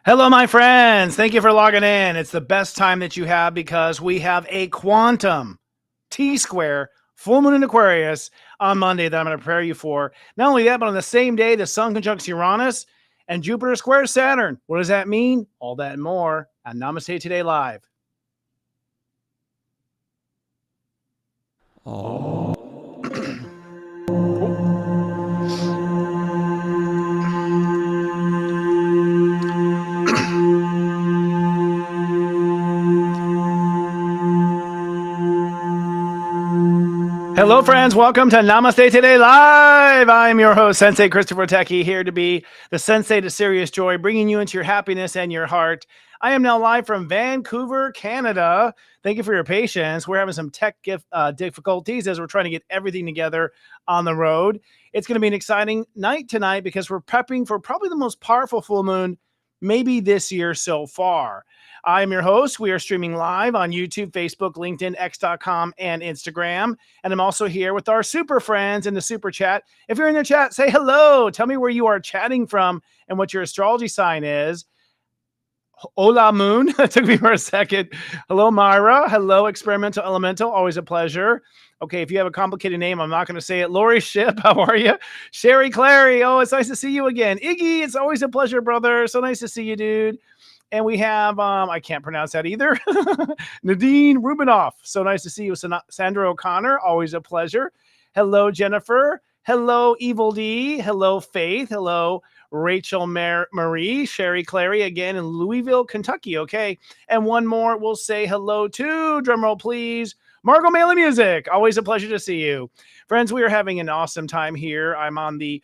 Hello, my friends. Thank you for logging in. It's the best time that you have because we have a quantum T-square full moon in Aquarius on Monday that I'm going to prepare you for. Not only that, but on the same day, the sun conjuncts Uranus and Jupiter squares Saturn. What does that mean? All that and more on Namaste Today Live. Hello, friends. Welcome to Namaste Today Live. I am your host, Sensei Christopher Techie, here to be the Sensei to Serious Joy, bringing you into your happiness and your heart. I am now live from Vancouver, Canada. Thank you for your patience. We're having some tech difficulties as we're trying to get everything together on the road. It's going to be an exciting night tonight because we're prepping for probably the most powerful full moon maybe this year so far. I'm your host. We are streaming live on YouTube, Facebook, LinkedIn, X.com, and Instagram. And I'm also here with our super friends in the super chat. If you're in the chat, say hello. Tell me where you are chatting from and what your astrology sign is. Hola Moon. It took me for a second. Hello, Myra. Hello, Experimental Elemental. Always a pleasure. Okay, if you have a complicated name, I'm not going to say it. Lori Ship, how are you? Sherry Clary. Oh, it's nice to see you again. Iggy, it's always a pleasure, brother. So nice to see you, dude. And we have, I can't pronounce that either, Nadine Rubinoff. So nice to see you, Sandra O'Connor. Always a pleasure. Hello, Jennifer. Hello, Evil D. Hello, Faith. Hello, Rachel Marie. Sherry Clary again in Louisville, Kentucky. Okay. And one more we'll say hello to, drumroll please, Margot Maley Music. Always a pleasure to see you. Friends, we are having an awesome time here. I'm on the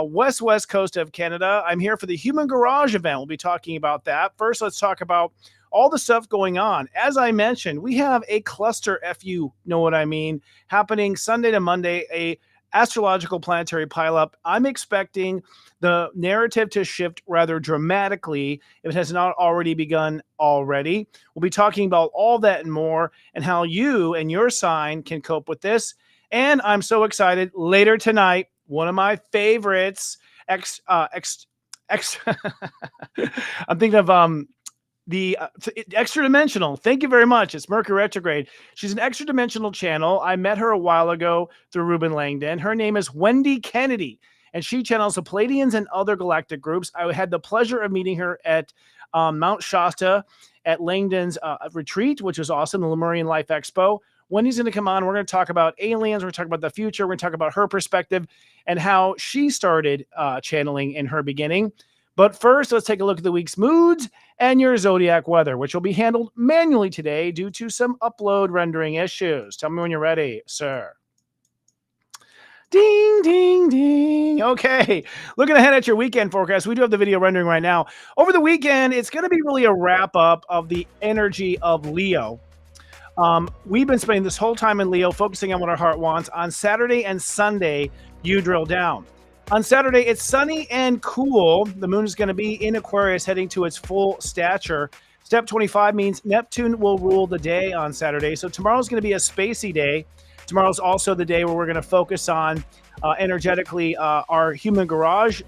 west coast of Canada. I'm here for the Human Garage event. We'll be talking about that. First, let's talk about all the stuff going on. As I mentioned, we have a cluster, if you know what I mean, happening Sunday to Monday, a astrological planetary pileup. I'm expecting the narrative to shift rather dramatically if it has not already begun already. We'll be talking about all that and more and how you and your sign can cope with this. And I'm so excited. Later tonight, one of my favorites, I'm thinking of the extra dimensional. Thank you very much. It's Mercury retrograde. She's an extra dimensional channel. I met her a while ago through Ruben Langdon. Her name is Wendy Kennedy, and she channels the Palladians and other galactic groups. I had the pleasure of meeting her at Mount Shasta at Langdon's retreat, which was awesome, the Lemurian Life Expo. Wendy's going to come on. We're going to talk about aliens. We're going to talk about the future. We're going to talk about her perspective and how she started channeling in her beginning. But first, let's take a look at the week's moods and your zodiac weather, which will be handled manually today due to some upload rendering issues. Tell me when you're ready, sir. Ding, ding, ding. Okay, looking ahead at your weekend forecast, we do have the video rendering right now. Over the weekend, it's going to be really a wrap-up of the energy of Leo. We've been spending this whole time in Leo focusing on what our heart wants. On Saturday and Sunday, you drill down. On Saturday, it's sunny and cool. The moon is going to be in Aquarius heading to its full stature. Step 25 means Neptune will rule the day on Saturday. So tomorrow's going to be a spacey day. Tomorrow's also the day where we're going to focus on energetically our human garage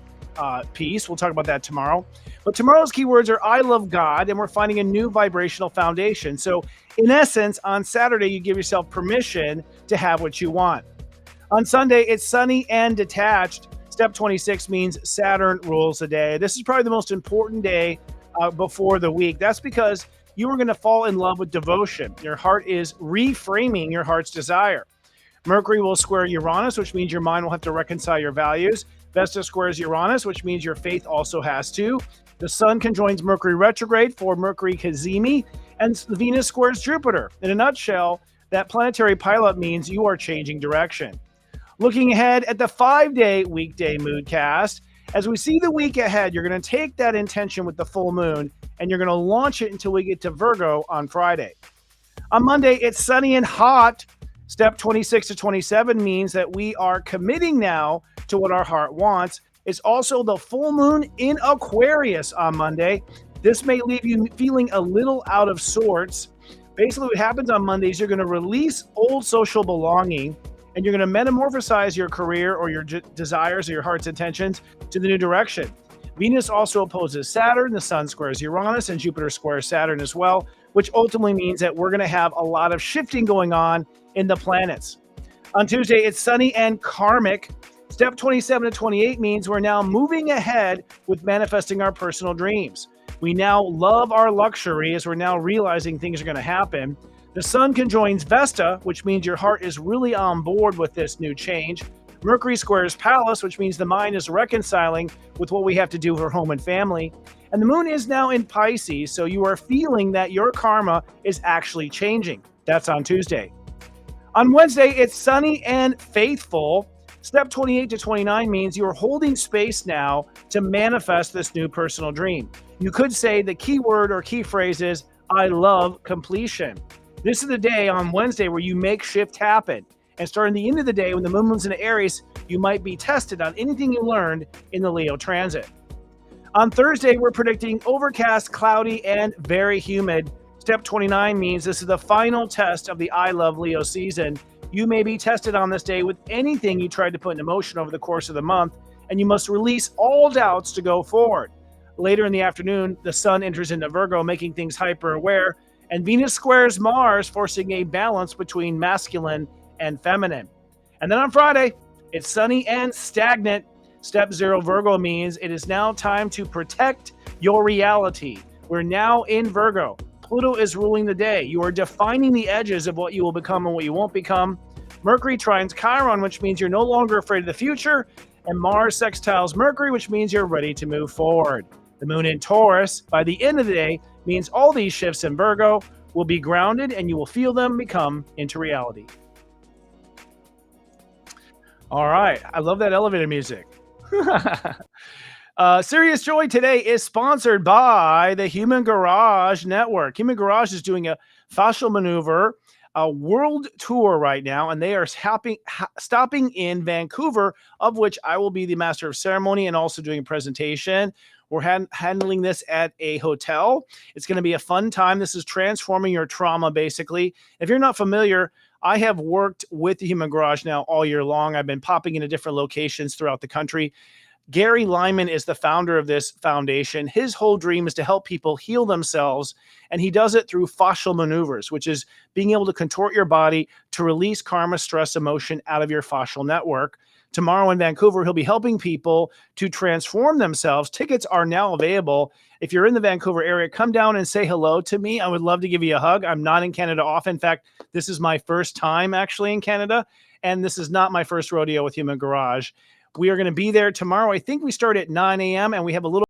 piece. We'll talk about that tomorrow. But tomorrow's keywords are I love God, and we're finding a new vibrational foundation. So in essence, on Saturday, you give yourself permission to have what you want. On Sunday, it's sunny and detached. Step 26 means Saturn rules the day. This is probably the most important day before the week. That's because you are going to fall in love with devotion. Your heart is reframing your heart's desire. Mercury will square Uranus, which means your mind will have to reconcile your values. Vesta squares Uranus, which means your faith also has to. The Sun conjoins Mercury retrograde for Mercury Kazemi, and Venus squares Jupiter. In a nutshell, that planetary pileup means you are changing direction. Looking ahead at the 5-day weekday moodcast, as we see the week ahead, you're going to take that intention with the full moon, and you're going to launch it until we get to Virgo on Friday. On Monday, it's sunny and hot. Step 26 to 27 means that we are committing now to what our heart wants. It's also the full moon in Aquarius on Monday. This may leave you feeling a little out of sorts. Basically, what happens on Mondays, you're going to release old social belonging, and you're going to metamorphosize your career or your desires or your heart's intentions to the new direction. Venus also opposes Saturn, the Sun squares Uranus, and Jupiter squares Saturn as well, which ultimately means that we're going to have a lot of shifting going on in the planets. On Tuesday, it's sunny and karmic. Step 27 to 28 means we're now moving ahead with manifesting our personal dreams. We now love our luxury as we're now realizing things are going to happen. The sun conjoins Vesta, which means your heart is really on board with this new change. Mercury squares Pallas, which means the mind is reconciling with what we have to do for home and family. And the moon is now in Pisces, so you are feeling that your karma is actually changing. That's on Tuesday. On Wednesday, it's sunny and faithful. Step 28 to 29 means you're holding space now to manifest this new personal dream. You could say the key word or key phrase is, I love completion. This is the day on Wednesday where you make shift happen. And starting the end of the day, when the moon moves into Aries, you might be tested on anything you learned in the Leo transit. On Thursday, we're predicting overcast, cloudy, and very humid. Step 29 means this is the final test of the I Love Leo season. You may be tested on this day with anything you tried to put in motion over the course of the month, and you must release all doubts to go forward. Later in the afternoon, the sun enters into Virgo, making things hyper-aware, and Venus squares Mars, forcing a balance between masculine and feminine. And then on Friday, it's sunny and stagnant. Step 0 Virgo means it is now time to protect your reality. We're now in Virgo. Pluto is ruling the day. You are defining the edges of what you will become and what you won't become. Mercury trines Chiron, which means you're no longer afraid of the future. And Mars sextiles Mercury, which means you're ready to move forward. The moon in Taurus, by the end of the day, means all these shifts in Virgo will be grounded and you will feel them become into reality. All right. I love that elevator music. Serious Joy today is sponsored by the Human Garage Network. Human Garage is doing a fascial maneuver, a world tour right now, and they are stopping in Vancouver, of which I will be the master of ceremony and also doing a presentation. We're handling this at a hotel. It's going to be a fun time. This is transforming your trauma, basically. If you're not familiar, I have worked with the Human Garage now all year long. I've been popping into different locations throughout the country. Gary Lyman is the founder of this foundation. His whole dream is to help people heal themselves, and he does it through fascial maneuvers, which is being able to contort your body to release karma, stress, emotion out of your fascial network. Tomorrow in Vancouver, he'll be helping people to transform themselves. Tickets are now available. If you're in the Vancouver area, come down and say hello to me. I would love to give you a hug. I'm not in Canada often. In fact, this is my first time actually in Canada, and this is not my first rodeo with Human Garage. We are going to be there tomorrow. I think we start at 9 a.m. and we have a little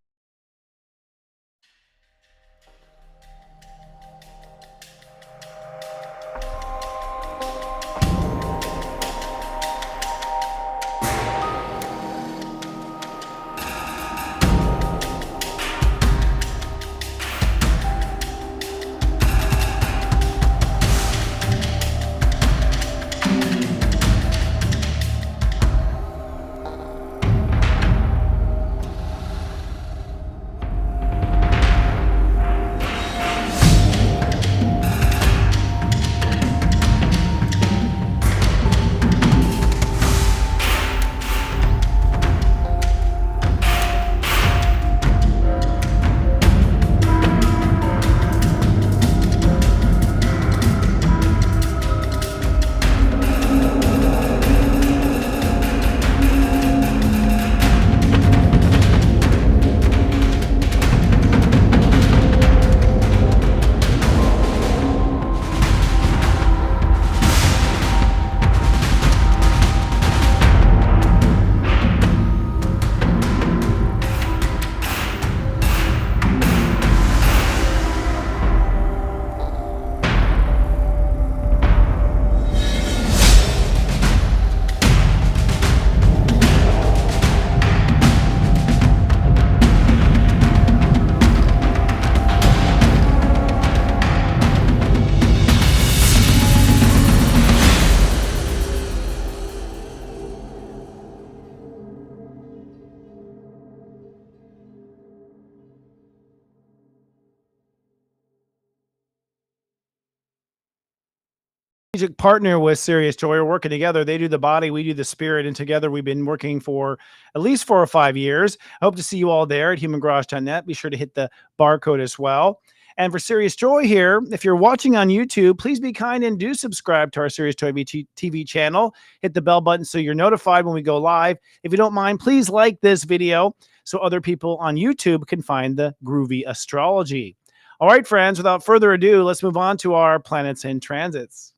partner with Serious Joy. We're working together. They do the body, we do the spirit, and together we've been working for at least 4 or 5 years. I hope to see you all there at humangarage.net. Be sure to hit the barcode as well. And for Serious Joy here, if you're watching on YouTube, please be kind and do subscribe to our Serious Joy TV channel. Hit the bell button so you're notified when we go live. If you don't mind, please like this video so other people on YouTube can find the groovy astrology. All right, friends, without further ado, let's move on to our planets and transits.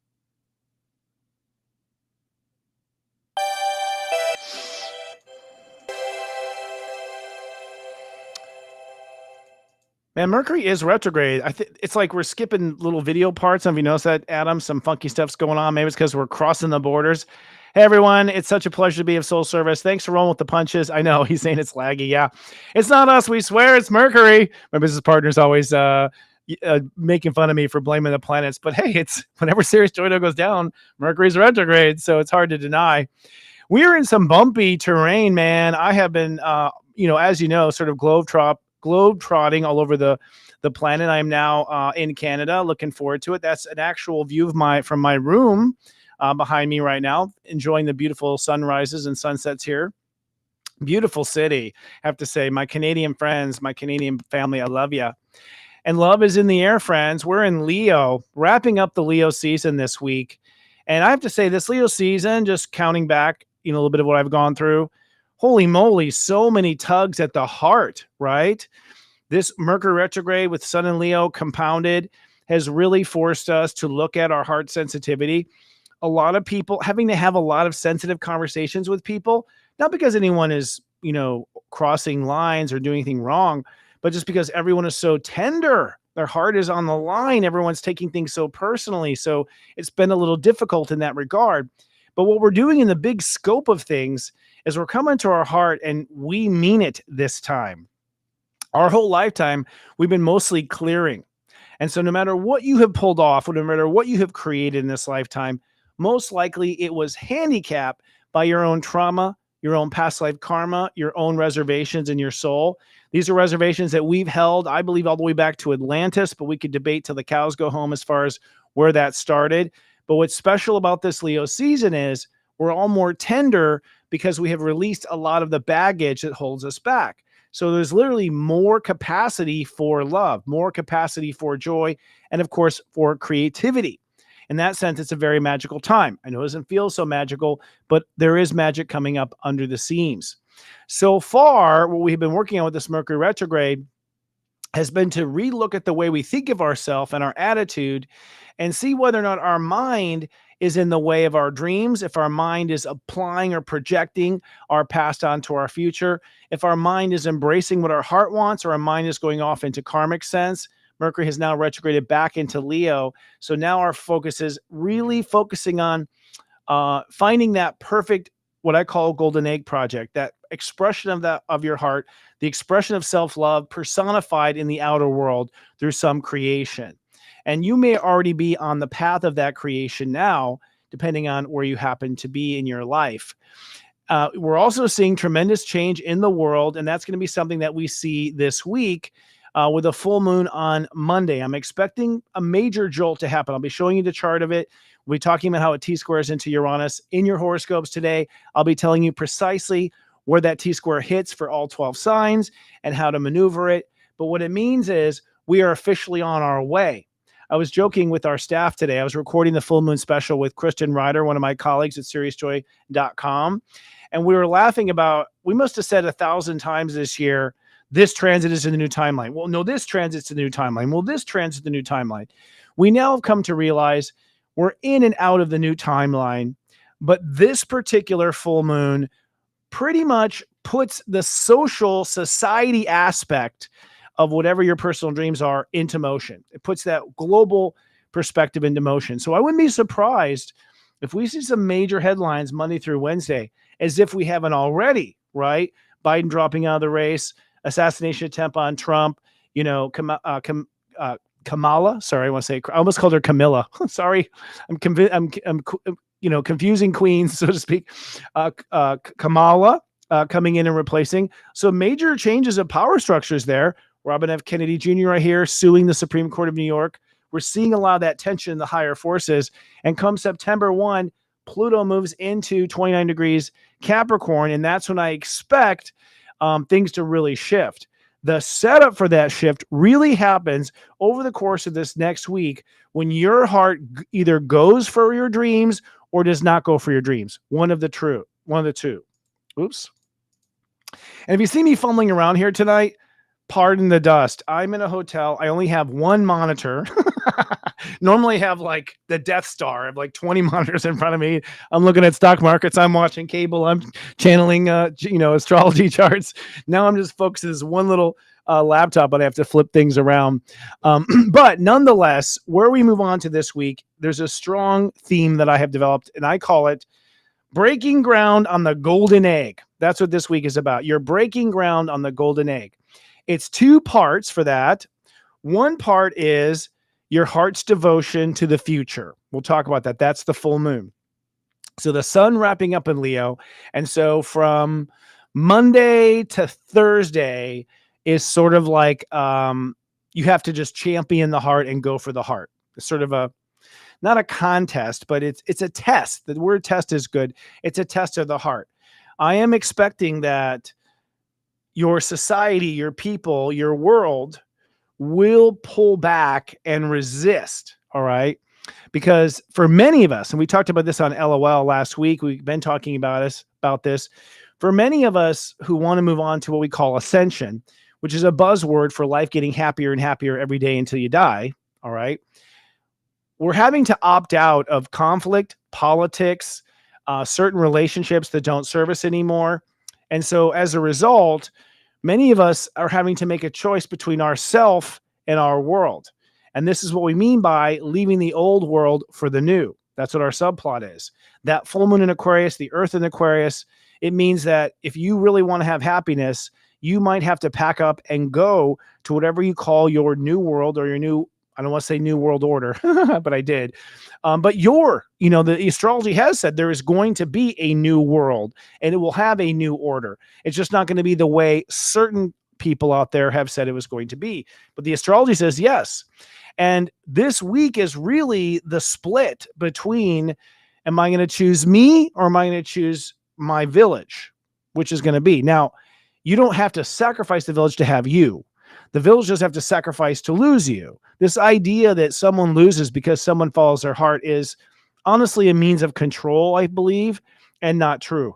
Man, Mercury is retrograde. I think it's like we're skipping little video parts. Have you noticed that, Adam? Some funky stuff's going on. Maybe it's because we're crossing the borders. Hey, everyone. It's such a pleasure to be of soul service. Thanks for rolling with the punches. I know he's saying it's laggy. Yeah. It's not us. We swear it's Mercury. My business partner's always making fun of me for blaming the planets. But hey, it's whenever Serious Joy goes down, Mercury's retrograde. So it's hard to deny. We're in some bumpy terrain, man. I have been, as you know, sort of globe-trotting all over the planet. I am now in Canada. Looking forward to it. That's an actual view of from my room behind me right now, enjoying the beautiful sunrises and sunsets here. Beautiful city, I have to say. My Canadian friends, my Canadian family, I love you. And love is in the air, friends. We're in Leo, wrapping up the Leo season this week. And I have to say, this Leo season, just counting back, a little bit of what I've gone through, holy moly, so many tugs at the heart, right? This Mercury retrograde with Sun and Leo compounded has really forced us to look at our heart sensitivity. A lot of people having to have a lot of sensitive conversations with people, not because anyone is, crossing lines or doing anything wrong, but just because everyone is so tender. Their heart is on the line. Everyone's taking things so personally. So it's been a little difficult in that regard. But what we're doing in the big scope of things is we're coming to our heart, and we mean it this time. Our whole lifetime, we've been mostly clearing. And so no matter what you have pulled off, or no matter what you have created in this lifetime, most likely it was handicapped by your own trauma, your own past life karma, your own reservations in your soul. These are reservations that we've held, I believe, all the way back to Atlantis, but we could debate till the cows go home as far as where that started. But what's special about this Leo season is we're all more tender because we have released a lot of the baggage that holds us back. So there's literally more capacity for love, more capacity for joy, and of course, for creativity. In that sense, it's a very magical time. I know it doesn't feel so magical, but there is magic coming up under the seams. So far, what we've been working on with this Mercury retrograde has been to relook at the way we think of ourselves and our attitude and see whether or not our mind is in the way of our dreams, if our mind is applying or projecting our past onto our future, if our mind is embracing what our heart wants, or our mind is going off into karmic sense. Mercury has now retrograded back into Leo. So now our focus is really focusing on finding that perfect, what I call golden egg project, that expression of your heart, the expression of self-love personified in the outer world through some creation. And you may already be on the path of that creation now, depending on where you happen to be in your life. We're also seeing tremendous change in the world, and that's going to be something that we see this week with a full moon on Monday. I'm expecting a major jolt to happen. I'll be showing you the chart of it. We'll be talking about how it T-squares into Uranus in your horoscopes today. I'll be telling you precisely where that T-square hits for all 12 signs and how to maneuver it. But what it means is we are officially on our way. I was joking with our staff today. I was recording the full moon special with Kristen Ryder, one of my colleagues at seriousjoy.com. And we were laughing about, we must have said 1,000 times this year, this transit is in the new timeline. Well, no, this transit's in the new timeline. Well, this transit's the new timeline. We now have come to realize we're in and out of the new timeline, but this particular full moon pretty much puts the social society aspect of whatever your personal dreams are into motion. It puts that global perspective into motion. So I wouldn't be surprised if we see some major headlines Monday through Wednesday, as if we haven't already, right? Biden dropping out of the race, assassination attempt on Trump, Kamala. Sorry, I want to say, I almost called her Camilla. Sorry, I'm confusing queens, so to speak. Kamala coming in and replacing. So major changes of power structures there. Robin F. Kennedy Jr. right here suing the Supreme Court of New York. We're seeing a lot of that tension in the higher forces. And come September 1, Pluto moves into 29 degrees Capricorn. And that's when I expect things to really shift. The setup for that shift really happens over the course of this next week when your heart either goes for your dreams or does not go for your dreams. One of the two. Oops. And if you see me fumbling around here tonight, pardon the dust. I'm in a hotel. I only have one monitor. Normally I have like the Death Star. I have like 20 monitors in front of me. I'm looking at stock markets. I'm watching cable. I'm channeling, astrology charts. Now I'm just focused on this one little laptop, but I have to flip things around. But nonetheless, where we move on to this week, there's a strong theme that I have developed, and I call it breaking ground on the golden egg. That's what this week is about. You're breaking ground on the golden egg. It's two parts for that. One part is your heart's devotion to the future. We'll talk about that. That's the full moon. So the sun wrapping up in Leo. And so from Monday to Thursday is sort of like you have to just champion the heart and go for the heart. It's sort of not a contest, but it's a test. The word test is good. It's a test of the heart. I am expecting that your society, your people, your world will pull back and resist. All right. Because for many of us, and we talked about this on LOL last week, we've been talking about this. For many of us who want to move on to what we call ascension, which is a buzzword for life getting happier and happier every day until you die. All right. We're having to opt out of conflict, politics, certain relationships that don't serve us anymore. And so as a result, many of us are having to make a choice between ourself and our world. And this is what we mean by leaving the old world for the new. That's what our subplot is. That full moon in Aquarius, the earth in Aquarius, it means that if you really want to have happiness, you might have to pack up and go to whatever you call your new world or your new, I don't want to say new world order, but I did. But the astrology has said there is going to be a new world and it will have a new order. It's just not going to be the way certain people out there have said it was going to be. But the astrology says yes. And this week is really the split between, am I going to choose me or am I going to choose my village, which is going to be. Now, you don't have to sacrifice the village to have you. The village just have to sacrifice to lose you. This idea that someone loses because someone follows their heart is honestly a means of control, I believe, and not true.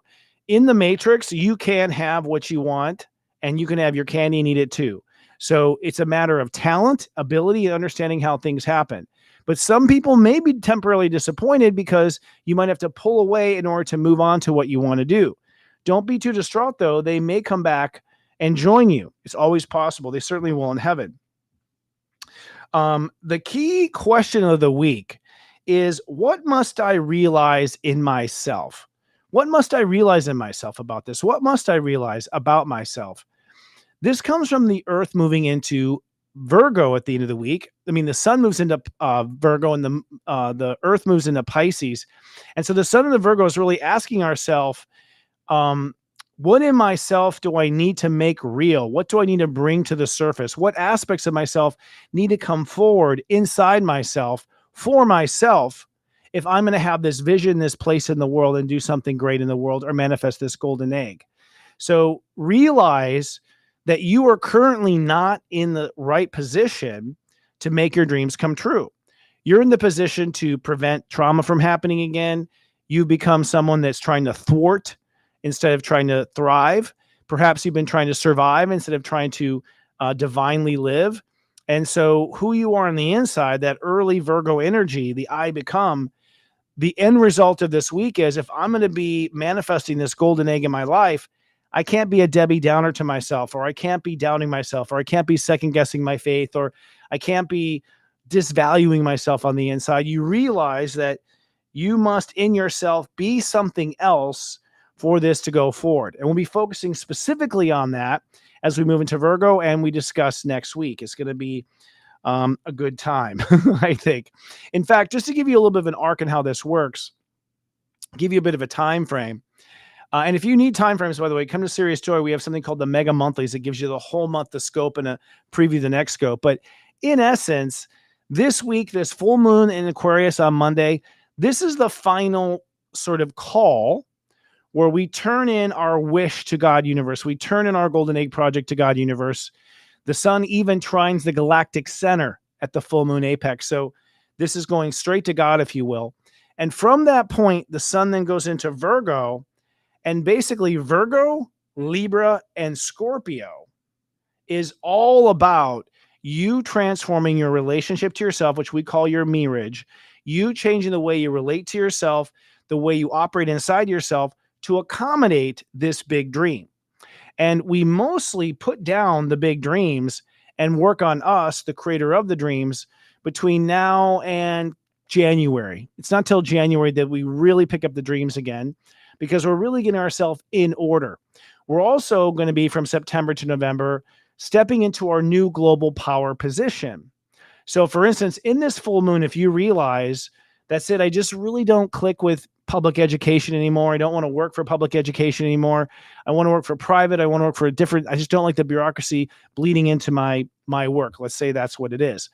In the Matrix, you can have what you want and you can have your candy and eat it too. So it's a matter of talent, ability, and understanding how things happen. But some people may be temporarily disappointed because you might have to pull away in order to move on to what you want to do. Don't be too distraught, though. They may come back and join you. It's always possible. They certainly will in heaven. The key question of the week is, what must I realize in myself? What must I realize in myself about this? What must I realize about myself? This comes from the Earth moving into Virgo at the end of the week. I mean, the sun moves into Virgo and the Earth moves into Pisces. And so the sun and the Virgo is really asking ourselves, what in myself do I need to make real? What do I need to bring to the surface? What aspects of myself need to come forward inside myself for myself if I'm going to have this vision, this place in the world and do something great in the world or manifest this golden egg? So realize that you are currently not in the right position to make your dreams come true. You're in the position to prevent trauma from happening again. You become someone that's trying to thwart instead of trying to thrive. Perhaps you've been trying to survive instead of trying to divinely live. And so who you are on the inside, that early Virgo energy, the I become, the end result of this week is, if I'm going to be manifesting this golden egg in my life, I can't be a Debbie Downer to myself, or I can't be doubting myself, or I can't be second guessing my faith, or I can't be disvaluing myself on the inside. You realize that you must in yourself be something else for this to go forward. And we'll be focusing specifically on that as we move into Virgo and we discuss next week. It's going to be a good time, I think. In fact, just to give you a little bit of an arc on how this works, give you a bit of a time frame. And if you need time frames, by the way, come to Serious Joy. We have something called the Mega Monthlies that gives you the whole month, the scope, and a preview the next scope. But in essence, This week, this full moon in Aquarius on Monday, this is the final sort of call where we turn in our wish to God universe. We turn in our golden egg project to God universe. The sun even trines the galactic center at the full moon apex. So this is going straight to God, if you will. And from that point, the sun then goes into Virgo, and basically Virgo, Libra, and Scorpio is all about you transforming your relationship to yourself, which we call your mirage, you changing the way you relate to yourself, the way you operate inside yourself to accommodate this big dream. And we mostly put down the big dreams and work on us, the creator of the dreams, between now and January. It's not till January that we really pick up the dreams again, because we're really getting ourselves in order. We're also going to be, from September to November, stepping into our new global power position. So for instance, in this full moon, if you realize that's it, I just really don't click with public education anymore. I don't want to work for public education anymore. I want to work for private. I want to work for a different, I just don't like the bureaucracy bleeding into my work. Let's say that's what it is.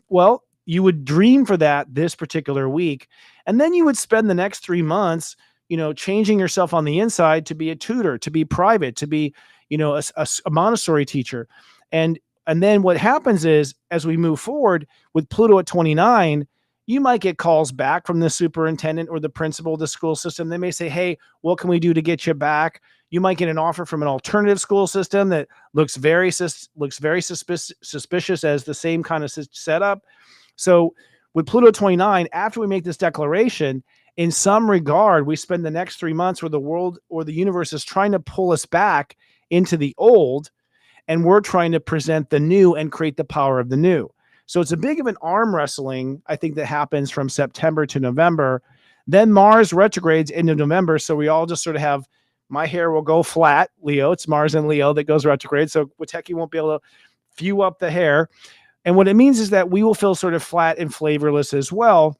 Well, you would dream for that this particular week. And then you would spend the next 3 months, changing yourself on the inside to be a tutor, to be private, to be, a Montessori teacher. And then what happens is, as we move forward with Pluto at 29, you might get calls back from the superintendent or the principal of the school system. They may say, hey, what can we do to get you back? You might get an offer from an alternative school system that looks very suspicious as the same kind of setup. So with Pluto 29, after we make this declaration, in some regard, we spend the next 3 months where the world or the universe is trying to pull us back into the old, and we're trying to present the new and create the power of the new. So it's a big of an arm wrestling, I think, that happens from September to November. Then Mars retrogrades into November. So we all just sort of have, my hair will go flat, Leo. It's Mars and Leo that goes retrograde. So Wateki won't be able to few up the hair. And what it means is that we will feel sort of flat and flavorless as well,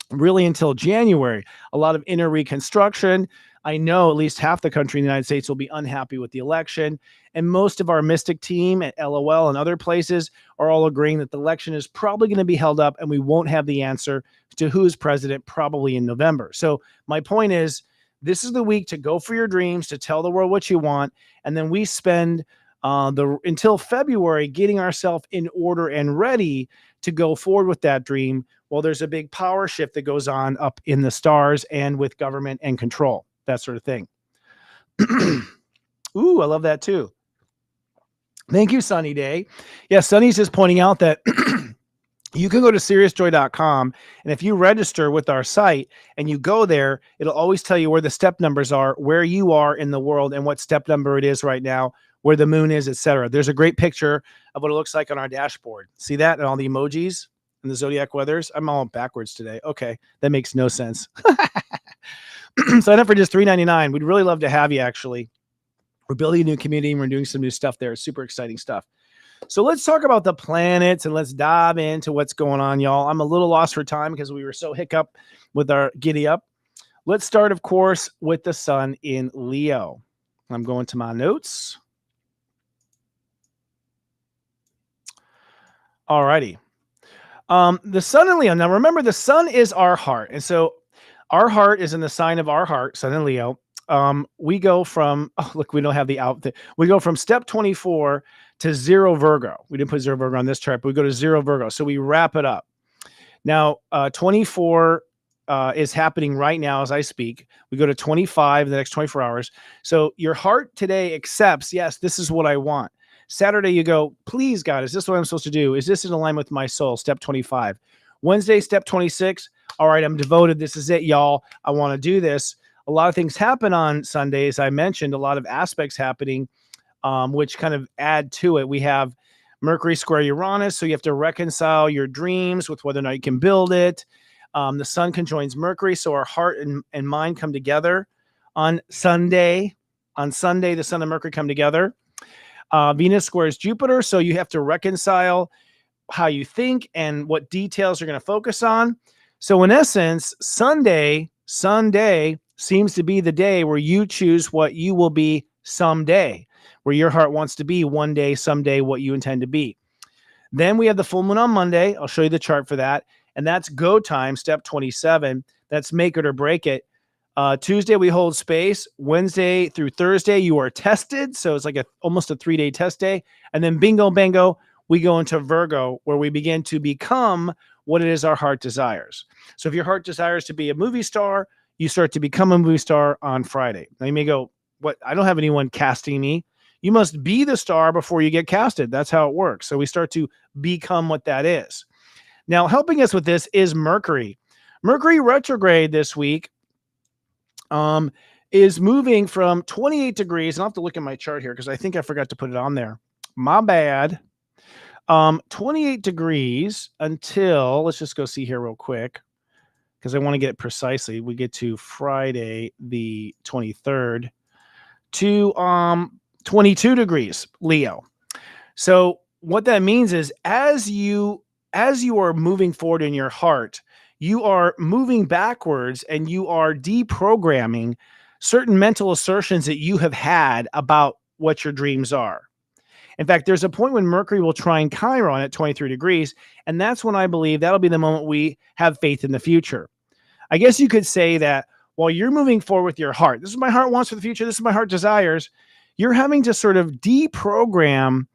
really until January. A lot of inner reconstruction. I know at least half the country in the United States will be unhappy with the election. And most of our Mystic team at LOL and other places are all agreeing that the election is probably going to be held up and we won't have the answer to who is president probably in November. So my point is, this is the week to go for your dreams, to tell the world what you want. And then we spend until February getting ourselves in order and ready to go forward with that dream. Well, there's a big power shift that goes on up in the stars and with government and control, that sort of thing. Ooh, I love that too. Thank you, Sunny Day. Yeah, Sunny's just pointing out that you can go to seriousjoy.com, and if you register with our site and you go there, it'll always tell you where the step numbers are, where you are in the world, and what step number it is right now, where the moon is, etc. There's a great picture of what it looks like on our dashboard. See that? And all the emojis and the zodiac weathers. I'm all backwards today. Okay, that makes no sense. Sign up for just $3.99. We'd really love to have you, actually. We're building a new community and we're doing some new stuff there. It's super exciting stuff. So let's talk about the planets and let's dive into what's going on, y'all. I'm a little lost for time because we were so hiccup with our giddy up. Let's start, of course, with the sun in Leo. I'm going to my notes. All righty. The sun in Leo. Now, remember, the sun is our heart. And so our heart is in the sign of our heart, sun in Leo. We go from, oh, look, we don't have the outfit. We go from step 24 to 0 Virgo. We didn't put 0 Virgo on this chart, but we go to 0 Virgo. So we wrap it up. Now, 24 is happening right now as I speak. We go to 25 in the next 24 hours. So your heart today accepts, yes, this is what I want. Saturday, you go, please, God, is this what I'm supposed to do? Is this in alignment with my soul? Step 25. Wednesday, step 26. All right, I'm devoted. This is it, y'all. I want to do this. A lot of things happen on Sundays. I mentioned a lot of aspects happening, which kind of add to it. We have Mercury square Uranus, so you have to reconcile your dreams with whether or not you can build it. The sun conjoins Mercury, so our heart and mind come together on Sunday. On Sunday, the sun and Mercury come together. Venus squares Jupiter, so you have to reconcile how you think and what details you're going to focus on. So in essence, Sunday seems to be the day where you choose what you will be someday, where your heart wants to be one day, someday, what you intend to be. Then we have the full moon on Monday. I'll show you the chart for that. And that's go time, step 27. That's make it or break it. Tuesday, we hold space. Wednesday through Thursday, you are tested. So it's like almost a 3-day test day. And then bingo, bango, we go into Virgo, where we begin to become what it is our heart desires. So if your heart desires to be a movie star, you start to become a movie star on Friday. Now you may go, what? I don't have anyone casting me. You must be the star before you get casted. That's how it works. So we start to become what that is. Now, helping us with this is Mercury. Mercury retrograde this week is moving from 28 degrees. And I'll have to look at my chart here because I think I forgot to put it on there. My bad. 28 degrees until, let's just go see here real quick because I want to get it precisely. We get to Friday the 23rd to 22 degrees, Leo. So what that means is as you are moving forward in your heart, you are moving backwards and you are deprogramming certain mental assertions that you have had about what your dreams are. In fact, there's a point when Mercury will trine Chiron at 23 degrees, and that's when I believe that'll be the moment we have faith in the future. I guess you could say that while you're moving forward with your heart, this is what my heart wants for the future, this is what my heart desires, you're having to sort of deprogram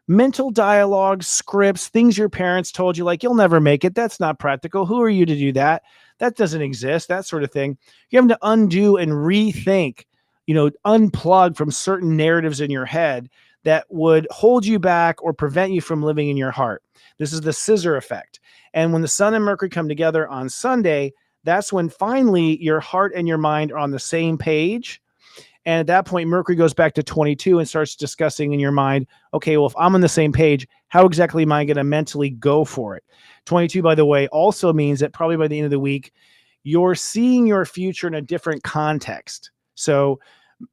mental dialogue, scripts, things your parents told you, like, you'll never make it. That's not practical. Who are you to do that? That doesn't exist, that sort of thing. You're having to undo and rethink, unplug from certain narratives in your head that would hold you back or prevent you from living in your heart. This is the scissor effect. And when the Sun and Mercury come together on Sunday, that's when finally your heart and your mind are on the same page. And at that point, Mercury goes back to 22 and starts discussing in your mind, okay, well, if I'm on the same page, how exactly am I going to mentally go for it? 22, by the way, also means that probably by the end of the week, you're seeing your future in a different context. So,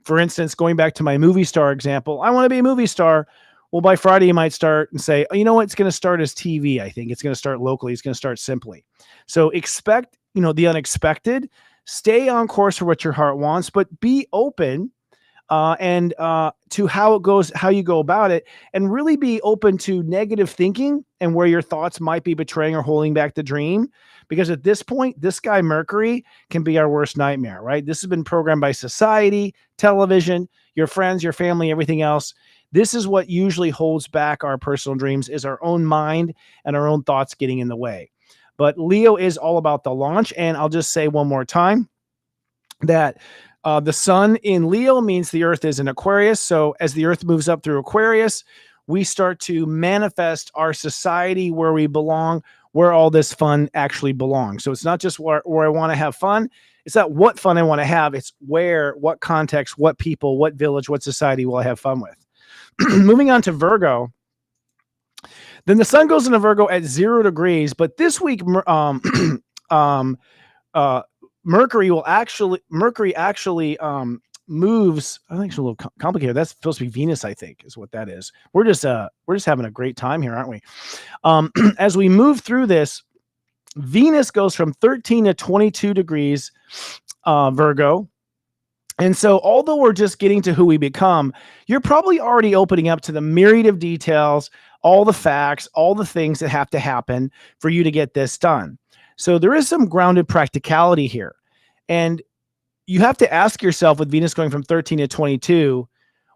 for instance, going back to my movie star example, I want to be a movie star. Well, by Friday, you might start and say, oh, you know what? It's going to start as TV. I think it's going to start locally. It's going to start simply. So expect, the unexpected. Stay on course for what your heart wants, but be open and to how it goes, how you go about it, and really be open to negative thinking and where your thoughts might be betraying or holding back the dream. Because at this point, this guy Mercury can be our worst nightmare, right? This has been programmed by society, television, your friends, your family, everything else. This is what usually holds back our personal dreams, is our own mind and our own thoughts getting in the way. But Leo is all about the launch. And I'll just say one more time that the sun in Leo means the earth is in Aquarius. So as the earth moves up through Aquarius, we start to manifest our society where we belong, where all this fun actually belongs. So it's not just where I want to have fun. It's not what fun I want to have. It's where, what context, what people, what village, what society will I have fun with. Moving on to Virgo. Then the sun goes into Virgo at 0 degrees, but this week, Mercury actually moves. I think it's a little complicated. That's supposed to be Venus, I think, is what that is. We're just having a great time here, aren't we? As we move through this, Venus goes from 13 to 22 degrees, Virgo. And so although we're just getting to who we become, you're probably already opening up to the myriad of details, all the facts, all the things that have to happen for you to get this done. So there is some grounded practicality here. And you have to ask yourself, with Venus going from 13 to 22,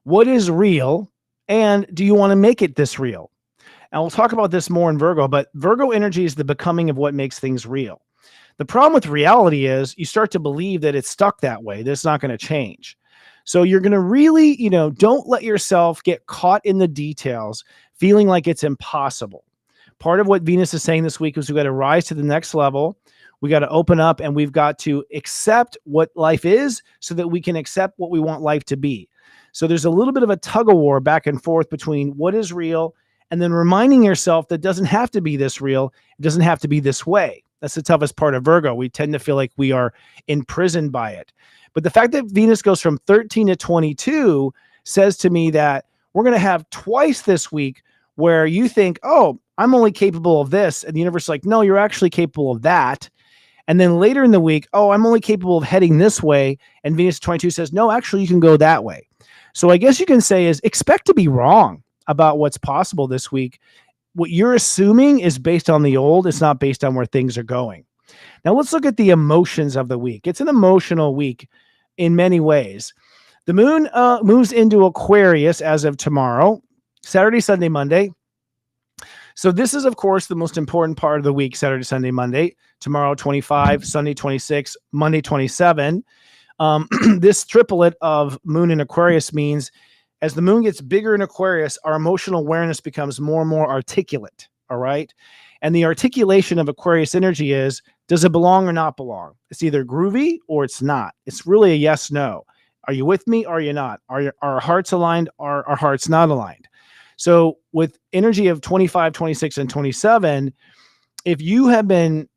what is real? And do you want to make it this real? And we'll talk about this more in Virgo, but Virgo energy is the becoming of what makes things real. The problem with reality is you start to believe that it's stuck that way, that it's not going to change. So you're going to really, don't let yourself get caught in the details, feeling like it's impossible. Part of what Venus is saying this week is we've got to rise to the next level. We got to open up and we've got to accept what life is so that we can accept what we want life to be. So there's a little bit of a tug of war back and forth between what is real and then reminding yourself that it doesn't have to be this real. It doesn't have to be this way. That's the toughest part of Virgo. We tend to feel like we are imprisoned by it. But the fact that Venus goes from 13 to 22 says to me that we're going to have twice this week where you think, oh, I'm only capable of this. And the universe is like, no, you're actually capable of that. And then later in the week, oh, I'm only capable of heading this way. And Venus 22 says, no, actually, you can go that way. So I guess you can say is expect to be wrong about what's possible this week. what you're assuming is based on the old. It's not based on where things are going. Now let's look at the emotions of the week. It's an emotional week in many ways. The moon moves into Aquarius as of tomorrow, Saturday, Sunday, Monday. So this is, of course, the most important part of the week, Saturday, Sunday, Monday. Tomorrow, 25, Sunday, 26, Monday, 27. This triplet of moon in Aquarius means as the moon gets bigger in Aquarius, our emotional awareness becomes more and more articulate, all right? And the articulation of Aquarius energy is, does it belong or not belong? It's either groovy or it's not. It's really a yes, no. Are you with me or are you not? Are our hearts aligned or are our hearts not aligned? So with energy of 25, 26, and 27, if you have been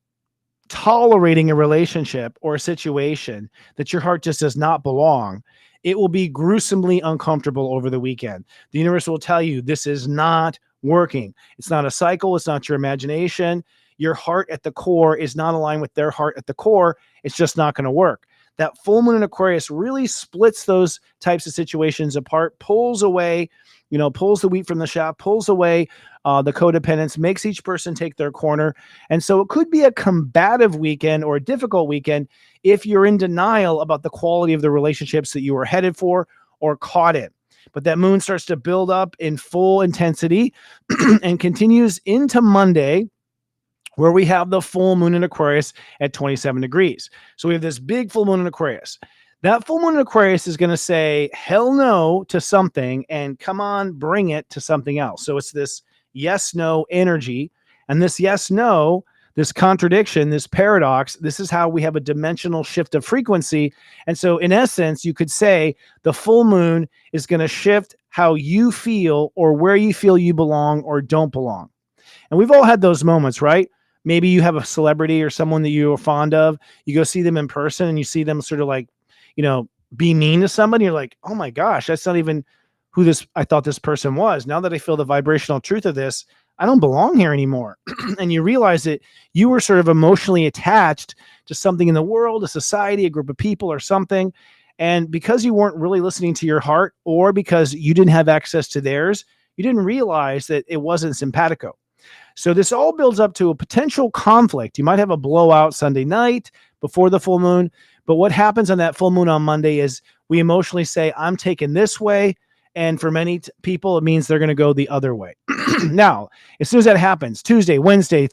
tolerating a relationship or a situation that your heart just does not belong, it will be gruesomely uncomfortable over the weekend. The universe will tell you this is not working. It's not a cycle. It's not your imagination. Your heart at the core is not aligned with their heart at the core. It's just not going to work. That full moon in Aquarius really splits those types of situations apart, pulls away, pulls the wheat from the chaff, pulls away the codependence, makes each person take their corner. And so it could be a combative weekend or a difficult weekend if you're in denial about the quality of the relationships that you were headed for or caught in. But that moon starts to build up in full intensity and continues into Monday, where we have the full moon in Aquarius at 27 degrees. So we have this big full moon in Aquarius. That full moon in Aquarius is going to say hell no to something and come on, bring it to something else. So it's this yes, no energy. And this yes, no, this contradiction, this paradox, this is how we have a dimensional shift of frequency. And so in essence, you could say the full moon is going to shift how you feel or where you feel you belong or don't belong. And we've all had those moments, right? Maybe you have a celebrity or someone that you are fond of. You go see them in person and you see them sort of like, be mean to somebody. You're like, oh my gosh, that's not even who I thought this person was. Now that I feel the vibrational truth of this, I don't belong here anymore. And you realize that you were sort of emotionally attached to something in the world, a society, a group of people or something. And because you weren't really listening to your heart or because you didn't have access to theirs, you didn't realize that it wasn't simpatico. So this all builds up to a potential conflict. You might have a blowout Sunday night before the full moon. But what happens on that full moon on Monday is we emotionally say, I'm taking this way. And for many people, it means they're going to go the other way. Now, as soon as that happens, Tuesday and Wednesday,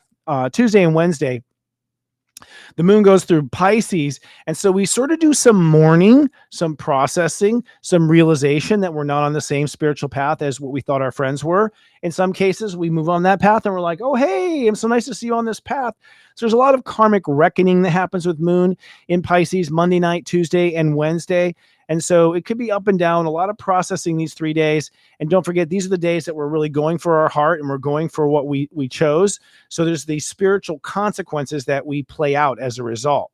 the moon goes through Pisces. And so we sort of do some mourning, some processing, some realization that we're not on the same spiritual path as what we thought our friends were. In some cases, we move on that path and we're like, oh, hey, it's so nice to see you on this path. So there's a lot of karmic reckoning that happens with moon in Pisces, Monday night, Tuesday, and Wednesday. And so it could be up and down, a lot of processing these 3 days. And don't forget, these are the days that we're really going for our heart and we're going for what we chose. So there's these spiritual consequences that we play out as a result.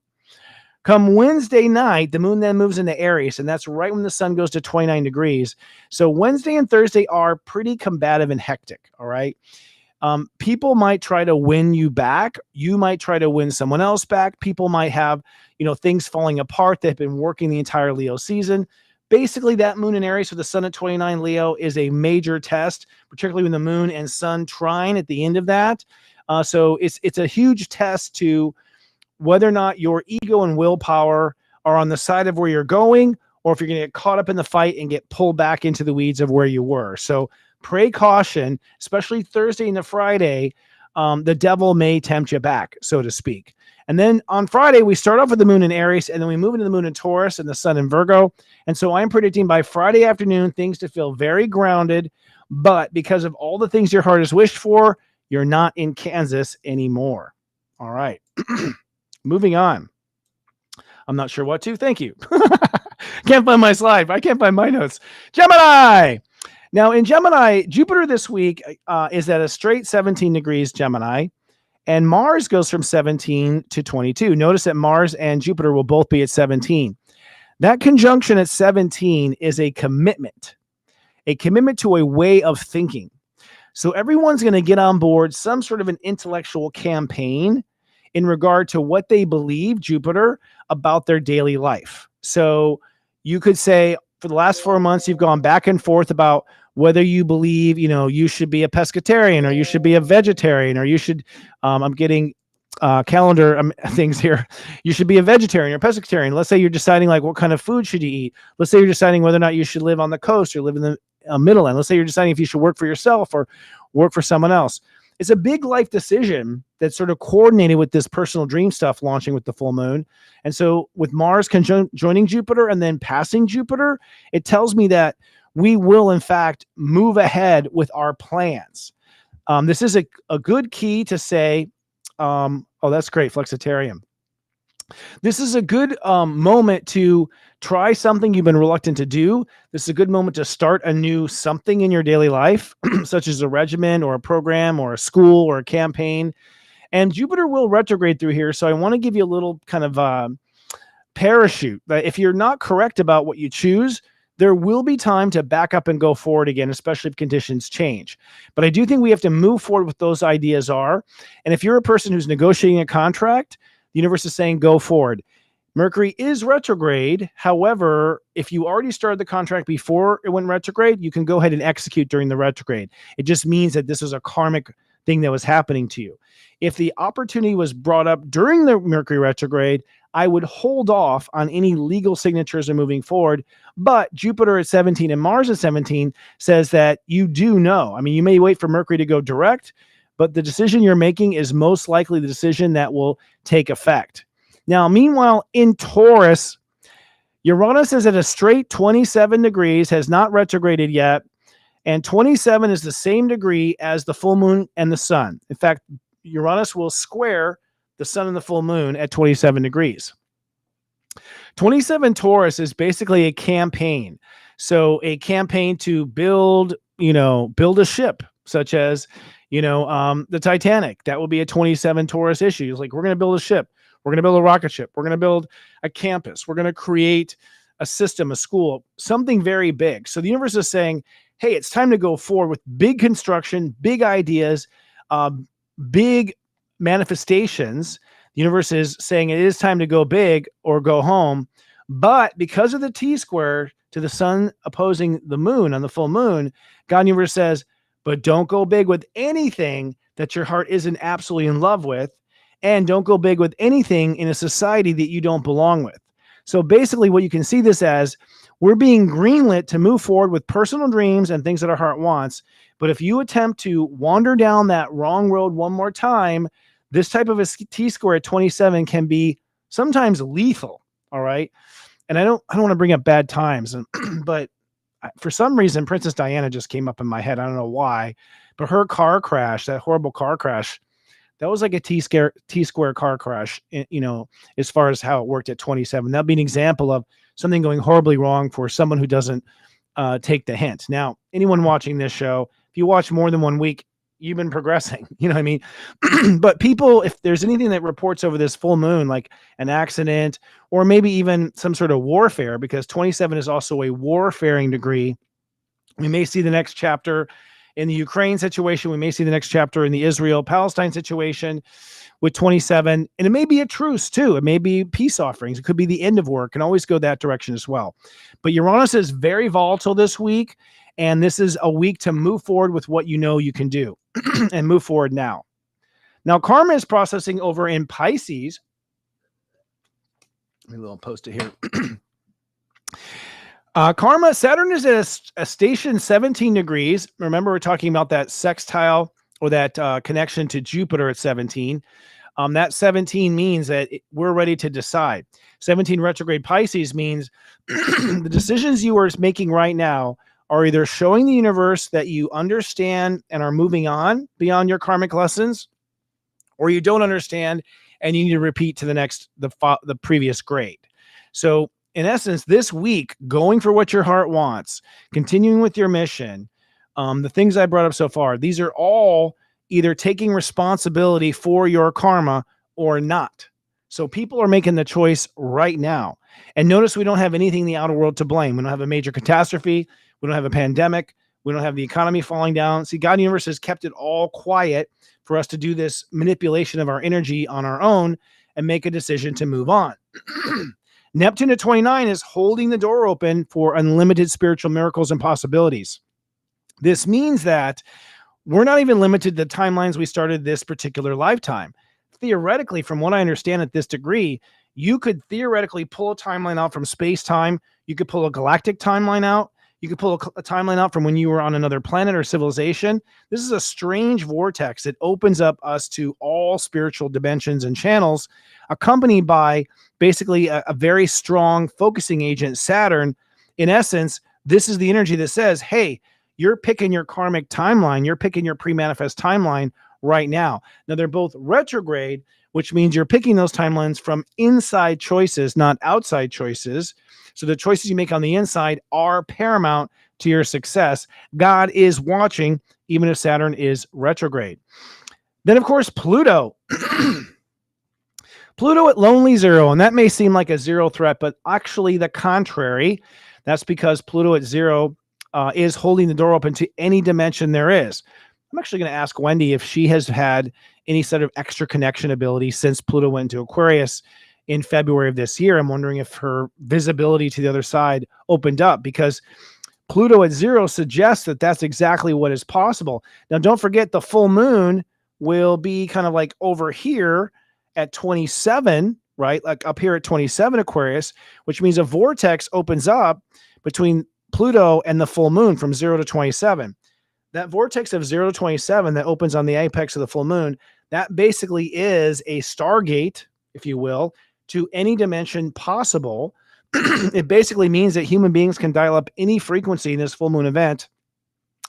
Come Wednesday night, the moon then moves into Aries, and that's right when the sun goes to 29 degrees. So Wednesday and Thursday are pretty combative and hectic, all right? People might try to win you back. You might try to win someone else back. People might have, things falling apart that have been working the entire Leo season. Basically, that moon in Aries with the sun at 29 Leo is a major test, particularly when the moon and sun trine at the end of that. So it's a huge test to whether or not your ego and willpower are on the side of where you're going, or if you're going to get caught up in the fight and get pulled back into the weeds of where you were. So pray caution, especially Thursday and the Friday. The devil may tempt you back, so to speak. And then on Friday, we start off with the moon in Aries, and then we move into the moon in Taurus and the sun in Virgo. And so I'm predicting by Friday afternoon, things to feel very grounded. But because of all the things your heart has wished for, you're not in Kansas anymore. All right. Moving on. I'm not sure what to. Thank you. Can't find my slide. I can't find my notes. Gemini. Now in Gemini, Jupiter this week is at a straight 17 degrees Gemini, and Mars goes from 17 to 22. Notice that Mars and Jupiter will both be at 17. That conjunction at 17 is a commitment to a way of thinking. So everyone's going to get on board some sort of an intellectual campaign in regard to what they believe, Jupiter, about their daily life. So you could say for the last 4 months, you've gone back and forth about whether you believe, you should be a pescatarian or you should be a vegetarian or you should, I'm getting calendar things here. You should be a vegetarian or pescatarian. Let's say you're deciding like what kind of food should you eat. Let's say you're deciding whether or not you should live on the coast or live in the middle end. Let's say you're deciding if you should work for yourself or work for someone else. It's a big life decision that's sort of coordinated with this personal dream stuff launching with the full moon. And so with Mars joining Jupiter and then passing Jupiter, it tells me that we will, in fact, move ahead with our plans. This is a good key to say, oh, that's great, Flexitarium. This is a good moment to try something you've been reluctant to do. This is a good moment to start a new something in your daily life, such as a regimen or a program or a school or a campaign. And Jupiter will retrograde through here. So I want to give you a little kind of parachute. If you're not correct about what you choose, there will be time to back up and go forward again, especially if conditions change. But I do think we have to move forward with those ideas are. And if you're a person who's negotiating a contract, the universe is saying go forward. Mercury is retrograde. However, if you already started the contract before it went retrograde, you can go ahead and execute during the retrograde. It just means that this was a karmic thing that was happening to you. If the opportunity was brought up during the Mercury retrograde, I would hold off on any legal signatures or moving forward. But Jupiter at 17 and Mars at 17 says that you do know. I mean, you may wait for Mercury to go direct, but the decision you're making is most likely the decision that will take effect. Now, meanwhile, in Taurus, Uranus is at a straight 27 degrees, has not retrograded yet, and 27 is the same degree as the full moon and the sun. In fact, Uranus will square the sun and the full moon at 27 degrees. 27 Taurus is basically a campaign. So a campaign to build a ship, such as, the Titanic. That will be a 27 Taurus issue. It's like, we're going to build a ship. We're going to build a rocket ship. We're going to build a campus. We're going to create a system, a school, something very big. So the universe is saying, hey, it's time to go forward with big construction, big ideas, big manifestations. The universe is saying it is time to go big or go home. But because of the T-square to the sun opposing the moon on the full moon, God universe says, but don't go big with anything that your heart isn't absolutely in love with. And don't go big with anything in a society that you don't belong with. So basically what you can see this as, we're being greenlit to move forward with personal dreams and things that our heart wants. But if you attempt to wander down that wrong road one more time, this type of a T-square at 27 can be sometimes lethal. All right. And I don't want to bring up bad times, but for some reason, Princess Diana just came up in my head. I don't know why, but her car crash, that horrible car crash, that was like a T-square car crash, as far as how it worked at 27. That'd be an example of something going horribly wrong for someone who doesn't take the hint. Now, anyone watching this show, if you watch more than 1 week, you've been progressing, you know what I mean? But people, if there's anything that reports over this full moon, like an accident or maybe even some sort of warfare, because 27 is also a warfaring degree, we may see the next chapter in the Ukraine situation. We may see the next chapter in the Israel-Palestine situation with 27. And it may be a truce too. It may be peace offerings. It could be the end of war. It can always go that direction as well. But Uranus is very volatile this week. And this is a week to move forward with what you can do and move forward now. Now, karma is processing over in Pisces. Let me post it here. Karma, Saturn is at a station 17 degrees. Remember, we're talking about that sextile or that connection to Jupiter at 17. That 17 means that we're ready to decide. 17 retrograde Pisces means the decisions you are making right now are either showing the universe that you understand and are moving on beyond your karmic lessons, or you don't understand and you need to repeat to the previous grade. So in essence, this week, going for what your heart wants, continuing with your mission, the things I brought up so far, these are all either taking responsibility for your karma or not. So people are making the choice right now. And notice we don't have anything in the outer world to blame. We don't have a major catastrophe. We don't have a pandemic. We don't have the economy falling down. See, God universe has kept it all quiet for us to do this manipulation of our energy on our own and make a decision to move on. Neptune at 29 is holding the door open for unlimited spiritual miracles and possibilities. This means that we're not even limited to the timelines we started this particular lifetime. Theoretically, from what I understand at this degree, you could theoretically pull a timeline out from space-time. You could pull a galactic timeline out. You could pull a timeline out from when you were on another planet or civilization. This is a strange vortex that opens up us to all spiritual dimensions and channels, accompanied by basically a very strong focusing agent, Saturn. In essence, this is the energy that says, hey, you're picking your karmic timeline. You're picking your pre-manifest timeline right now. Now, they're both retrograde, which means you're picking those timelines from inside choices, not outside choices. So the choices you make on the inside are paramount to your success. God is watching, even if Saturn is retrograde. Then, of course, Pluto. Pluto at lonely zero, and that may seem like a zero threat, but actually the contrary. That's because Pluto at zero is holding the door open to any dimension there is. I'm actually going to ask Wendy if she has had any sort of extra connection ability since Pluto went into Aquarius in February of this year. I'm wondering if her visibility to the other side opened up, because Pluto at zero suggests that that's exactly what is possible. Now, don't forget the full moon will be kind of like over here at 27, right? Like up here at 27 Aquarius, which means a vortex opens up between Pluto and the full moon from 0 to 27. That vortex of 0 to 27 that opens on the apex of the full moon, that basically is a Stargate, if you will, to any dimension possible. It basically means that human beings can dial up any frequency in this full moon event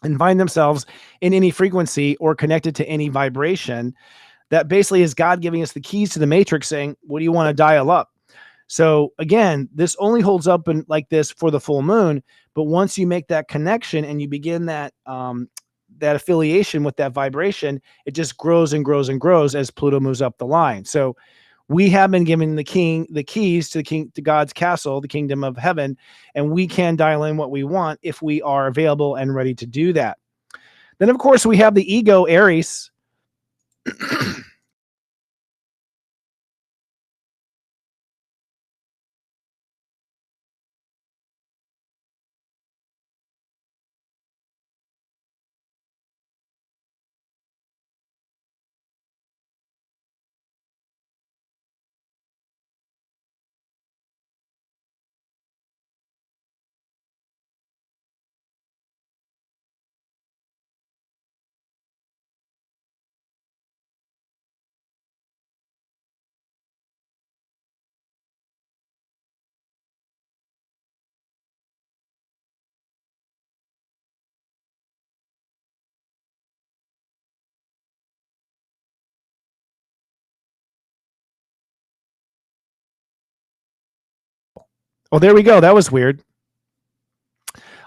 and find themselves in any frequency or connected to any vibration. That basically is God giving us the keys to the matrix saying, what do you want to dial up? So again, this only holds up in like this for the full moon, but once you make that connection and you begin that that affiliation with that vibration, it just grows and grows and grows as Pluto moves up the line. So we have been given the keys to God's castle, the kingdom of heaven, and we can dial in what we want if we are available and ready to do that. Then, of course, we have the ego, Aries. Oh, there we go. That was weird.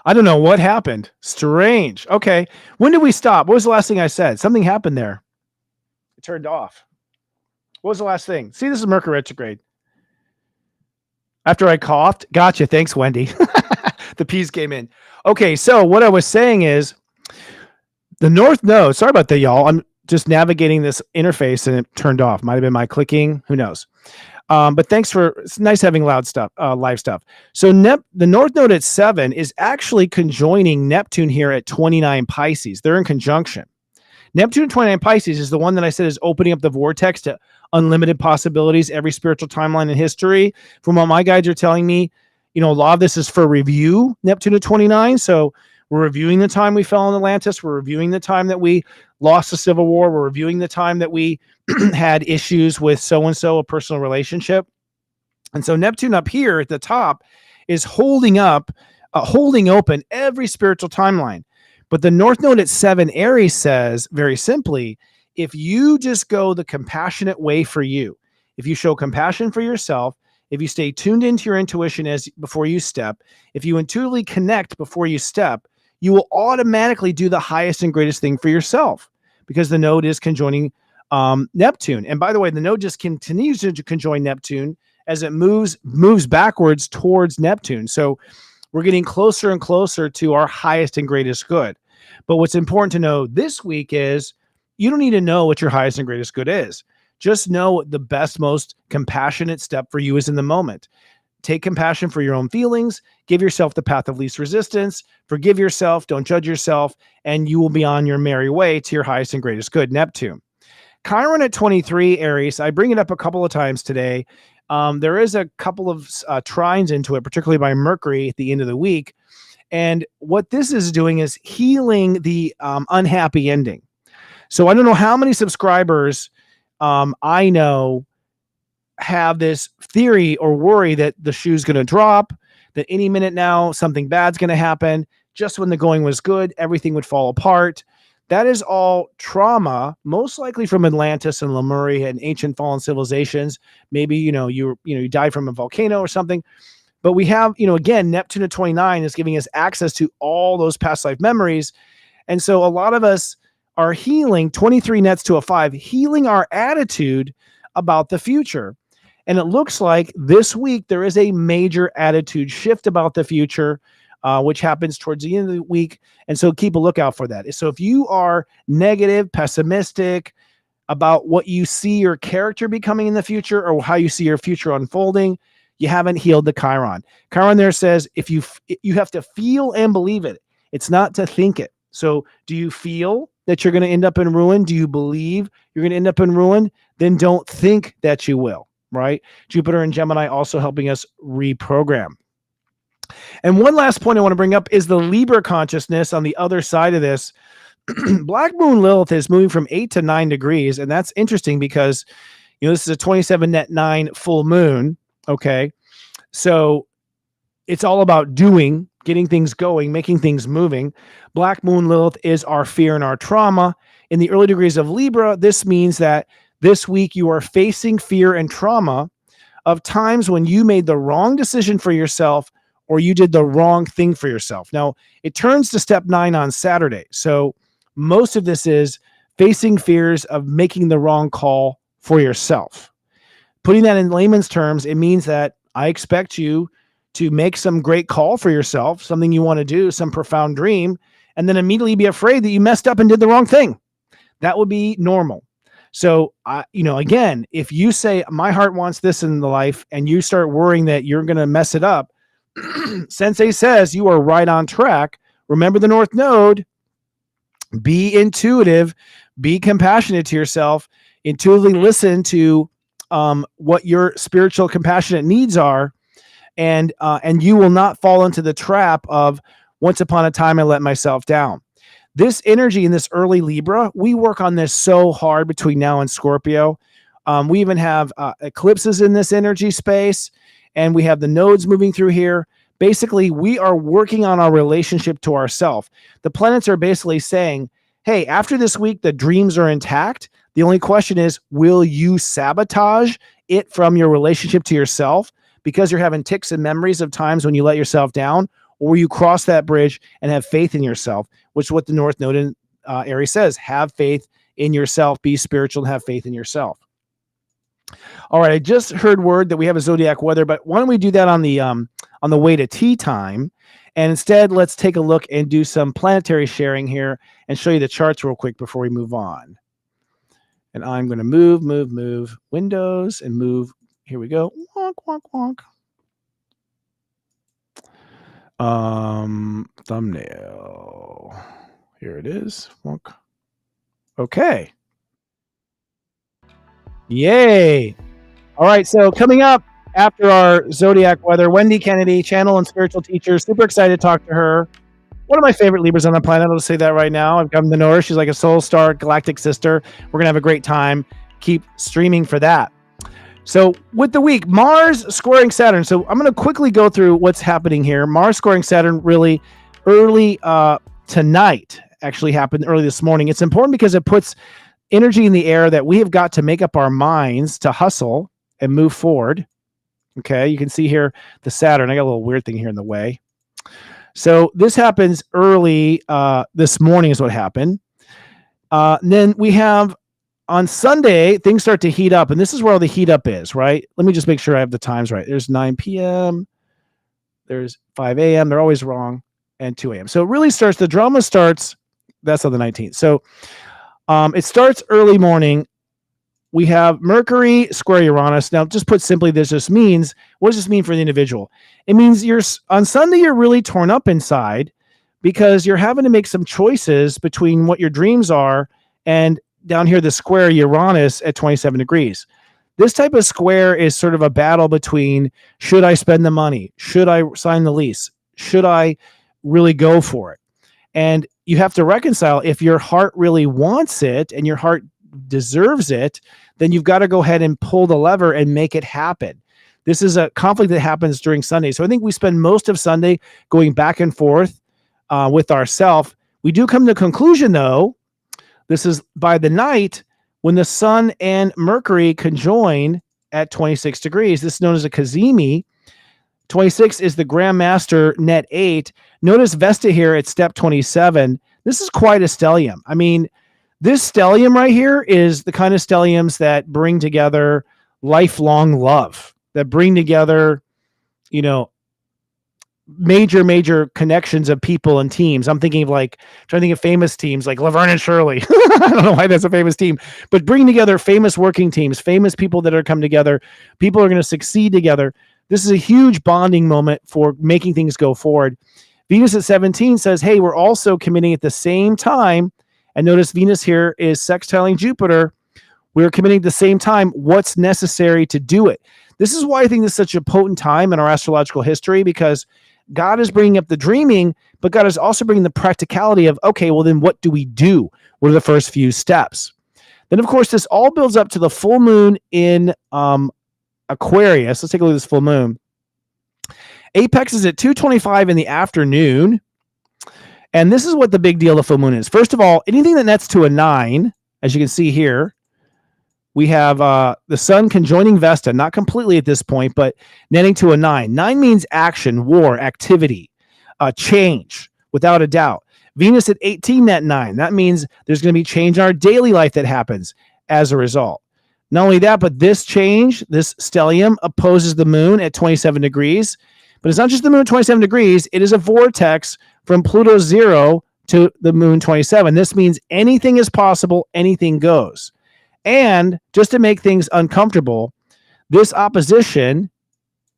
I don't know what happened. Strange. Okay. When did we stop? What was the last thing I said? Something happened there. It turned off. What was the last thing? See, this is Mercury retrograde. After I coughed. Gotcha. Thanks, Wendy. The P's came in. Okay. So what I was saying is the North Node. Sorry about that, y'all. I'm just navigating this interface and it turned off. Might have been my clicking. Who knows? But thanks for, it's nice having loud stuff, live stuff. So the North Node at 7 is actually conjoining Neptune here at 29 Pisces. They're in conjunction. Neptune at 29 Pisces is the one that I said is opening up the vortex to unlimited possibilities, every spiritual timeline in history. From what my guides are telling me, a lot of this is for review, Neptune at 29. So we're reviewing the time we fell in Atlantis. We're reviewing the time that we lost the Civil War. We're reviewing the time that we had issues with so-and-so, a personal relationship. And so Neptune up here at the top is holding open every spiritual timeline. But the North Node at 7 Aries says, very simply, if you just go the compassionate way for you, if you show compassion for yourself, if you stay tuned into your intuition before you step, if you intuitively connect before you step, you will automatically do the highest and greatest thing for yourself, because the node is conjoining Neptune. And by the way, the node just continues to conjoin Neptune as it moves backwards towards Neptune. So we're getting closer and closer to our highest and greatest good. But what's important to know this week is you don't need to know what your highest and greatest good is. Just know what the best, most compassionate step for you is in the moment. take compassion for your own feelings, give yourself the path of least resistance, forgive yourself, don't judge yourself, and you will be on your merry way to your highest and greatest good, Neptune. Chiron at 23, Aries, I bring it up a couple of times today. There is a couple of trines into it, particularly by Mercury at the end of the week. And what this is doing is healing the unhappy ending. So I don't know how many subscribers I know have this theory or worry that the shoe's going to drop, that any minute now something bad's going to happen. Just when the going was good, everything would fall apart. That is all trauma, most likely from Atlantis and Lemuria and ancient fallen civilizations. Maybe, you died from a volcano or something. But we have, again, Neptune at 29 is giving us access to all those past life memories. And so a lot of us are healing 23 nets to a 5, healing our attitude about the future. And it looks like this week there is a major attitude shift about the future, which happens towards the end of the week. And so keep a lookout for that. So if you are negative, pessimistic about what you see your character becoming in the future or how you see your future unfolding, you haven't healed the Chiron. Chiron there says if you have to feel and believe it. It's not to think it. So do you feel that you're going to end up in ruin? Do you believe you're going to end up in ruin? Then don't think that you will. Right? Jupiter and Gemini also helping us reprogram. And one last point I want to bring up is the Libra consciousness on the other side of this. Black Moon Lilith is moving from 8 to 9 degrees. And that's interesting because, this is a 27 net 9 full moon. Okay. So it's all about doing, getting things going, making things moving. Black Moon Lilith is our fear and our trauma. In the early degrees of Libra, this means that this week, you are facing fear and trauma of times when you made the wrong decision for yourself or you did the wrong thing for yourself. Now, it turns to step 9 on Saturday. So most of this is facing fears of making the wrong call for yourself. Putting that in layman's terms, it means that I expect you to make some great call for yourself, something you want to do, some profound dream, and then immediately be afraid that you messed up and did the wrong thing. That would be normal. So, again, if you say my heart wants this in the life and you start worrying that you're going to mess it up, Sensei says you are right on track. Remember the North Node. Be intuitive. Be compassionate to yourself. Intuitively listen to what your spiritual compassionate needs are, and you will not fall into the trap of once upon a time I let myself down. This energy in this early Libra, we work on this so hard between now and Scorpio. We even have eclipses in this energy space, and we have the nodes moving through here. Basically, we are working on our relationship to ourselves. The planets are basically saying, hey, after this week, the dreams are intact. The only question is, will you sabotage it from your relationship to yourself because you're having tics and memories of times when you let yourself down? Or will you cross that bridge and have faith in yourself, which is what the North Node in Aries says. Have faith in yourself, be spiritual, and have faith in yourself. All right, I just heard word that we have a zodiac weather, but why don't we do that on the way to tea time? And instead, let's take a look and do some planetary sharing here and show you the charts real quick before we move on. And I'm going to move windows and move. Here we go. Wonk, wonk, wonk. Thumbnail. Here it is. Okay. Yay. All right. So coming up after our zodiac weather, Wendy Kennedy, channel and spiritual teacher. Super excited to talk to her. One of my favorite Libras on the planet. I'll just say that right now. I've come to know her. She's like a soul star, galactic sister. We're going to have a great time. Keep streaming for that. So with the week, Mars squaring Saturn. So I'm going to quickly go through what's happening here. Mars squaring Saturn really early tonight, actually happened early this morning. It's important because it puts energy in the air that we have got to make up our minds to hustle and move forward. Okay, you can see here the Saturn. I got a little weird thing here in the way. So this happens early this morning is what happened. Then we have on Sunday, things start to heat up, and this is where all the heat up is, right? Let me just make sure I have the times right. There's 9 p.m., there's 5 a.m., they're always wrong, and 2 a.m. So it really starts, the drama starts, that's on the 19th. So it starts early morning we have Mercury square Uranus. Now, just put simply, this just means, what does this mean for the individual? It means on Sunday, you're really torn up inside because you're having to make some choices between what your dreams are and down here, the square Uranus at 27 degrees. This type of square is sort of a battle between, should I spend the money? Should I sign the lease? Should I really go for it? And you have to reconcile, if your heart really wants it and your heart deserves it, then you've got to go ahead and pull the lever and make it happen. This is a conflict that happens during Sunday. So I think we spend most of Sunday going back and forth with ourselves. We do come to a conclusion, though. This is by the night when the sun and Mercury conjoin at 26 degrees. This is known as a cazimi. 26 is the Grandmaster net 8. Notice Vesta here at step 27. This is quite a stellium. I mean, this stellium right here is the kind of stelliums that bring together lifelong love, that bring together, major connections of people and teams. I'm thinking of trying to think of famous teams like Laverne and Shirley. I don't know why that's a famous team, but bring together famous working teams, famous people that are come together. People are going to succeed together. This is a huge bonding moment for making things go forward. Venus at 17 says, hey, we're also committing at the same time. And notice Venus here is sextiling Jupiter. We're committing at the same time what's necessary to do it. This is why I think this is such a potent time in our astrological history, because God is bringing up the dreaming, but God is also bringing the practicality of, okay, well, then what do we do? What are the first few steps? Then, of course, this all builds up to the full moon in Aquarius. Let's take a look at this full moon. Apex is at 2:25 in the afternoon. And this is what the big deal of the full moon is. First of all, anything that nets to a 9, as you can see here, we have the sun conjoining Vesta, not completely at this point, but netting to a 9. 9 means action, war, activity, change, without a doubt. Venus at 18 net 9. That means there's going to be change in our daily life that happens as a result. Not only that, but this change, this stellium, opposes the moon at 27 degrees. But it's not just the moon at 27 degrees. It is a vortex from Pluto 0 to the moon 27. This means anything is possible, anything goes. And just to make things uncomfortable, this opposition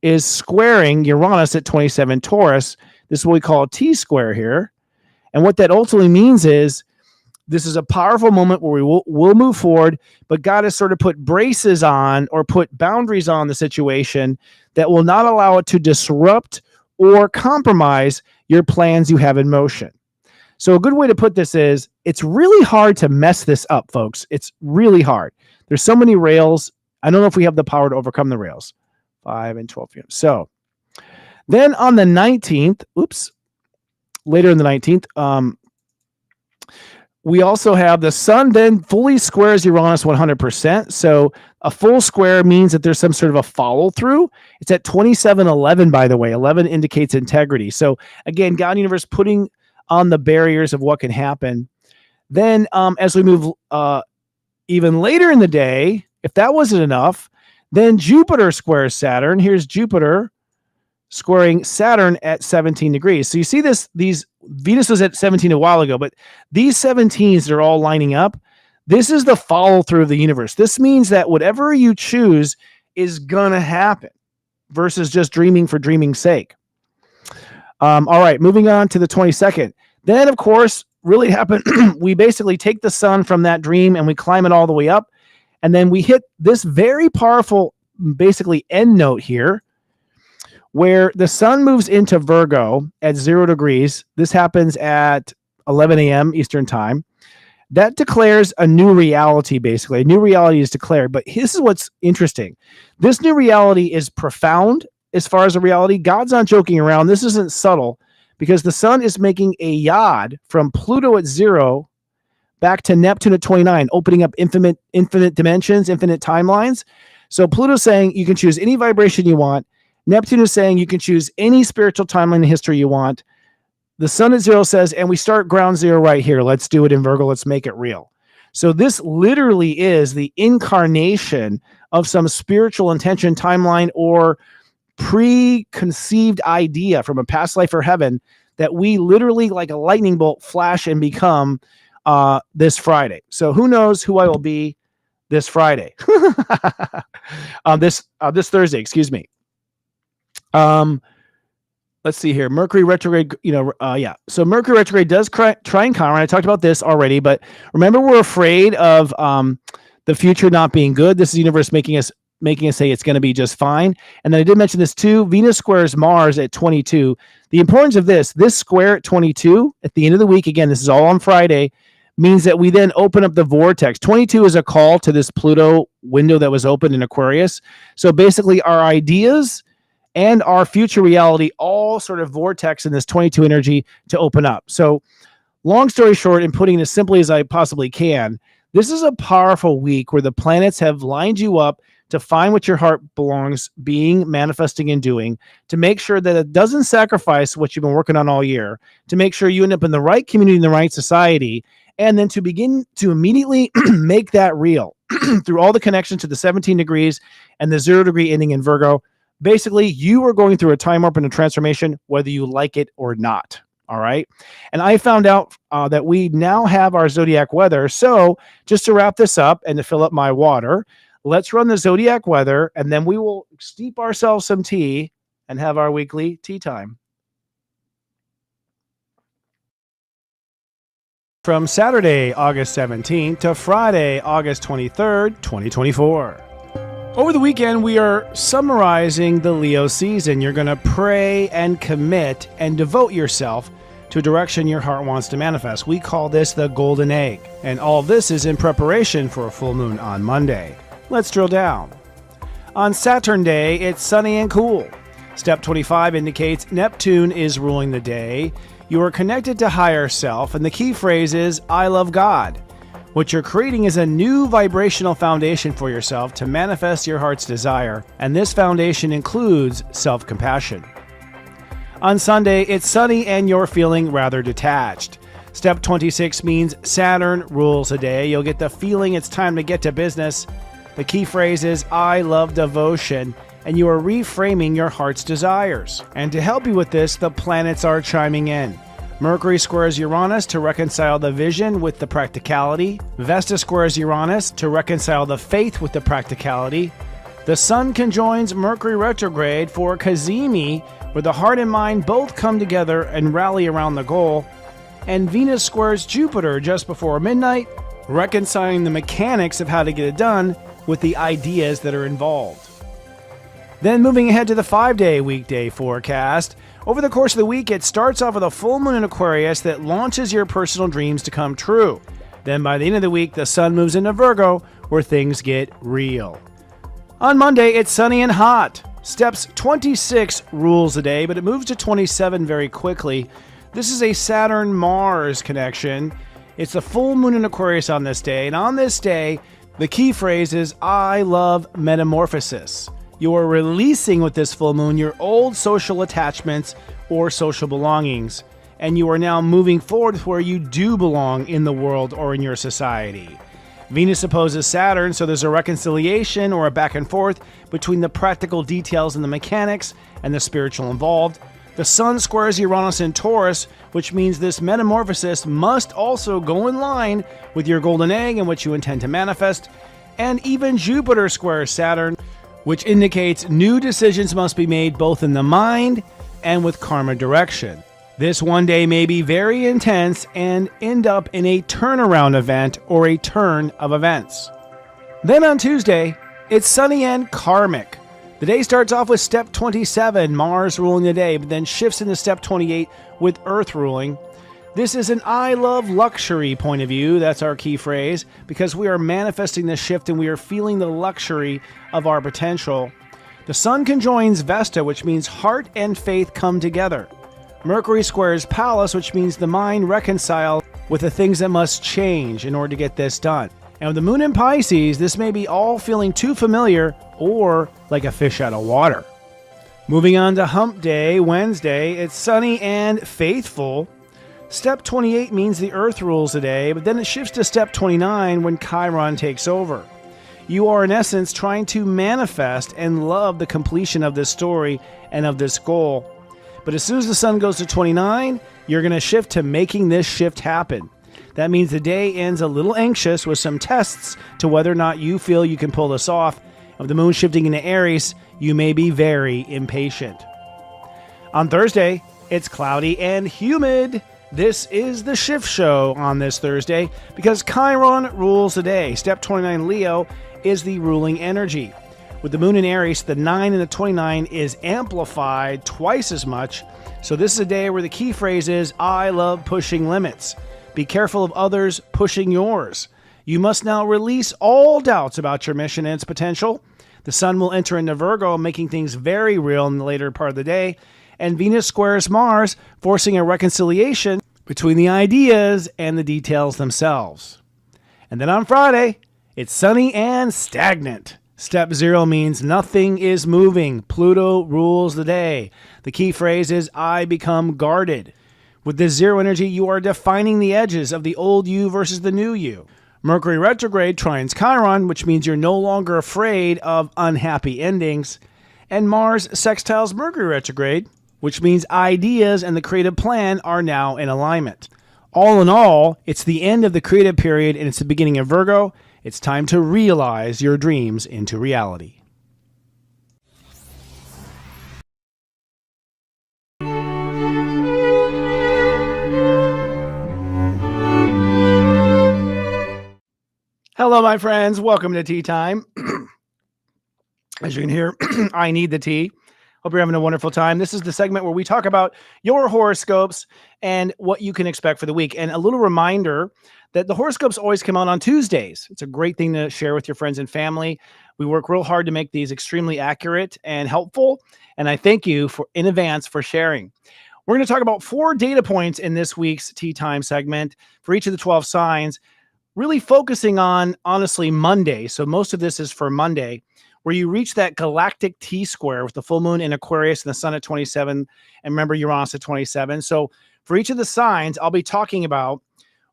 is squaring Uranus at 27 Taurus. This is what we call a T-square here. And what that ultimately means is this is a powerful moment where we'll move forward, but God has sort of put braces on or put boundaries on the situation that will not allow it to disrupt or compromise your plans you have in motion. So a good way to put this is, it's really hard to mess this up, folks. It's really hard. There's so many rails. I don't know if we have the power to overcome the rails. 5 and 12 p.m. So then on the 19th, later in the 19th, we also have the sun then fully squares Uranus 100%. So a full square means that there's some sort of a follow through. It's at 27:11, by the way. 11 indicates integrity. So again, God and universe putting on the barriers of what can happen. Then as we move even later in the day, if that wasn't enough, then Jupiter squares Saturn. Here's Jupiter squaring Saturn at 17 degrees. So you see Venus was at 17 a while ago, but these 17s that are all lining up, this is the follow through of the universe. This means that whatever you choose is going to happen versus just dreaming for dreaming's sake. All right, moving on to the 22nd. Then, of course, really happened. We basically take the sun from that dream and we climb it all the way up. And then we hit this very powerful, basically end note here, where the sun moves into Virgo at 0 degrees. This happens at 11 a.m. Eastern time. That declares a new reality, basically. A new reality is declared. But this is what's interesting. This new reality is profound as far as a reality. God's not joking around. This isn't subtle, because the sun is making a yod from Pluto at 0 back to Neptune at 29, opening up infinite dimensions, infinite timelines. So Pluto's saying you can choose any vibration you want. Neptune is saying you can choose any spiritual timeline in history you want. The sun at 0 says, and we start ground zero right here. Let's do it in Virgo. Let's make it real. So this literally is the incarnation of some spiritual intention, timeline, or preconceived idea from a past life or heaven that we literally, like a lightning bolt, flash and become this Friday. So who knows who I will be this Friday. This Thursday, excuse me. Let's see here. Mercury retrograde, So Mercury retrograde does trine Chiron. I talked about this already, but remember, we're afraid of the future not being good. This is the universe making us say it's going to be just fine. And then I did mention this too. Venus squares Mars at 22. The importance of this square at 22 at the end of the week, again, this is all on Friday, means that we then open up the vortex. 22 is a call to this Pluto window that was opened in Aquarius. So basically our ideas and our future reality all sort of vortex in this 22 energy to open up. So long story short, and putting it as simply as I possibly can, this is a powerful week where the planets have lined you up to find what your heart belongs being, manifesting, and doing, to make sure that it doesn't sacrifice what you've been working on all year, to make sure you end up in the right community, in the right society, and then to begin to immediately make that real through all the connections to the 17 degrees and the 0 degree ending in Virgo. Basically, you are going through a time warp and a transformation, whether you like it or not. All right. And I found out that we now have our zodiac weather. So just to wrap this up and to fill up my water, let's run the zodiac weather, and then we will steep ourselves some tea and have our weekly tea time. From Saturday, August 17th to Friday, August 23rd, 2024. Over the weekend, we are summarizing the Leo season. You're going to pray and commit and devote yourself to a direction your heart wants to manifest. We call this the golden egg. And all this is in preparation for a full moon on Monday. Let's drill down. On Saturn Day, it's sunny and cool. Step 25 indicates Neptune is ruling the day. You are connected to higher self, and the key phrase is, I love God. What you're creating is a new vibrational foundation for yourself to manifest your heart's desire, and this foundation includes self-compassion. On Sunday, it's sunny and you're feeling rather detached. Step 26 means Saturn rules the day. You'll get the feeling it's time to get to business. The key phrase is, I love devotion, and you are reframing your heart's desires. And to help you with this, the planets are chiming in. Mercury squares Uranus to reconcile the vision with the practicality. Vesta squares Uranus to reconcile the faith with the practicality. The Sun conjoins Mercury retrograde for Cazimi, where the heart and mind both come together and rally around the goal. And Venus squares Jupiter just before midnight, reconciling the mechanics of how to get it done with the ideas that are involved. Then moving ahead to the 5-day weekday forecast. Over the course of the week, it starts off with a full moon in Aquarius that launches your personal dreams to come true. Then by the end of the week, the sun moves into Virgo, where things get real. On Monday, it's sunny and hot. Steps 26 rules the day, but it moves to 27 very quickly. This is a Saturn-Mars connection. It's the full moon in Aquarius on this day, and on this day, the key phrase is, I love metamorphosis. You are releasing with this full moon your old social attachments or social belongings, and you are now moving forward where you do belong in the world or in your society. Venus opposes Saturn, so there's a reconciliation or a back and forth between the practical details and the mechanics and the spiritual involved. The Sun squares Uranus in Taurus, which means this metamorphosis must also go in line with your golden egg and what you intend to manifest. And even Jupiter squares Saturn, which indicates new decisions must be made both in the mind and with karma direction. This one day may be very intense and end up in a turnaround event or a turn of events. Then on Tuesday, it's sunny and karmic. The day starts off with step 27, Mars ruling the day, but then shifts into step 28 with Earth ruling. This is an I love luxury point of view. That's our key phrase, because we are manifesting this shift and we are feeling the luxury of our potential. The Sun conjoins Vesta, which means heart and faith come together. Mercury squares Pallas, which means the mind reconciled with the things that must change in order to get this done. And with the moon in Pisces, this may be all feeling too familiar or like a fish out of water. Moving on to Hump Day, Wednesday, it's sunny and faithful. Step 28 means the Earth rules the day, but then it shifts to step 29 when Chiron takes over. You are in essence trying to manifest and love the completion of this story and of this goal. But as soon as the sun goes to 29, you're going to shift to making this shift happen. That means the day ends a little anxious with some tests to whether or not you feel you can pull this off. With the moon shifting into Aries, you may be very impatient. On Thursday, it's cloudy and humid. This is the shift show on this Thursday because Chiron rules the day. Step 29 Leo is the ruling energy. With the moon in Aries, the 9 and the 29 is amplified twice as much. So this is a day where the key phrase is, I love pushing limits. Be careful of others pushing yours. You must now release all doubts about your mission and its potential. The sun will enter into Virgo, making things very real in the later part of the day. And Venus squares Mars, forcing a reconciliation between the ideas and the details themselves. And then on Friday, it's sunny and stagnant. Step 0 means nothing is moving. Pluto rules the day. The key phrase is, I become guarded. With this 0 energy, you are defining the edges of the old you versus the new you. Mercury retrograde trines Chiron, which means you're no longer afraid of unhappy endings. And Mars sextiles Mercury retrograde, which means ideas and the creative plan are now in alignment. All in all, it's the end of the creative period and it's the beginning of Virgo. It's time to realize your dreams into reality. Hello, my friends. Welcome to Tea Time. As you can hear, I need the tea. Hope you're having a wonderful time. This is the segment where we talk about your horoscopes and what you can expect for the week. And a little reminder that the horoscopes always come out on Tuesdays. It's a great thing to share with your friends and family. We work real hard to make these extremely accurate and helpful. And I thank you in advance for sharing. We're going to talk about 4 data points in this week's Tea Time segment for each of the 12 signs, really focusing on, honestly, Monday. So most of this is for Monday, where you reach that galactic T-square with the full moon in Aquarius and the sun at 27, and remember Uranus at 27. So for each of the signs, I'll be talking about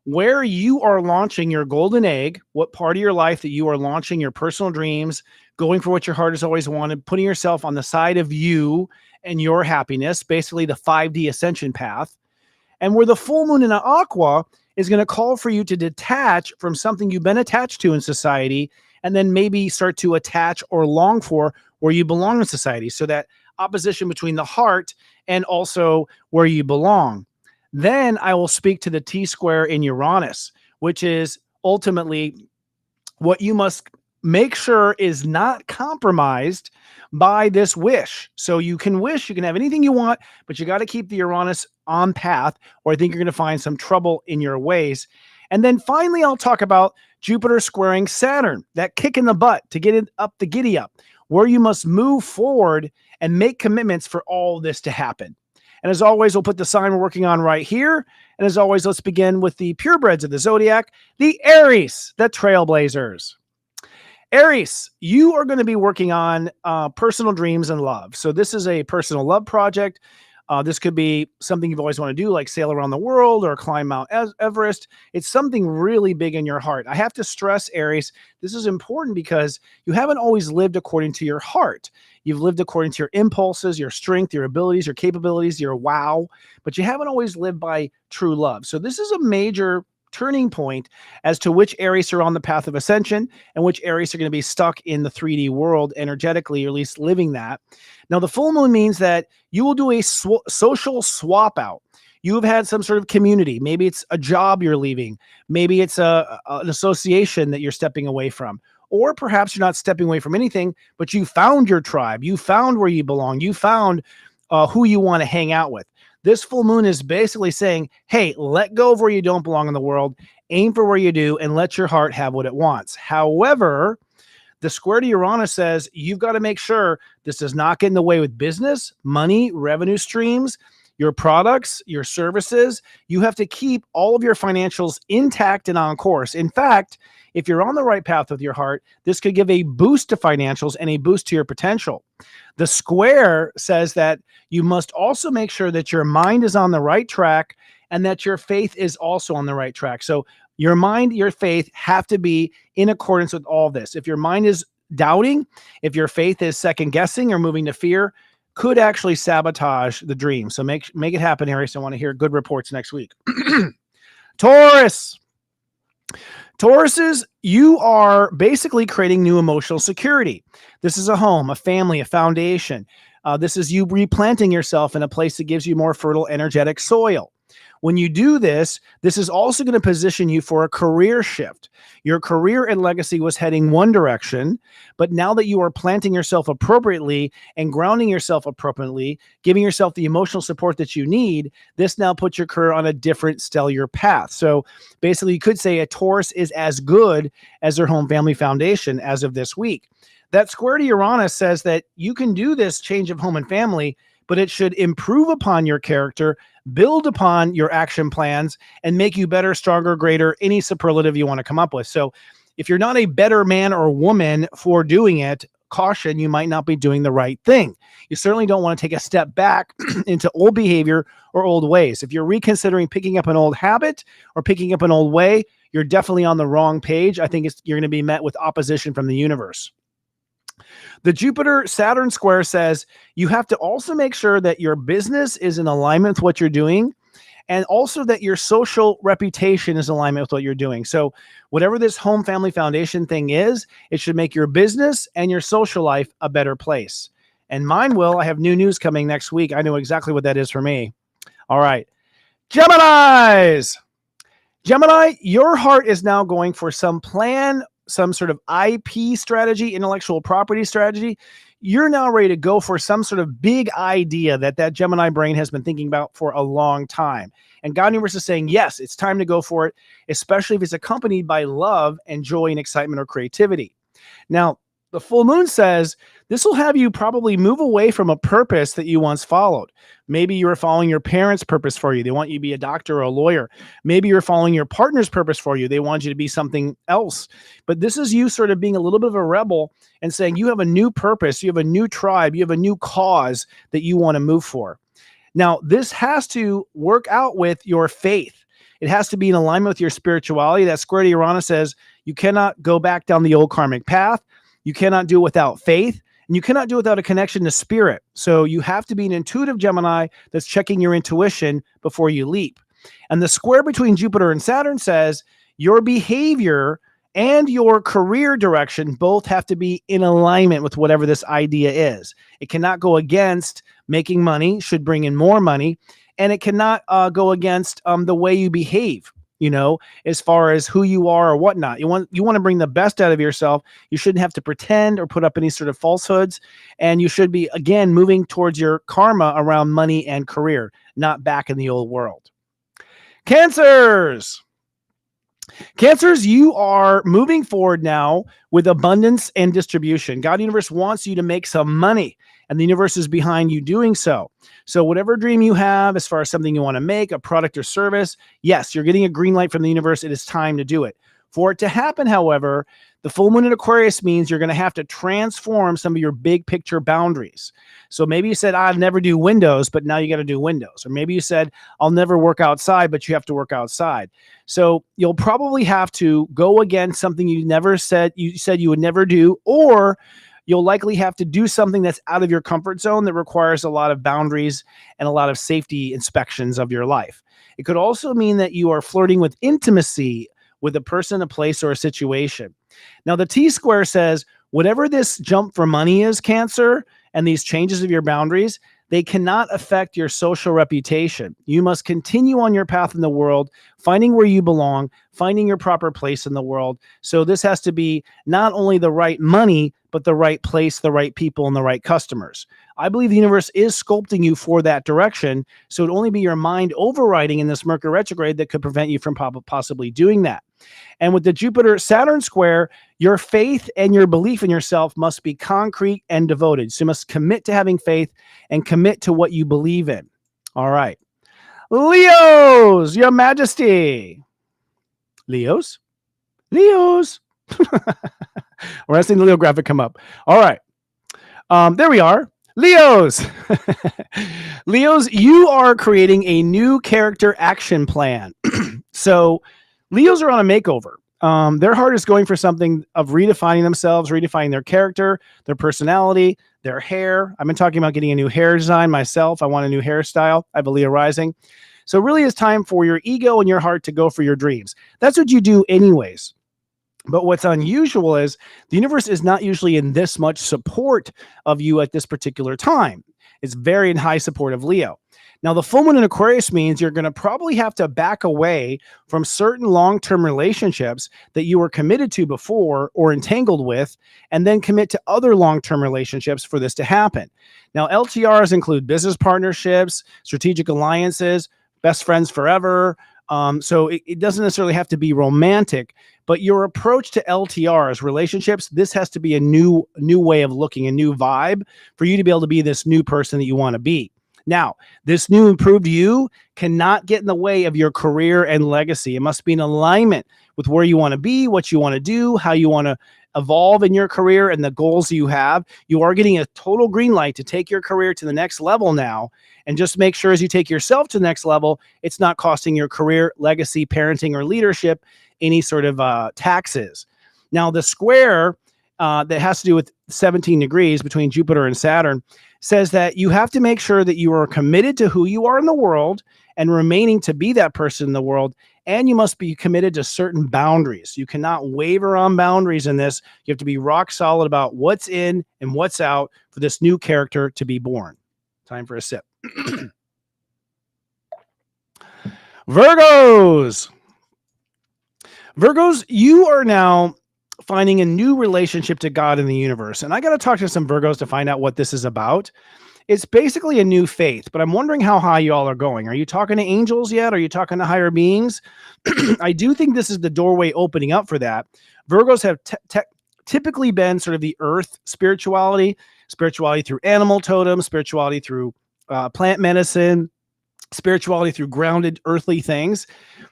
where you are launching your golden egg, what part of your life that you are launching your personal dreams, going for what your heart has always wanted, putting yourself on the side of you and your happiness, basically the 5D ascension path, and where the full moon in Aqua is going to call for you to detach from something you've been attached to in society and then maybe start to attach or long for where you belong in society. So that opposition between the heart and also where you belong. Then I will speak to the T-square in Uranus, which is ultimately what you must make sure is not compromised by this wish. So you can wish, you can have anything you want, but you got to keep the Uranus on path, or I think you're going to find some trouble in your ways. And then finally, I'll talk about Jupiter squaring Saturn, that kick in the butt to get it up the giddy up, where you must move forward and make commitments for all this to happen. And as always, we'll put the sign we're working on right here. And as always, let's begin with the purebreds of the zodiac, the Aries, the trailblazers. Aries, you are going to be working on personal dreams and love. So this is a personal love project. This could be something you've always wanted to do, like sail around the world or climb Mount Everest. It's something really big in your heart. I have to stress, Aries, this is important because you haven't always lived according to your heart. You've lived according to your impulses, your strength, your abilities, your capabilities, your wow, but you haven't always lived by true love. So this is a major turning point as to which Aries are on the path of ascension and which Aries are going to be stuck in the 3D world energetically, or at least living that. Now, the full moon means that you will do a social swap out. You've had some sort of community. Maybe it's a job you're leaving. Maybe it's an association that you're stepping away from. Or perhaps you're not stepping away from anything, but you found your tribe. You found where you belong. You found who you want to hang out with. This full moon is basically saying, hey, let go of where you don't belong in the world, aim for where you do, and let your heart have what it wants. However, the square to Uranus says you've got to make sure this does not get in the way with business, money, revenue streams, your products, your services. You have to keep all of your financials intact and on course. In fact, if you're on the right path with your heart, this could give a boost to financials and a boost to your potential. The square says that you must also make sure that your mind is on the right track and that your faith is also on the right track. So your mind, your faith have to be in accordance with all this. If your mind is doubting, if your faith is second guessing or moving to fear, could actually sabotage the dream. So make it happen, Aries. I want to hear good reports next week. Taurus. Tauruses, you are basically creating new emotional security. This is a home, a family, a foundation. This is you replanting yourself in a place that gives you more fertile, energetic soil. When you do this, this is also going to position you for a career shift. Your career and legacy was heading one direction, but now that you are planting yourself appropriately and grounding yourself appropriately, giving yourself the emotional support that you need, this now puts your career on a different stellar path. So basically, you could say a Taurus is as good as their home family foundation as of this week. That square to Uranus says that you can do this change of home and family, but it should improve upon your character, build upon your action plans, and make you better, stronger, greater, any superlative you want to come up with. So if you're not a better man or woman for doing it, caution, you might not be doing the right thing. You certainly don't want to take a step back into old behavior or old ways. If you're reconsidering picking up an old habit or picking up an old way, you're definitely on the wrong page. I think you're going to be met with opposition from the universe. The Jupiter-Saturn square says you have to also make sure that your business is in alignment with what you're doing, and also that your social reputation is in alignment with what you're doing. So whatever this home family foundation thing is, it should make your business and your social life a better place. And mine will. I have new news coming next week. I know exactly what that is for me. All right. Geminis. Gemini, your heart is now going for some plan, some sort of IP strategy, intellectual property strategy. You're now ready to go for some sort of big idea that Gemini brain has been thinking about for a long time. And God Universe is saying, yes, it's time to go for it, especially if it's accompanied by love and joy and excitement or creativity. Now, the full moon says this will have you probably move away from a purpose that you once followed. Maybe you were following your parents' purpose for you. They want you to be a doctor or a lawyer. Maybe you're following your partner's purpose for you. They want you to be something else. But this is you sort of being a little bit of a rebel and saying you have a new purpose, you have a new tribe, you have a new cause that you want to move for. Now, this has to work out with your faith. It has to be in alignment with your spirituality. That square to Uranus says you cannot go back down the old karmic path. You cannot do it without faith, and you cannot do it without a connection to spirit. So you have to be an intuitive Gemini that's checking your intuition before you leap. And the square between Jupiter and Saturn says your behavior and your career direction both have to be in alignment with whatever this idea is. It cannot go against making money, should bring in more money, and it cannot go against the way you behave. You know, as far as who you are or whatnot. You want to bring the best out of yourself. You shouldn't have to pretend or put up any sort of falsehoods. And you should be, again, moving towards your karma around money and career, not back in the old world. Cancers. Cancers, you are moving forward now with abundance and distribution. God Universe wants you to make some money, and the universe is behind you doing so. So whatever dream you have, as far as something you want to make, a product or service, yes, you're getting a green light from the universe. It is time to do it. For it to happen, however, the full moon in Aquarius means you're going to have to transform some of your big picture boundaries. So maybe you said, I'll never do windows, but now you got to do windows. Or maybe you said, I'll never work outside, but you have to work outside. So you'll probably have to go against something you said you would never do, or you'll likely have to do something that's out of your comfort zone that requires a lot of boundaries and a lot of safety inspections of your life. It could also mean that you are flirting with intimacy with a person, a place, or a situation. Now, the T-square says, whatever this jump for money is, Cancer, and these changes of your boundaries, they cannot affect your social reputation. You must continue on your path in the world, finding where you belong, finding your proper place in the world. So this has to be not only the right money, but the right place, the right people, and the right customers. I believe the universe is sculpting you for that direction. So it'd only be your mind overriding in this Mercury retrograde that could prevent you from possibly doing that. And with the Jupiter-Saturn square, your faith and your belief in yourself must be concrete and devoted. So you must commit to having faith and commit to what you believe in. All right. Leos, your majesty. Leos? Leos. We're seeing the Leo graphic come up. All right. There we are. Leos. Leos, you are creating a new character action plan. So Leos are on a makeover. Their heart is going for something of redefining themselves, redefining their character, their personality, their hair. I've been talking about getting a new hair design myself. I want a new hairstyle. I have a Leo rising. So really it's time for your ego and your heart to go for your dreams. That's what you do anyways. But what's unusual is the universe is not usually in this much support of you at this particular time. It's very in high support of Leo. Now, the full moon in Aquarius means you're going to probably have to back away from certain long-term relationships that you were committed to before or entangled with, and then commit to other long-term relationships for this to happen. Now, LTRs include business partnerships, strategic alliances, best friends forever. So it doesn't necessarily have to be romantic, but your approach to LTRs, relationships, this has to be a new way of looking, a new vibe for you to be able to be this new person that you want to be. Now, this new improved you cannot get in the way of your career and legacy. It must be in alignment with where you want to be, what you want to do, how you want to evolve in your career, and the goals you have. You are getting a total green light to take your career to the next level now. And just make sure as you take yourself to the next level, it's not costing your career, legacy, parenting, or leadership any sort of taxes. Now, the square that has to do with 17 degrees between Jupiter and Saturn says that you have to make sure that you are committed to who you are in the world and remaining to be that person in the world. And you must be committed to certain boundaries. You cannot waver on boundaries in this. You have to be rock solid about what's in and what's out for this new character to be born. Time for a sip. Virgos. Virgos, you are now finding a new relationship to God in the universe. And I got to talk to some Virgos to find out what this is about. It's basically a new faith, but I'm wondering how high you all are going. Are you talking to angels yet? Are you talking to higher beings? I do think this is the doorway opening up for that. Virgos have typically been sort of the earth spirituality through animal totems, spirituality through plant medicine, spirituality through grounded earthly things.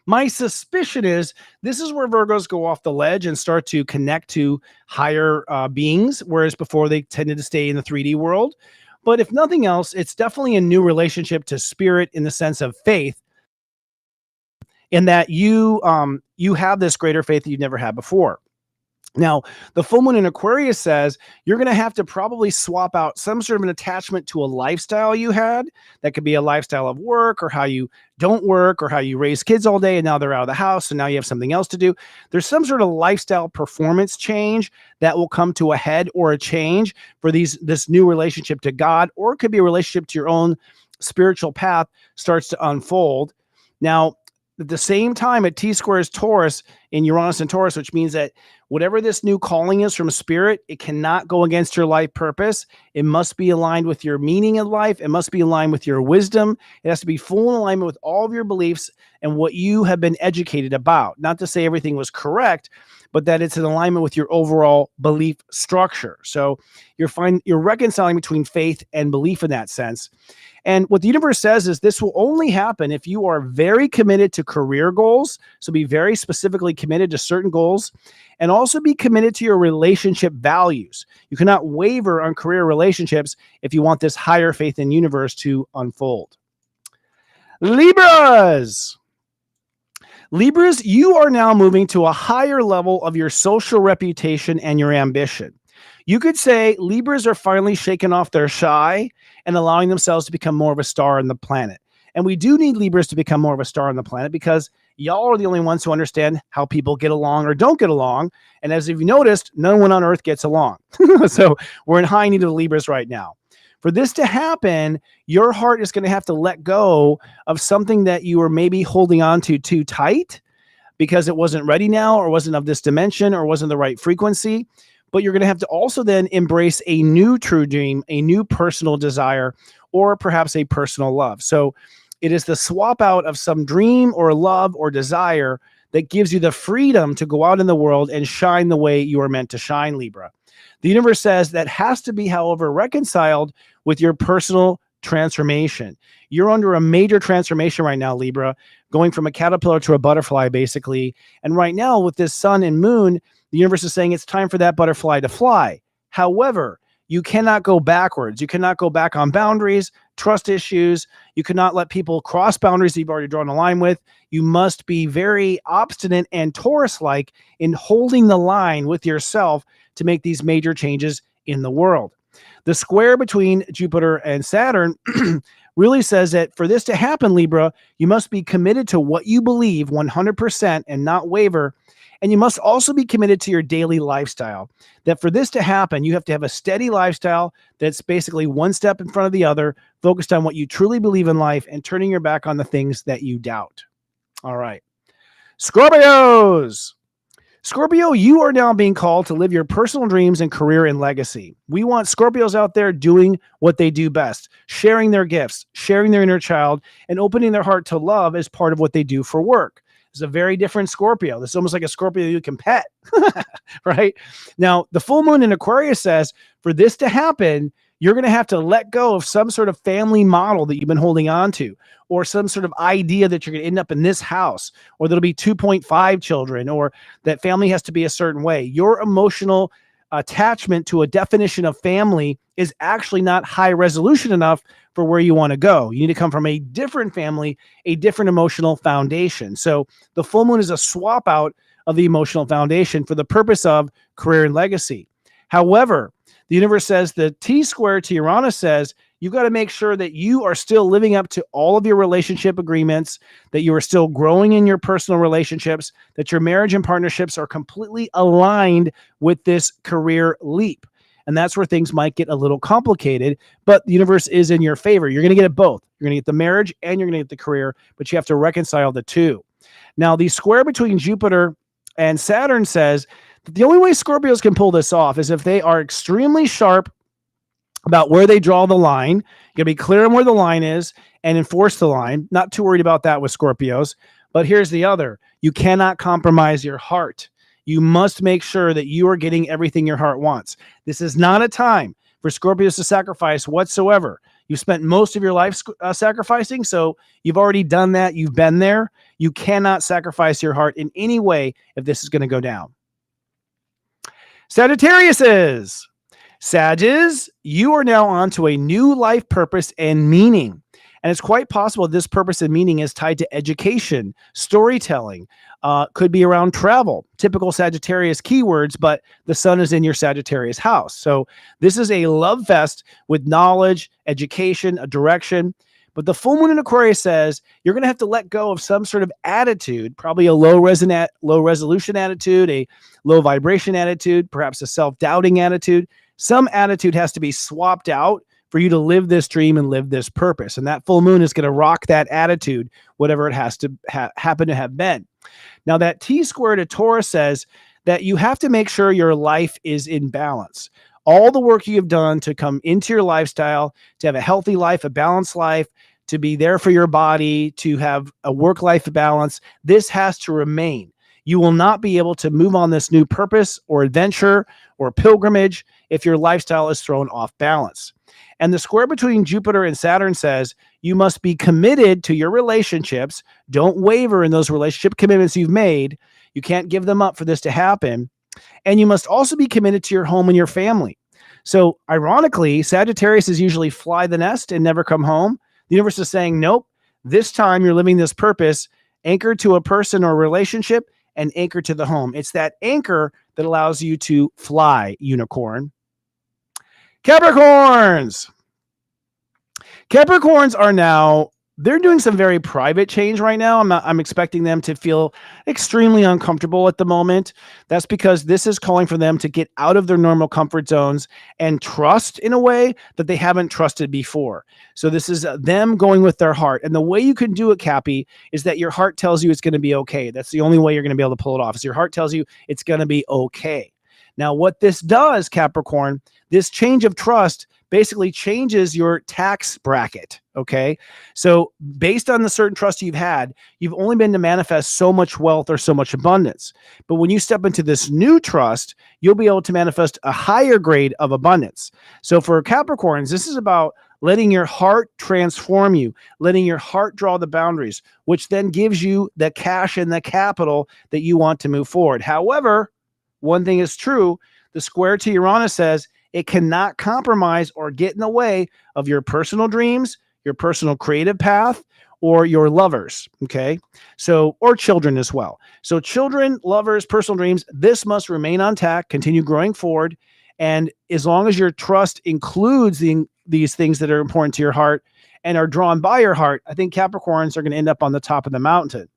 My suspicion is this is where Virgos go off the ledge and start to connect to higher beings, whereas before they tended to stay in the 3D world. But if nothing else, it's definitely a new relationship to spirit in the sense of faith, in that you have this greater faith that you've never had before. Now, the full moon in Aquarius says you're going to have to probably swap out some sort of an attachment to a lifestyle you had. That could be a lifestyle of work, or how you don't work, or how you raise kids all day and now they're out of the house and now you have something else to do. There's some sort of lifestyle performance change that will come to a head, or a change for this new relationship to God, or it could be a relationship to your own spiritual path starts to unfold. Now, at the same time, at T squares Taurus in Uranus and Taurus, which means that whatever this new calling is from spirit, it cannot go against your life purpose. It must be aligned with your meaning in life. It must be aligned with your wisdom. It has to be full in alignment with all of your beliefs and what you have been educated about. Not to say everything was correct, but that it's in alignment with your overall belief structure. So you're reconciling between faith and belief in that sense. And what the universe says is this will only happen if you are very committed to career goals. So be very specifically committed to certain goals, and also be committed to your relationship values. You cannot waver on career relationships if you want this higher faith in universe to unfold. Libras. Libras, you are now moving to a higher level of your social reputation and your ambition. You could say Libras are finally shaking off their shy and allowing themselves to become more of a star on the planet. And we do need Libras to become more of a star on the planet, because y'all are the only ones who understand how people get along or don't get along. And as you've noticed, no one on Earth gets along. So we're in high need of Libras right now. For this to happen, your heart is going to have to let go of something that you were maybe holding on to too tight because it wasn't ready now, or wasn't of this dimension, or wasn't the right frequency. But you're going to have to also then embrace a new true dream, a new personal desire, or perhaps a personal love. So it is the swap out of some dream or love or desire that gives you the freedom to go out in the world and shine the way you are meant to shine, Libra. The universe says that has to be, however, reconciled with your personal transformation. You're under a major transformation right now, Libra, going from a caterpillar to a butterfly, basically. And right now, with this sun and moon, the universe is saying it's time for that butterfly to fly. However, you cannot go backwards. You cannot go back on boundaries, trust issues. You cannot let people cross boundaries that you've already drawn a line with. You must be very obstinate and Taurus-like in holding the line with yourself to make these major changes in the world. The square between Jupiter and Saturn really says that for this to happen, Libra, you must be committed to what you believe 100% and not waver. And you must also be committed to your daily lifestyle. That for this to happen, you have to have a steady lifestyle that's basically one step in front of the other, focused on what you truly believe in life and turning your back on the things that you doubt. All right. Scorpios. Scorpio, you are now being called to live your personal dreams and career and legacy. We want Scorpios out there doing what they do best, sharing their gifts, sharing their inner child, and opening their heart to love as part of what they do for work. This is a very different Scorpio. This is almost like a Scorpio you can pet, right? Now, the full moon in Aquarius says for this to happen, you're going to have to let go of some sort of family model that you've been holding on to, or some sort of idea that you're going to end up in this house, or there'll be 2.5 children, or that family has to be a certain way. Your emotional attachment to a definition of family is actually not high resolution enough for where you want to go. You need to come from a different family, a different emotional foundation. So the full moon is a swap out of the emotional foundation for the purpose of career and legacy. However, the universe says the T squared to Uranus says you've got to make sure that you are still living up to all of your relationship agreements, that you are still growing in your personal relationships, that your marriage and partnerships are completely aligned with this career leap. And that's where things might get a little complicated, but the universe is in your favor. You're going to get it both. You're going to get the marriage and you're going to get the career, but you have to reconcile the two. Now, the square between Jupiter and Saturn says that the only way Scorpios can pull this off is if they are extremely sharp about where they draw the line. You gotta be clear on where the line is and enforce the line. Not too worried about that with Scorpios. But here's the other. You cannot compromise your heart. You must make sure that you are getting everything your heart wants. This is not a time for Scorpios to sacrifice whatsoever. You've spent most of your life sacrificing, so you've already done that. You've been there. You cannot sacrifice your heart in any way if this is going to go down. Sagittarius. Sages, you are now on to a new life purpose and meaning. And it's quite possible this purpose and meaning is tied to education, storytelling, could be around travel, typical Sagittarius keywords, but the sun is in your Sagittarius house. So this is a love fest with knowledge, education, a direction. But the full moon in Aquarius says you're going to have to let go of some sort of attitude, probably a low resolution attitude, a low vibration attitude, perhaps a self-doubting attitude. Some attitude has to be swapped out for you to live this dream and live this purpose. And that full moon is going to rock that attitude, whatever it has to happen to have been. Now, that T squared to Taurus says that you have to make sure your life is in balance. All the work you have done to come into your lifestyle, to have a healthy life, a balanced life, to be there for your body, to have a work-life balance, this has to remain. You will not be able to move on this new purpose or adventure or pilgrimage if your lifestyle is thrown off balance. And the square between Jupiter and Saturn says you must be committed to your relationships. Don't waver in those relationship commitments you've made. You can't give them up for this to happen. And you must also be committed to your home and your family. So ironically, Sagittarius is usually fly the nest and never come home. The universe is saying, nope, this time you're living this purpose anchored to a person or relationship and anchored to the home. It's that anchor that allows you to fly, unicorn. Capricorns. Capricorns are now, they're doing some very private change right now. I'm expecting them to feel extremely uncomfortable at the moment. That's because this is calling for them to get out of their normal comfort zones and trust in a way that they haven't trusted before. So this is them going with their heart. And the way you can do it, Cappy, is that your heart tells you it's going to be okay. That's the only way you're going to be able to pull it off, is your heart tells you it's going to be okay. Now, what this does, Capricorn, this change of trust basically changes your tax bracket, okay? So based on the certain trust you've had, you've only been to manifest so much wealth or so much abundance. But when you step into this new trust, you'll be able to manifest a higher grade of abundance. So for Capricorns, this is about letting your heart transform you, letting your heart draw the boundaries, which then gives you the cash and the capital that you want to move forward. However, one thing is true, the square to Uranus says it cannot compromise or get in the way of your personal dreams, your personal creative path, or your lovers, okay? So, or children as well. So children, lovers, personal dreams, this must remain on track, continue growing forward. And as long as your trust includes the these things that are important to your heart and are drawn by your heart, I think Capricorns are going to end up on the top of the mountain.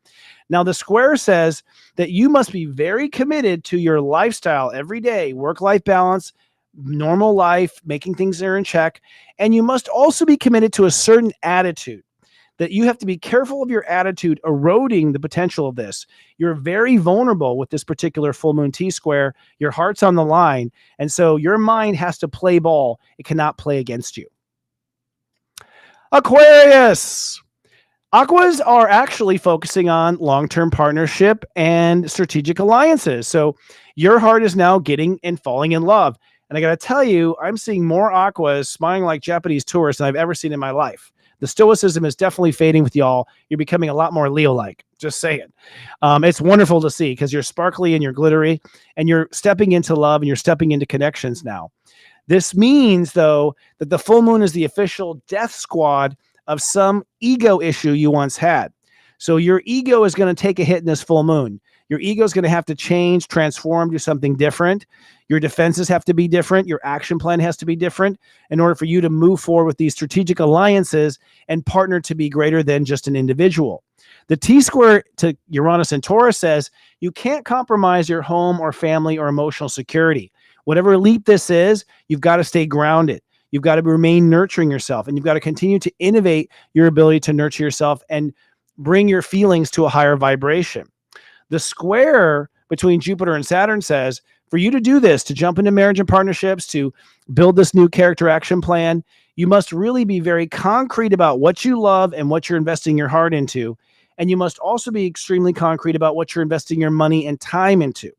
Now, the square says that you must be very committed to your lifestyle every day, work-life balance, normal life, making things that are in check. And you must also be committed to a certain attitude, that you have to be careful of your attitude eroding the potential of this. You're very vulnerable with this particular full moon T-square. Your heart's on the line. And so your mind has to play ball. It cannot play against you. Aquarius. Aquas are actually focusing on long-term partnership and strategic alliances. So your heart is now getting and falling in love. And I got to tell you, I'm seeing more Aquas smiling like Japanese tourists than I've ever seen in my life. The stoicism is definitely fading with y'all. You're becoming a lot more Leo-like. Just saying. It's wonderful to see because you're sparkly and you're glittery and you're stepping into love and you're stepping into connections now. This means, though, that the full moon is the official death squad of some ego issue you once had. So your ego is going to take a hit in this full moon. Your ego is going to have to change, transform, do something different. Your defenses have to be different. Your action plan has to be different in order for you to move forward with these strategic alliances and partner to be greater than just an individual. The T-square to Uranus and Taurus says you can't compromise your home or family or emotional security. Whatever leap this is, you've got to stay grounded. You've got to remain nurturing yourself, and you've got to continue to innovate your ability to nurture yourself and bring your feelings to a higher vibration. The square between Jupiter and Saturn says, for you to do this, to jump into marriage and partnerships, to build this new character action plan, you must really be very concrete about what you love and what you're investing your heart into. And you must also be extremely concrete about what you're investing your money and time into.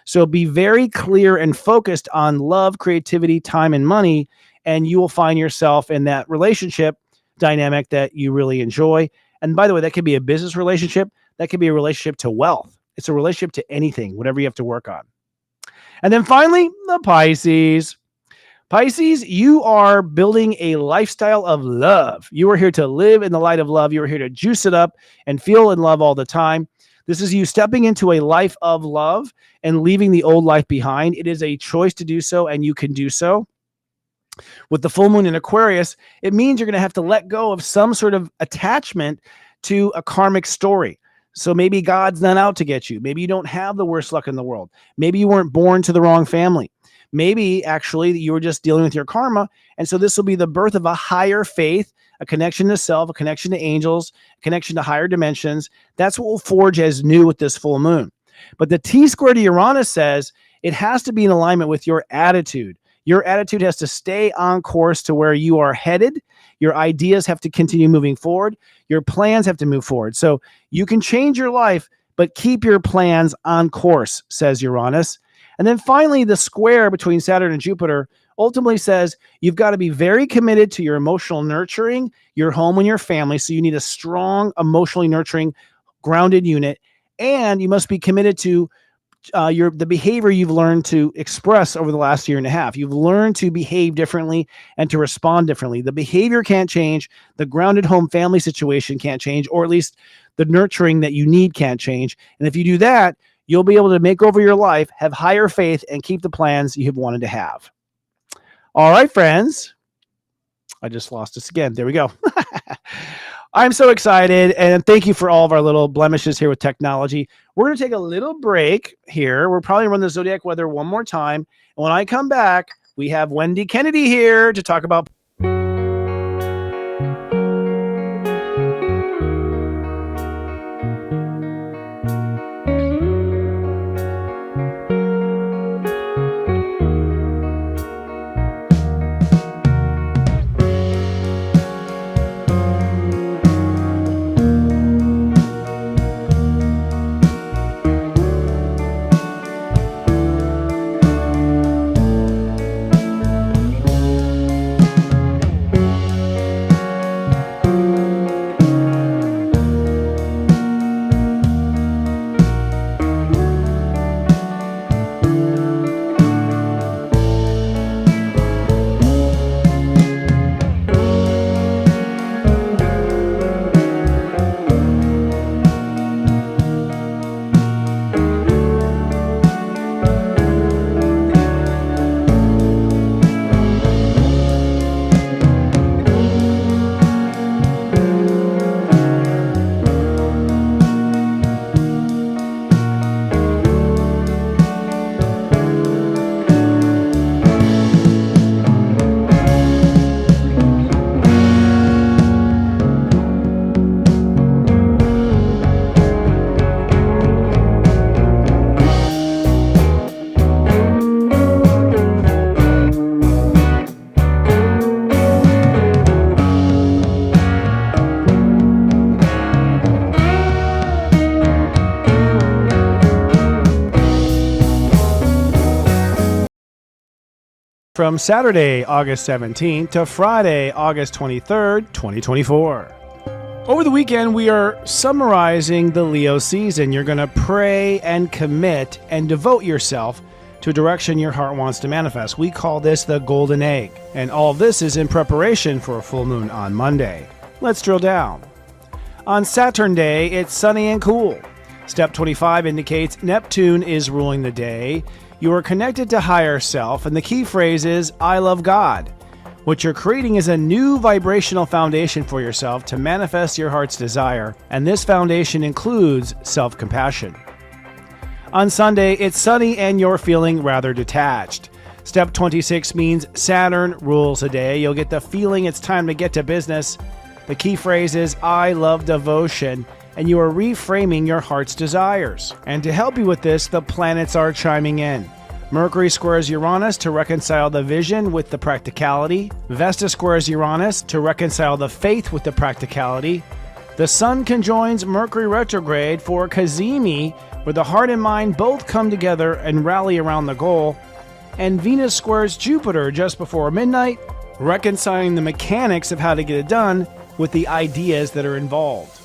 So be very clear and focused on love, creativity, time, and money, and you will find yourself in that relationship dynamic that you really enjoy. And by the way, that could be a business relationship. That could be a relationship to wealth. It's a relationship to anything, whatever you have to work on. And then finally, the Pisces. Pisces, you are building a lifestyle of love. You are here to live in the light of love. You are here to juice it up and feel in love all the time. This is you stepping into a life of love and leaving the old life behind. It is a choice to do so, and you can do so. With the full moon in Aquarius, it means you're going to have to let go of some sort of attachment to a karmic story. So maybe God's not out to get you. Maybe you don't have the worst luck in the world. Maybe you weren't born to the wrong family. Maybe actually you were just dealing with your karma. And so this will be the birth of a higher faith, a connection to self, a connection to angels, a connection to higher dimensions. That's what will forge as new with this full moon. But the T-square to Uranus says it has to be in alignment with your attitude. Your attitude has to stay on course to where you are headed. Your ideas have to continue moving forward. Your plans have to move forward. So you can change your life, but keep your plans on course, says Uranus. And then finally, the square between Saturn and Jupiter ultimately says you've got to be very committed to your emotional nurturing, your home and your family. So you need a strong, emotionally nurturing, grounded unit. And you must be committed to the behavior you've learned to express over the last year and a half. You've learned to behave differently and to respond differently. The behavior can't change. The grounded home family situation can't change, or at least the nurturing that you need can't change. And if you do that, you'll be able to make over your life, have higher faith, and keep the plans you have wanted to have. All right, friends. I just lost us again. There we go. I'm so excited, and thank you for all of our little blemishes here with technology. We're going to take a little break here. We'll probably run the zodiac weather one more time. And when I come back, we have Wendy Kennedy here to talk about From Saturday, August 17th to Friday, August 23rd, 2024. Over the weekend, we are summarizing the Leo season. You're going to pray and commit and devote yourself to a direction your heart wants to manifest. We call this the golden egg. And all of this is in preparation for a full moon on Monday. Let's drill down. On Saturn Day, it's sunny and cool. Step 25 indicates Neptune is ruling the day. You are connected to higher self, and the key phrase is, I love God. What you're creating is a new vibrational foundation for yourself to manifest your heart's desire, and this foundation includes self-compassion. On Sunday, it's sunny and you're feeling rather detached. Step 26 means Saturn rules the day. You'll get the feeling it's time to get to business. The key phrase is, I love devotion, and you are reframing your heart's desires. And to help you with this, the planets are chiming in. Mercury squares Uranus to reconcile the vision with the practicality. Vesta squares Uranus to reconcile the faith with the practicality. The Sun conjoins Mercury retrograde for Cazimi, where the heart and mind both come together and rally around the goal. And Venus squares Jupiter just before midnight, reconciling the mechanics of how to get it done with the ideas that are involved.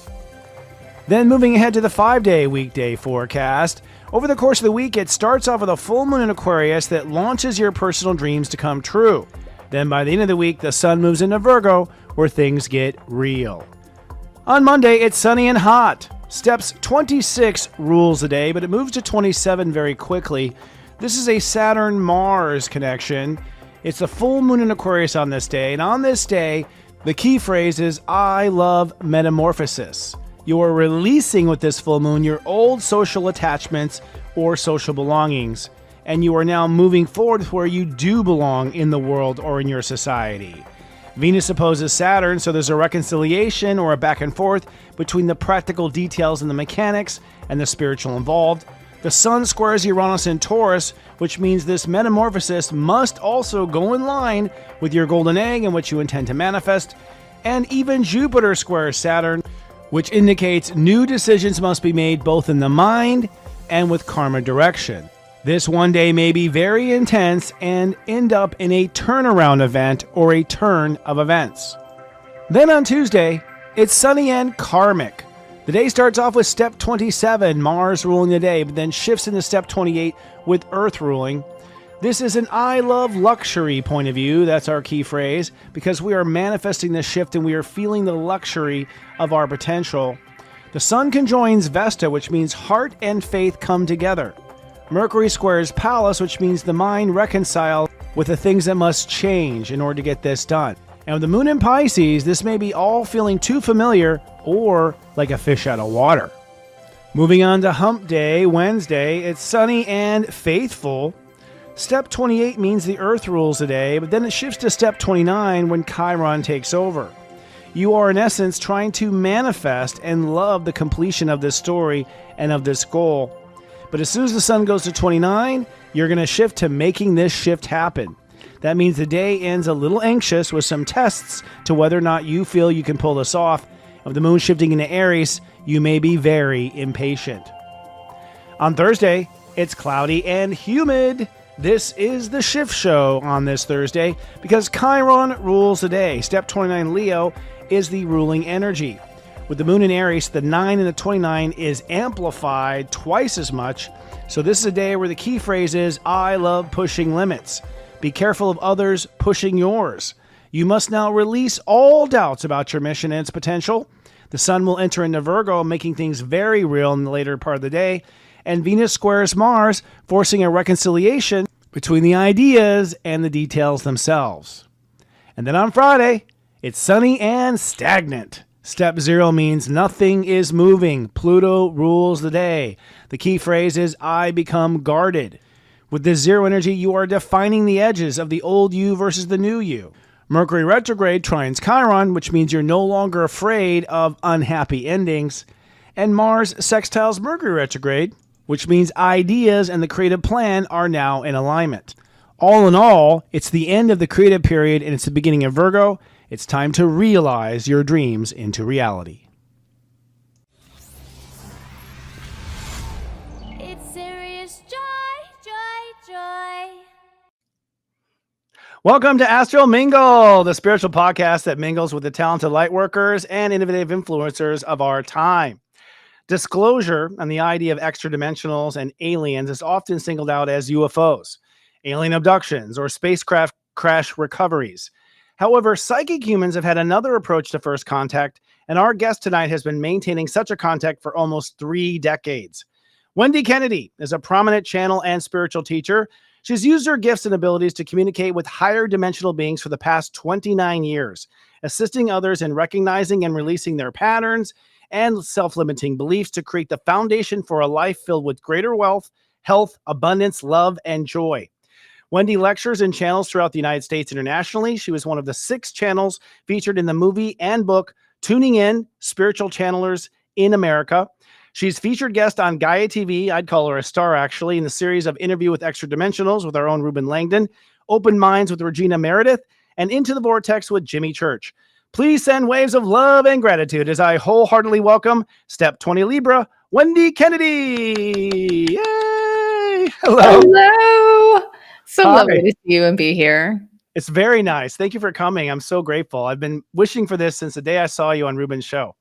Then moving ahead to the 5-day weekday forecast. Over the course of the week, it starts off with a full moon in Aquarius that launches your personal dreams to come true. Then by the end of the week, the sun moves into Virgo, where things get real. On Monday, it's sunny and hot. Steps 26 rules the day, but it moves to 27 very quickly. This is a Saturn-Mars connection. It's the full moon in Aquarius on this day, and on this day, the key phrase is, I love metamorphosis. You are releasing with this full moon your old social attachments or social belongings, and you are now moving forward where you do belong in the world or in your society. Venus opposes Saturn, so there's a reconciliation or a back and forth between the practical details and the mechanics and the spiritual involved. The Sun squares Uranus in Taurus, which means this metamorphosis must also go in line with your golden egg and what you intend to manifest. And even Jupiter squares Saturn, which indicates new decisions must be made both in the mind and with karma direction. This one day may be very intense and end up in a turnaround event or a turn of events. Then on Tuesday, it's sunny and karmic. The day starts off with step 27, Mars ruling the day, but then shifts into step 28 with Earth ruling. This is an I love luxury point of view. That's our key phrase, because we are manifesting this shift and we are feeling the luxury of our potential. The Sun conjoins Vesta, which means heart and faith come together. Mercury squares Pallas, which means the mind reconciles with the things that must change in order to get this done. And with the moon in Pisces, this may be all feeling too familiar or like a fish out of water. Moving on to Hump Day, Wednesday, it's sunny and faithful. Step 28 means the Earth rules the day, but then it shifts to step 29 when Chiron takes over. You are in essence trying to manifest and love the completion of this story and of this goal. But as soon as the sun goes to 29, you're going to shift to making this shift happen. That means the day ends a little anxious with some tests to whether or not you feel you can pull this off. With the moon shifting into Aries, you may be very impatient. On Thursday, it's cloudy and humid. This is the shift show on this Thursday because Chiron rules the day. Step 29 Leo is the ruling energy. With the moon in Aries, the 9 and the 29 is amplified twice as much. So this is a day where the key phrase is, I love pushing limits. Be careful of others pushing yours. You must now release all doubts about your mission and its potential. The sun will enter into Virgo, making things very real in the later part of the day. And Venus squares Mars, forcing a reconciliation between the ideas and the details themselves. And then on Friday, it's sunny and stagnant. Step 0 means nothing is moving. Pluto rules the day. The key phrase is, I become guarded. With this 0 energy, you are defining the edges of the old you versus the new you. Mercury retrograde trines Chiron, which means you're no longer afraid of unhappy endings. And Mars sextiles Mercury retrograde, which means ideas and the creative plan are now in alignment. All in all, it's the end of the creative period and it's the beginning of Virgo. It's time to realize your dreams into reality. It's serious joy, joy, joy. Welcome to Astro-Mingle, the spiritual podcast that mingles with the talented light workers and innovative influencers of our time. Disclosure on the idea of extra dimensionals and aliens is often singled out as UFOs, alien abductions, or spacecraft crash recoveries. However, psychic humans have had another approach to first contact, and our guest tonight has been maintaining such a contact for almost 3 decades. Wendy Kennedy is a prominent channel and spiritual teacher. She's used her gifts and abilities to communicate with higher dimensional beings for the past 29 years, assisting others in recognizing and releasing their patterns and self-limiting beliefs to create the foundation for a life filled with greater wealth, health, abundance, love, and joy. Wendy lectures and channels throughout the United States internationally. She was one of the 6 channels featured in the movie and book Tuning In, Spiritual Channelers in America. She's featured guest on Gaia TV. I'd call her a star, actually, in the series of Interview with Extra Dimensionals with our own Ruben Langdon, Open Minds with Regina Meredith, and Into the Vortex with Jimmy Church. Please send waves of love and gratitude as I wholeheartedly welcome Step 20 Libra, Wendy Kennedy. Yay! Hello. Hello. So Hi. lovely to see you and be here. It's very nice. Thank you for coming. I'm so grateful. I've been wishing for this since the day I saw you on Ruben's show.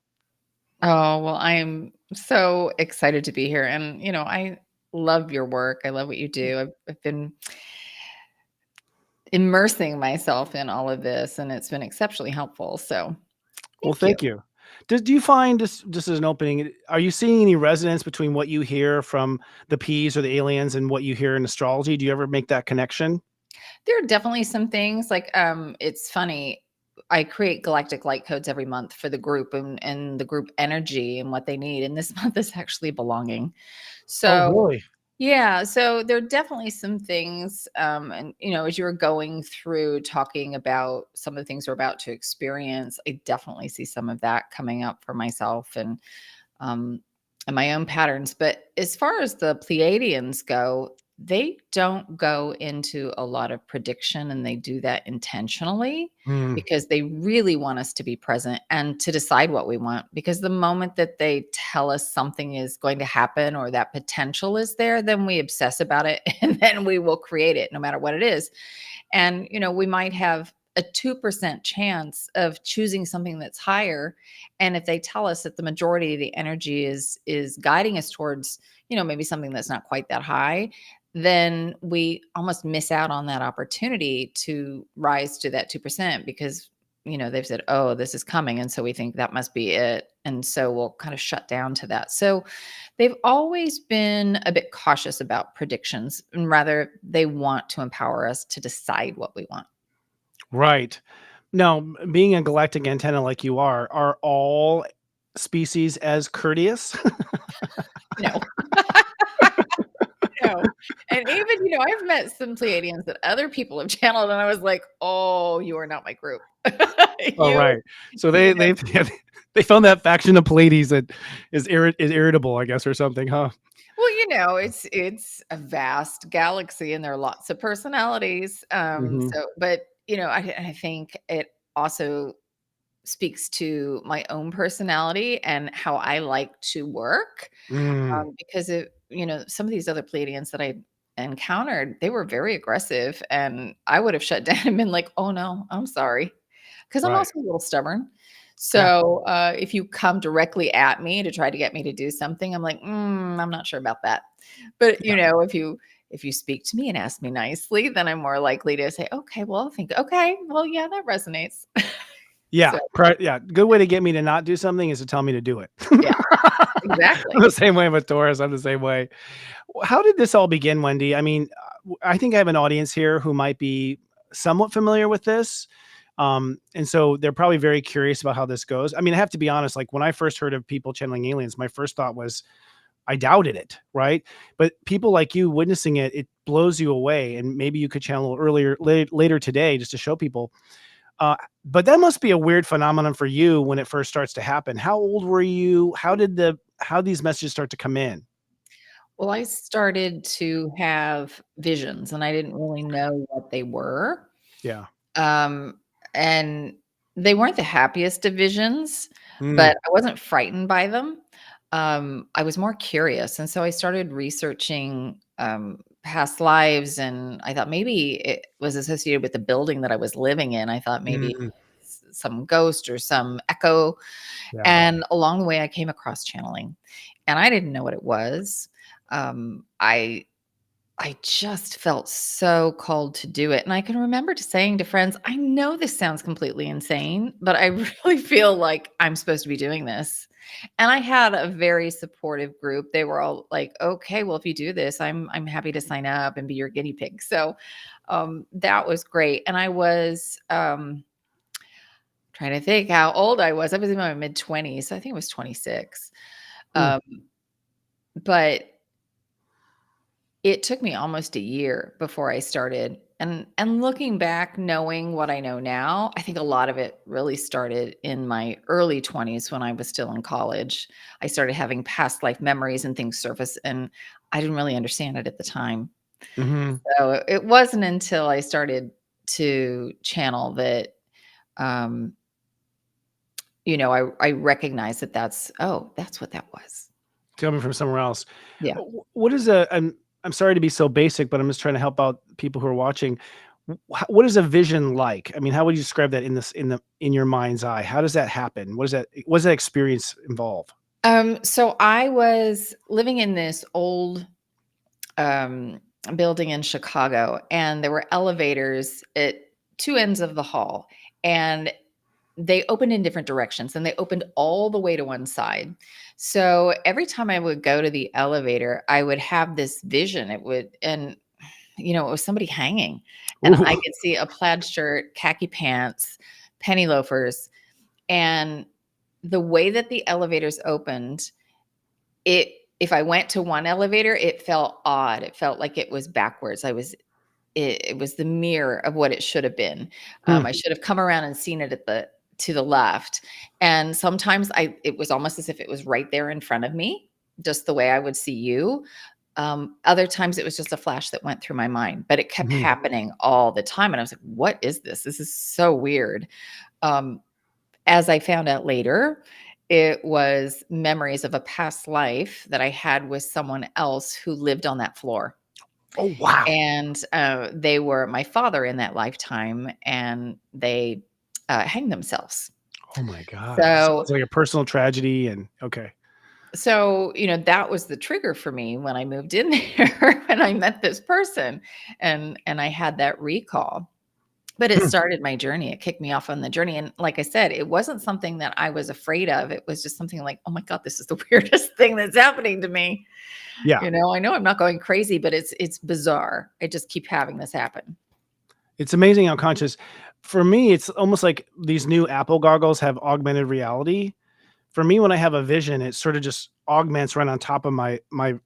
Oh, well, I'm so excited to be here. And, I love your work. I love what you do. I've been immersing myself in all of this, and it's been exceptionally helpful. So Thank you. Do you find this just as an opening, are you seeing any resonance between what you hear from the Ps or the aliens and what you hear in astrology? Do you ever make that connection? There are definitely some things like, it's funny. I create galactic light codes every month for the group and the group energy and what they need. And this month is actually belonging. So Really? yeah, so there are definitely some things, and as you were going through talking about some of the things we're about to experience, I definitely see some of that coming up for myself um, and my own patterns. But as far as the Pleiadians go, they don't go into a lot of prediction, and they do that intentionally Mm, because they really want us to be present and to decide what we want. Because the moment that they tell us something is going to happen or that potential is there, then we obsess about it and then we will create it no matter what it is. And, we might have a 2% chance of choosing something that's higher. And if they tell us that the majority of the energy is guiding us towards, maybe something that's not quite that high, then we almost miss out on that opportunity to rise to that 2% because, they've said, oh, this is coming. And so we think that must be it. And so we'll kind of shut down to that. So they've always been a bit cautious about predictions, and rather they want to empower us to decide what we want. right. Now, being a galactic antenna like you are all species as courteous? No. No. And even, I've met some Pleiadians that other people have channeled, and I was like, oh, you are not my group. Oh, You, right. So you know, they found that faction of Pleiades that is irritable, I guess, or something, huh? well, it's a vast galaxy, and there are lots of personalities. Mhm. But I think it also speaks to my own personality and how I like to work. Mm, Because some of these other Pleiadians that I encountered, they were very aggressive, and I would have shut down and been like, "Oh no, I'm sorry," because I'm right. also a little stubborn. Yeah. So if you come directly at me to try to get me to do something, I'm like, I'm not sure about that. But Yeah. if you speak to me and ask me nicely, then I'm more likely to say, okay, well, I'll think, okay, well, yeah, that resonates. Yeah. So Yeah. Good way to get me to not do something is to tell me to do it. yeah, I'm exactly. the same way with Taurus. I'm the same way. How did this all begin, Wendy? I mean, I think I have an audience here who might be somewhat familiar with this. And so they're probably very curious about how this goes. I mean, I have to be honest, like when I first heard of people channeling aliens, my first thought was I doubted it, right? But people like you witnessing it, it blows you away. And maybe you could channel later today just to show people. But that must be a weird phenomenon for you when it first starts to happen. How old were you? How these messages start to come in? Well, I started to have visions, and I didn't really know what they were. Yeah. Um, and they weren't the happiest of visions, Mm, but I wasn't frightened by them. I was more curious, and so I started researching, past lives, and I thought maybe it was associated with the building that I was living in. I thought maybe Mm, some ghost or some echo. yeah. And along the way, I came across channeling, and I didn't know what it was. Um, I I just felt so called to do it. And I can remember to saying to friends, I know this sounds completely insane, but I really feel like I'm supposed to be doing this. And I had a very supportive group. They were all like, okay, well, if you do this, I'm happy to sign up and be your guinea pig. So that was great. And I was trying to think how old I was. I was in my mid 20s. I think it was 26. Mm, Um, but it took me almost a year before I started, and looking back, knowing what I know now, I think a lot of it really started in my early 20s when I was still in college. I started having past life memories and things surface, and I didn't really understand it at the time. mhm. So it wasn't until I started to channel that, um, I recognized that that's what that was. Coming from somewhere else. Yeah. What is a I'm sorry to be so basic, but I'm just trying to help out people who are watching. What is a vision like? I mean, how would you describe that in your mind's eye? How does that happen? What does that experience involve? So I was living in this old um, building in Chicago, and there were elevators at two ends of the hall, and they opened in different directions, and they opened all the way to one side. So every time I would go to the elevator, I would have this vision. It was somebody hanging, and I Ooh. could see a plaid shirt, khaki pants, penny loafers, and the way that the elevators opened, it if I went to one elevator, it felt odd. It felt like it was backwards. It was the mirror of what it should have been. Hmm. I should have come around and seen it to the left. And sometimes it was almost as if it was right there in front of me, just the way I would see you. Other times it was just a flash that went through my mind, but it kept Mhm. happening all the time. And I was like, what is this? This is so weird. Um, as I found out later, it was memories of a past life that I had with someone else who lived on that floor. Oh, wow. And they were my father in that lifetime, and they hanged themselves. Oh my god. So, Sounds like a personal tragedy and okay. that was the trigger for me when I moved in there and I met this person, and I had that recall. But it Hmm. started my journey. It kicked me off on the journey, and like I said, it wasn't something that I was afraid of. It was just something like, "Oh my god, this is the weirdest thing that's happening to me." Yeah. I know I'm not going crazy, but it's bizarre. I just keep having this happen. It's amazing how conscious for me, it's almost like these new Apple goggles have augmented reality. For me, when I have a vision, it sort of just augments right on top of my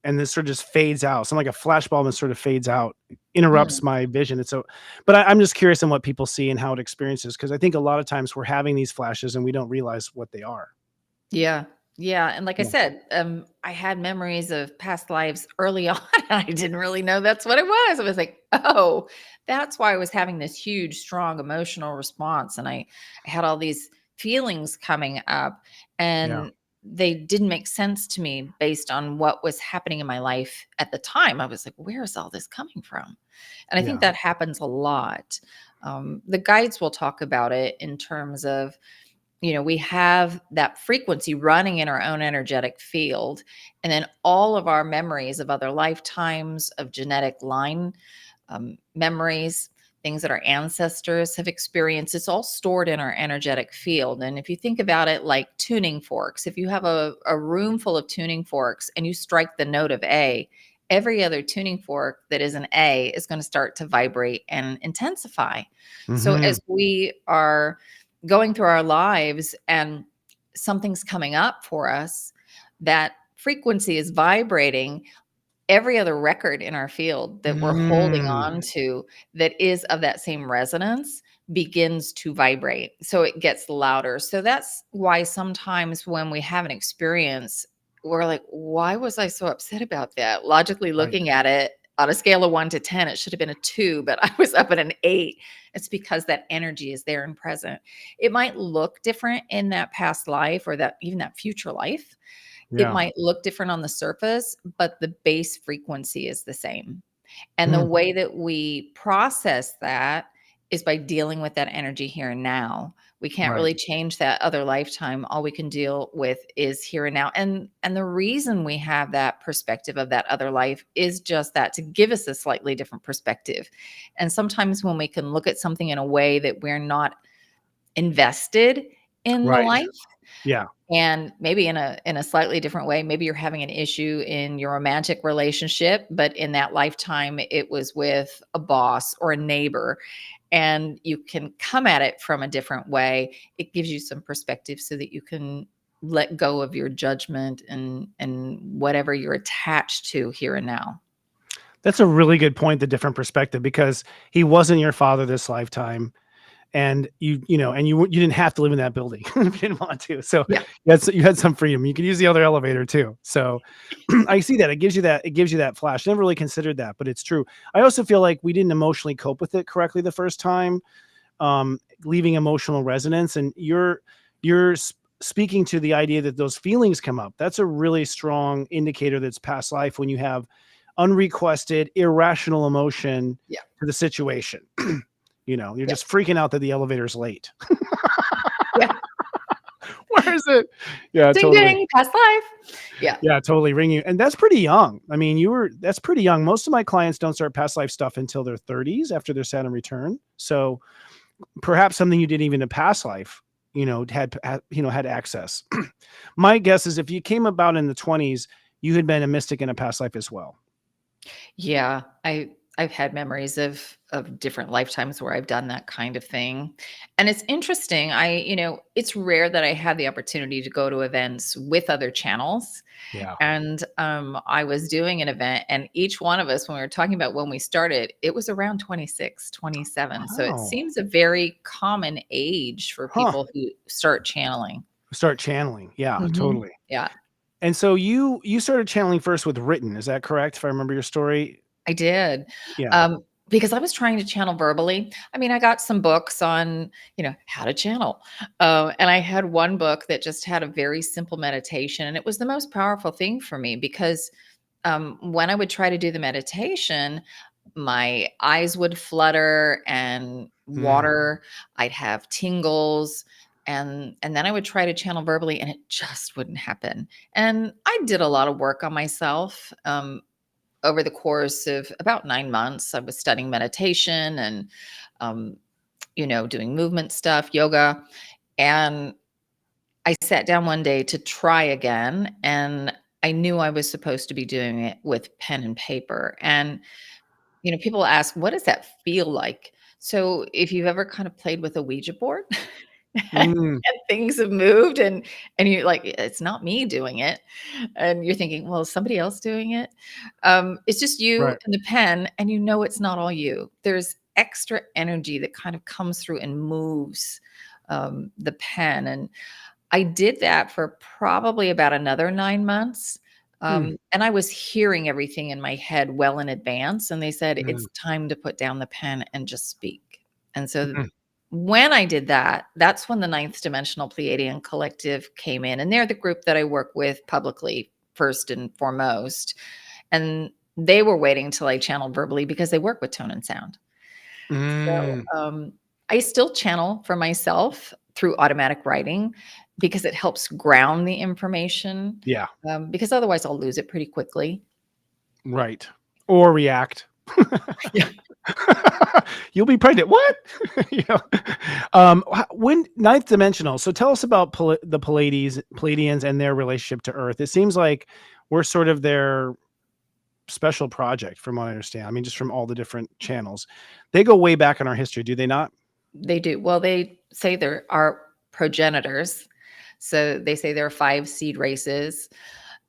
and this sort of just fades out. So like a flashbulb and sort of fades out, Mm, interrupts my vision. It's so but I'm just curious in what people see and how it experiences because I think a lot of times we're having these flashes and we don't realize what they are. yeah. Yeah, and like I Yeah. said, I had memories of past lives early on, and I didn't really know that's what it was. I was like, "Oh, that's why I was having this huge, strong emotional response," and I had all these feelings coming up, Yeah. and they didn't make sense to me based on what was happening in my life at the time. I was like, "Where is all this coming from?" And I think Yeah. that happens a lot. The guides will talk about it in terms of, we have that frequency running in our own energetic field. And then all of our memories of other lifetimes, of genetic line memories, things that our ancestors have experienced, it's all stored in our energetic field. And if you think about it like tuning forks, if you have a room full of tuning forks and you strike the note of A, every other tuning fork that is an A is going to start to vibrate and intensify. So Mhm. as we are going through our lives and something's coming up for us, that frequency is vibrating. Every other record in our field that we're holding Mm. on to that is of that same resonance begins to vibrate. So it gets louder. So that's why sometimes when we have an experience, we're like, why was I so upset about that? Logically Right. looking at it on a scale of 1 to 10, it should have been a 2, but I was up at an 8. It's because that energy is there and present. It might look different in that past life or that even that future life. It Yeah. might look different on the surface, but the base frequency is the same. And the Mm, way that we process that is by dealing with that energy here and now. We can't right. really change that other lifetime. All we can deal with is here and now. And the reason we have that perspective of that other life is just that, to give us a slightly different perspective. And sometimes when we can look at something in a way that we're not invested in the Right. life, Yeah. and maybe in a slightly different way, maybe you're having an issue in your romantic relationship, but in that lifetime it was with a boss or a neighbor, and you can come at it from a different way. It gives you some perspective so that you can let go of your judgment and whatever you're attached to here and now. That's a really good point, the different perspective, because he wasn't your father this lifetime. And you didn't have to live in that building if you didn't want to. So Yeah. you had some freedom. You could use the other elevator too. So I see that. It gives you that flash. Never really considered that, but it's true. I also feel like we didn't emotionally cope with it correctly the first time, leaving emotional resonance. And speaking to the idea that those feelings come up. That's a really strong indicator that's past life, when you have unrequested, irrational emotion Yeah. to the situation. You're Yeah. just freaking out that the elevator's late. Yeah. Where is it? Yeah, Ding totally. ding, past life. Yeah. Yeah, totally. Ring you. And that's pretty young. I mean, that's pretty young. Most of my clients don't start past life stuff until their 30s after their Saturn return. So perhaps something you did even in past life, had access. My guess is if you came about in the 20s, you had been a mystic in a past life as well. Yeah, I've had memories of different lifetimes where I've done that kind of thing. And it's interesting. It's rare that I have the opportunity to go to events with other channels. Yeah. And I was doing an event, and each one of us, when we were talking about when we started, it was around 26, 27. So it Wow. seems a very common age for Huh. people who start channeling. Start channeling. Yeah, Mhm. totally. Yeah. And so you started channeling first with written, is that correct? If I remember your story? I did, Yeah. because I was trying to channel verbally. I mean, I got some books on, how to channel, and I had one book that just had a very simple meditation, and it was the most powerful thing for me because when I would try to do the meditation, my eyes would flutter and Mm, water. I'd have tingles. And then I would try to channel verbally, and it just wouldn't happen. And I did a lot of work on myself. Over the course of about 9 months, I was studying meditation and, um, doing movement stuff, yoga. And I sat down one day to try again. And I knew I was supposed to be doing it with pen and paper. And, people ask, what does that feel like? So if you've ever kind of played with a Ouija board, and mm, things have moved, and you're like, it's not me doing it, and you're thinking, well, is somebody else doing it? It's just you right. and the pen, and it's not all you. There's extra energy that kind of comes through and moves the pen. And I did that for probably about another 9 months. Hmm, And I was hearing everything in my head well in advance. And they said, mm, it's time to put down the pen and just speak. And so mm. when I did that, that's when the Ninth Dimensional Pleiadian Collective came in. And they're the group that I work with publicly, first and foremost. And they were waiting until I channeled verbally because they work with tone and sound. So Mm. I still channel for myself through automatic writing because it helps ground the information. Yeah, Because otherwise I'll lose it pretty quickly. right. Or react. Yeah. You'll be pregnant. What? You know. When ninth dimensional. So tell us about the Palladians and their relationship to Earth. It seems like we're sort of their special project, from what I understand. I mean, just from all the different channels, they go way back in our history, do they not? They do. Well, they say there are progenitors. So they say there are 5 seed races.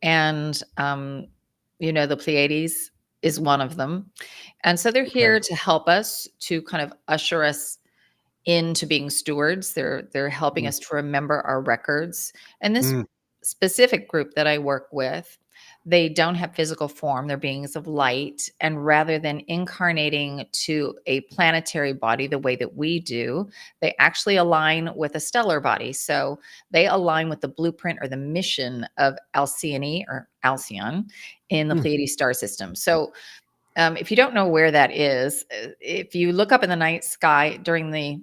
And, the Pleiades is one of them. And so they're Okay. here to help us, to kind of usher us into being stewards. They're helping Mm, us to remember our records. And this mm, specific group that I work with, they don't have physical form. They're beings of light. And rather than incarnating to a planetary body the way that we do, they actually align with a stellar body. So they align with the blueprint or the mission of Alcyone or Alcyon in the mm. Pleiades star system. So If you don't know where that is, if you look up in the night sky during the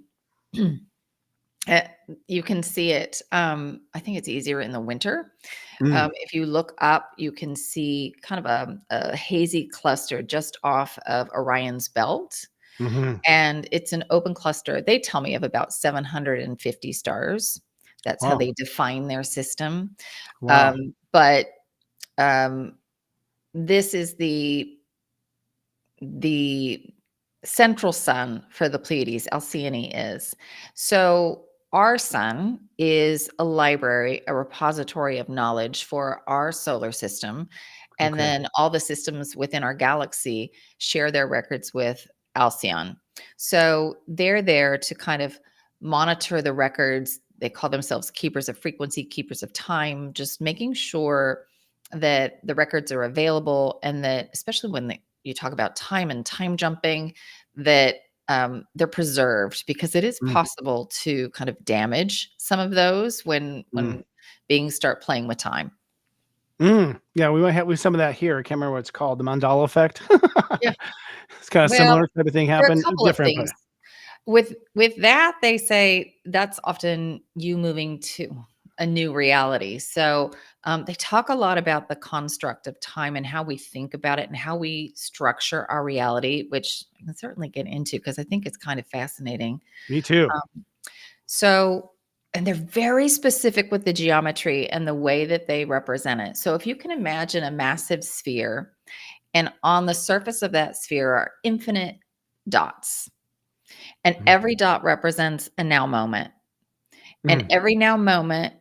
uh, you can see it. I think it's easier in the winter. Mm. If you look up, you can see kind of a hazy cluster just off of Orion's belt. Hmm. And it's an open cluster. They tell me of about 750 stars. That's how Wow. they define their system. Wow. But um, this is the central sun for the Pleiades. Alcyone is. So our sun is a library, a repository of knowledge for our solar system. And Okay. then all the systems within our galaxy share their records with Alcyone. So they're there to kind of monitor the records. They call themselves keepers of frequency, keepers of time, just making sure that the records are available, and that, especially when you talk about time and time jumping, that they're preserved, because it is Mm. possible to kind of damage some of those when Mm. beings start playing with time. Mm. Yeah, we might have some of that here. I can't remember what it's called. The Mandala effect. Yeah. It's kind of Well, similar type of thing there are a happen. couple of Different, but things. With that, they say that's often you moving to a new reality. So they talk a lot about the construct of time and how we think about it and how we structure our reality, which I can certainly get into because I think it's kind of fascinating. me too. So, and they're very specific with the geometry and the way that they represent it. So if you can imagine a massive sphere, and on the surface of that sphere are infinite dots. And Mm. every dot represents a now moment. And Mm. every now moment,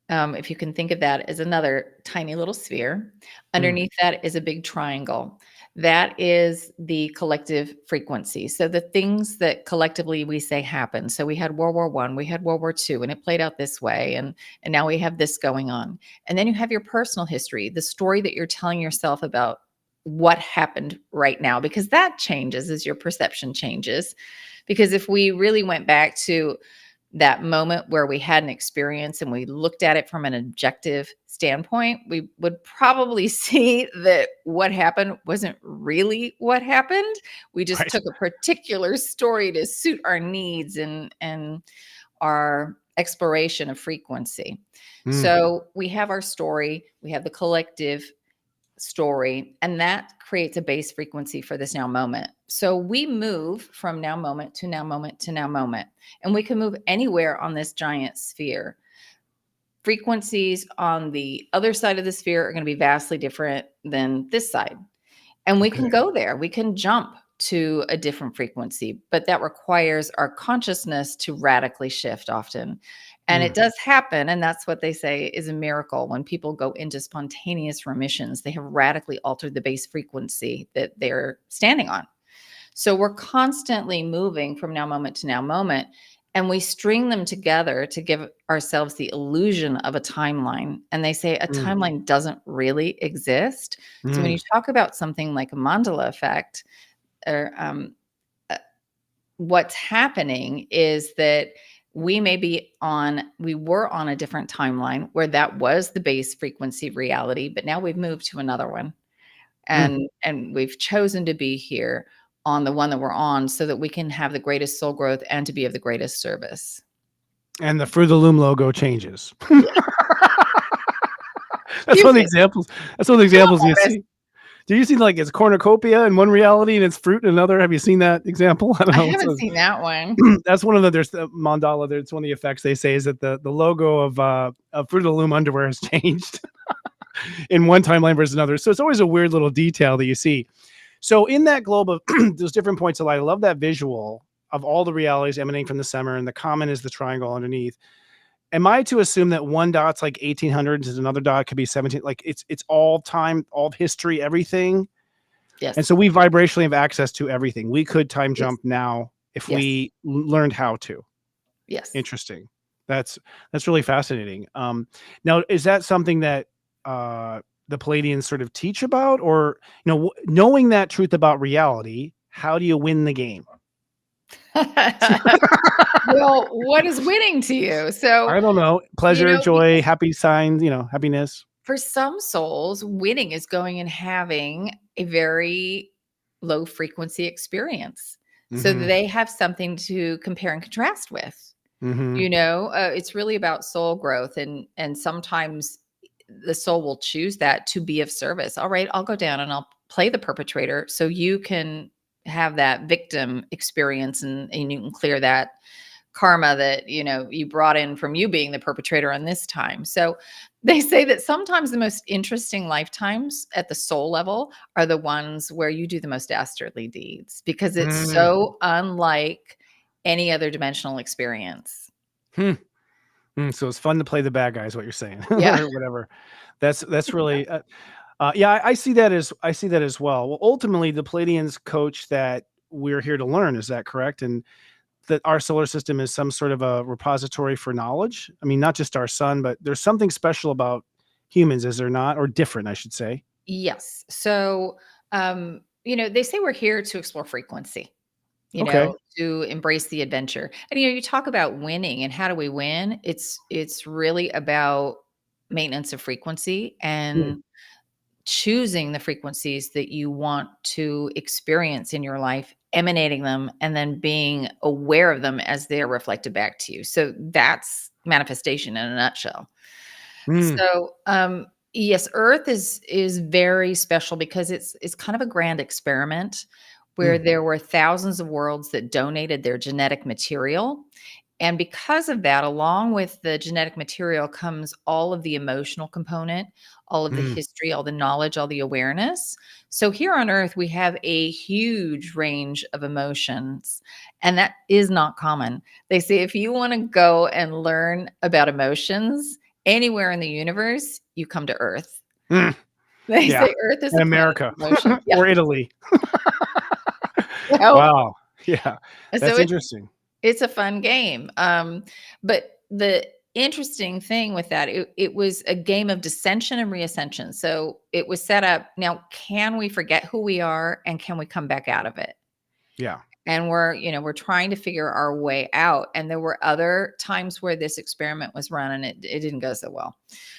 if you can think of that as another tiny little sphere, Mm. underneath that is a big triangle. That is the collective frequency. So the things that collectively we say happen. So we had World War I, we had World War II, and it played out this way. And now we have this going on. And then you have your personal history, the story that you're telling yourself about what happened right now, because that changes as your perception changes. Because if we really went back to that moment where we had an experience and we looked at it from an objective standpoint, we would probably see that what happened wasn't really what happened. We just Right. took a particular story to suit our needs and our exploration of frequency. Mm. So we have our story, we have the collective story, and that creates a base frequency for this now moment. So we move from now moment to now moment to now moment, and we can move anywhere on this giant sphere. Frequencies on the other side of the sphere are going to be vastly different than this side, and we Okay. can go there. We can jump to a different frequency, but that requires our consciousness to radically shift often. And it Mm. does happen. And that's what they say is a miracle. When people go into spontaneous remissions, they have radically altered the base frequency that they're standing on. So we're constantly moving from now moment to now moment. And we string them together to give ourselves the illusion of a timeline. And they say a Mm. timeline doesn't really exist. So when you Mm. talk about something like a mandala effect, or uh, what's happening is that we were on a different timeline where that was the base frequency reality, but now we've moved to another one, Mm. and we've chosen to be here on the one that we're on so that we can have the greatest soul growth and to be of the greatest service. And the Fruit of the Loom logo changes. Yeah. That's Few one of the things. examples. That's one of the Some of examples you them see. Do you see like it's cornucopia in one reality and it's fruit in another? Have you seen that example? I don't I know. It's haven't seen that one. that's one of the there's the mandala. There's one of the effects they say is that the logo of Fruit of the Loom underwear has changed in one timeline versus another. So it's always a weird little detail that you see. So in that globe of those different points of light, I love that visual of all the realities emanating from the center, and the common is the triangle underneath. Am I to assume that one dot's like 1800s and another dot could be 17? Like it's all time, all history, everything. And Yes. so we vibrationally have access to everything. We could time Yes. jump now if Yes. we learned how to. Yes. Interesting. That's really fascinating. Now, is that something that the Palladians sort of teach about, or knowing that truth about reality? How do you win the game? Well, what is winning to you? So, I don't know. Pleasure, joy, because happy signs. Happiness. for some souls, winning is going and having a very low frequency experience. So Mm-hmm. they have something to compare and contrast with. Mm-hmm. It's really about soul growth, and sometimes the soul will choose that to be of service. All right, I'll go down and I'll play the perpetrator so you can have that victim experience, and you can clear that karma that you brought in from you being the perpetrator on this time. So they say that sometimes the most interesting lifetimes at the soul level are the ones where you do the most dastardly deeds, because it's Mm. so unlike any other dimensional experience. Hmm. So it's fun to play the bad guy, is what you're saying, Yeah. or whatever. That's really, yeah. I see that as well. Well, ultimately, the Pleiadians coach that we're here to learn. Is that correct? And that our solar system is some sort of a repository for knowledge. I mean, not just our sun, but there's something special about humans, is there not? Or different, I should say. Yes. So, they say we're here to explore frequency, Okay. to embrace the adventure. And you talk about winning and how do we win? It's really about maintenance of frequency Mm, and choosing the frequencies that you want to experience in your life, emanating them, and then being aware of them as they're reflected back to you. So that's manifestation in a nutshell. mm, So, yes, Earth is very special because it's kind of a grand experiment where mm, there were thousands of worlds that donated their genetic material. And because of that, along with the genetic material comes all of the emotional component, all of the mm. history, all the knowledge, all the awareness. So here on Earth, we have a huge range of emotions, and that is not common. They say if you want to go and learn about emotions anywhere in the universe, you come to Earth. Mm. They Yeah. say Earth is In the planet America of emotion. Yeah. or Italy. Oh, Wow. Yeah. so That's interesting. it's a fun game. But the interesting thing with that, it was a game of dissension and reascension. So it was set up. Now, can we forget who we are and can we come back out of it? Yeah. And we're trying to figure our way out. And there were other times where this experiment was run and it didn't go so well.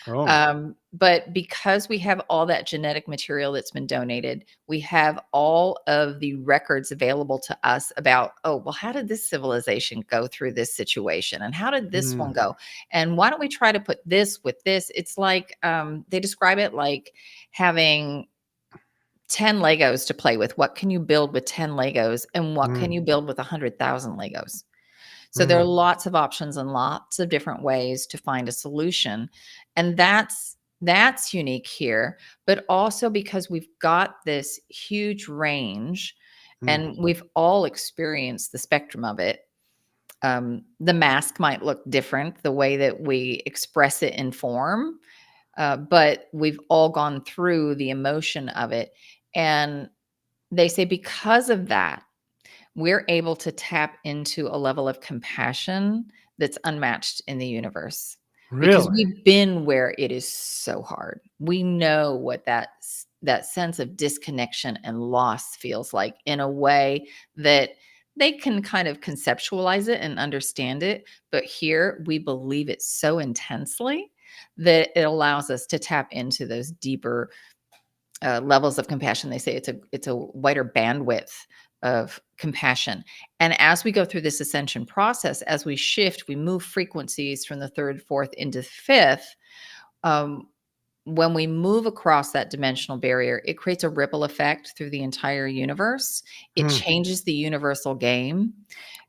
Oh. But because we have all that genetic material that's been donated, we have all of the records available to us about, oh, well, how did this civilization go through this situation? And how did this one Mm, go? And why don't we try to put this with this? It's like they describe it like having 10 Legos to play with. What can you build with 10 Legos? And what can mm, you build with 100,000 Legos? So there are mm, lots of options and lots of different ways to find a solution. And that's unique here, but also because we've got this huge range mm, and we've all experienced the spectrum of it. The mask might look different, the way that we express it in form, but we've all gone through the emotion of it. And they say because of that, we're able to tap into a level of compassion that's unmatched in the universe because really? we've been where it is so hard. We know what that sense of disconnection and loss feels like in a way that they can kind of conceptualize it and understand it, but here we believe it so intensely that it allows us to tap into those deeper levels of compassion. They say it's a wider bandwidth of compassion. And as we go through this ascension process, as we shift, we move frequencies from the third, fourth into fifth. Um, when we move across that dimensional barrier, it creates a ripple effect through the entire universe. It Mm, changes the universal game.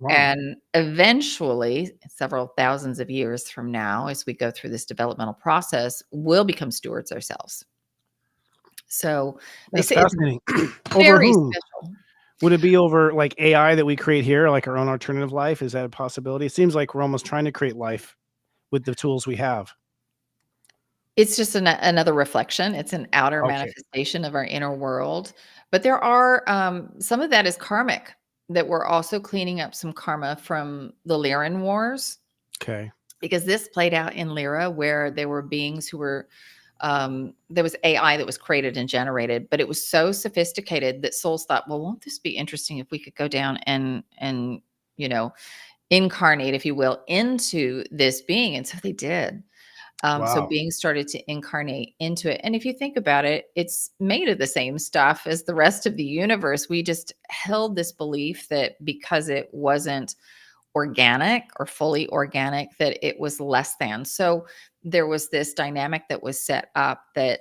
wow. And eventually, several thousands of years from now, as we go through this developmental process, we'll become stewards ourselves. So they That's say it's fascinating. Over very whom? special. Would it be over like AI that we create here, like our own alternative life? Is that a possibility? It seems like we're almost trying to create life with the tools we have. It's just another reflection. It's an outer Okay. manifestation of our inner world. But there are some of that is karmic, that we're also cleaning up some karma from the Lyran Wars, Okay. because this played out in Lyra where there were beings who were there was AI that was created and generated, but it was so sophisticated that souls thought, well, won't this be interesting if we could go down and you know incarnate, if you will, into this being? And so they did. So Wow. beings started to incarnate into it. And if you think about it, it's made of the same stuff as the rest of the universe. We just held this belief that because it wasn't organic or fully organic, that it was less than. So there was this dynamic that was set up that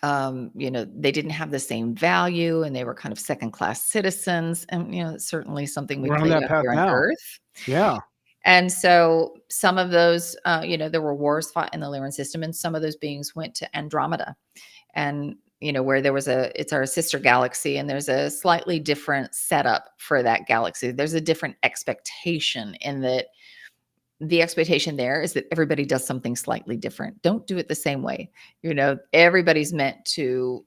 they didn't have the same value and they were kind of second class citizens. And, it's certainly something we We're on play that out path here on now. Earth. Yeah. And so some of those, there were wars fought in the Lyran system, and some of those beings went to Andromeda, and where it's our sister galaxy, and there's a slightly different setup for that galaxy. There's a different expectation in that. The expectation there is that everybody does something slightly different. Don't do it the same way. Everybody's meant to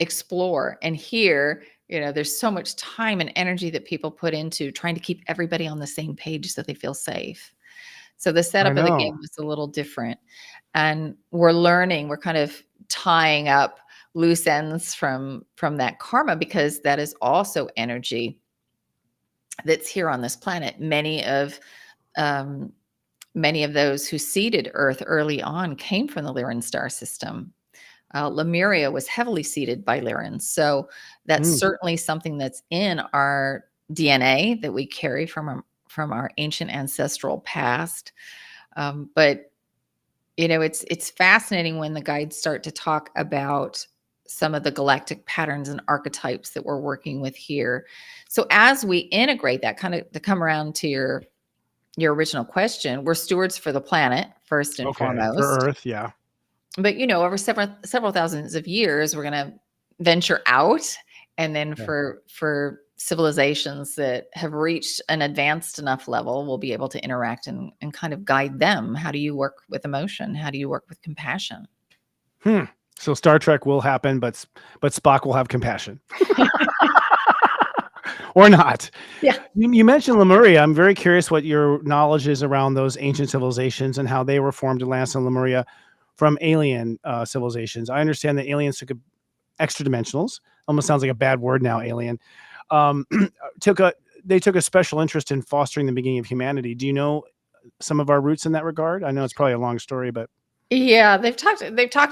explore. And here, there's so much time and energy that people put into trying to keep everybody on the same page so they feel safe. So the I setup of the know. game was a little different. And we're kind of tying up loose ends from that karma, because that is also energy that's here on this planet. Many of those who seeded Earth early on came from the Lyran star system. Lemuria was heavily seeded by Lyran. So that's Mm. certainly something that's in our DNA that we carry from our ancient ancestral past. But it's fascinating when the guides start to talk about some of the galactic patterns and archetypes that we're working with here. So as we integrate that, kind of to come around to your original question, we're stewards for the planet first and Okay. For foremost. Earth. Yeah. But over several thousands of years, we're going to venture out, and then Yeah. for civilizations that have reached an advanced enough level, we'll be able to interact and kind of guide them. How do you work with emotion? How do you work with compassion? So Star Trek will happen, but Spock will have compassion. Or not. Yeah. You mentioned Lemuria. I'm very curious what your knowledge is around those ancient civilizations and how they were formed in Atlantis and Lemuria from alien civilizations. I understand that aliens took extra dimensionals. Almost sounds like a bad word now, alien. Um, they took a special interest in fostering the beginning of humanity. Do you know some of our roots in that regard? I know it's probably a long story, but Yeah, they've talked